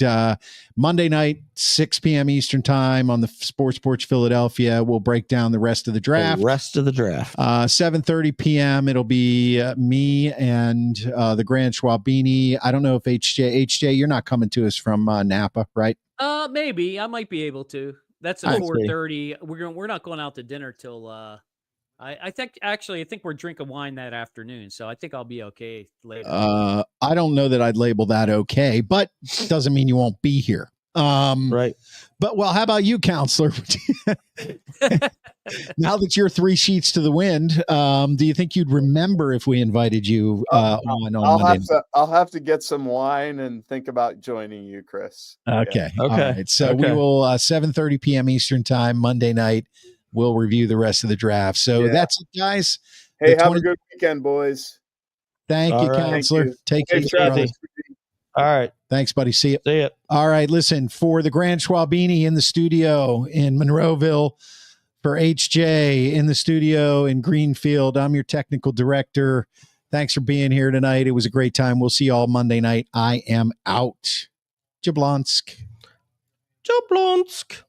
Monday night, 6 p.m. Eastern time on the Sports Porch Philadelphia, we'll break down the rest of the draft. The rest of the draft. 7:30 p.m. It'll be me and the Grand Schwabini. I don't know if HJ, you're not coming to us from Napa, right? Maybe I might be able to. That's I at see. 4:30. We're not going out to dinner till I think we're drinking wine that afternoon, so I think I'll be okay later. I don't know that I'd label that okay, but doesn't mean you won't be here. Right. But well, how about you, counselor? Now that you're 3 sheets to the wind, do you think you'd remember if we invited you on Monday? I'll have to get some wine and think about joining you, Chris. Okay. Yeah. Okay. All right. So we will 7:30 p.m. Eastern time, Monday night. We'll review the rest of the draft. So Yeah. that's it, guys. Hey, The have 20 a good weekend, boys. Thank All you, right. counselor. Thank you. Take Hey, care. Travis, brother. All right. Thanks, buddy. See you. See ya. All right. Listen, for the Grand Schwabini in the studio in Monroeville, for HJ in the studio in Greenfield, I'm your technical director. Thanks for being here tonight. It was a great time. We'll see you all Monday night. I am out. Jablonsk. Jablonsk.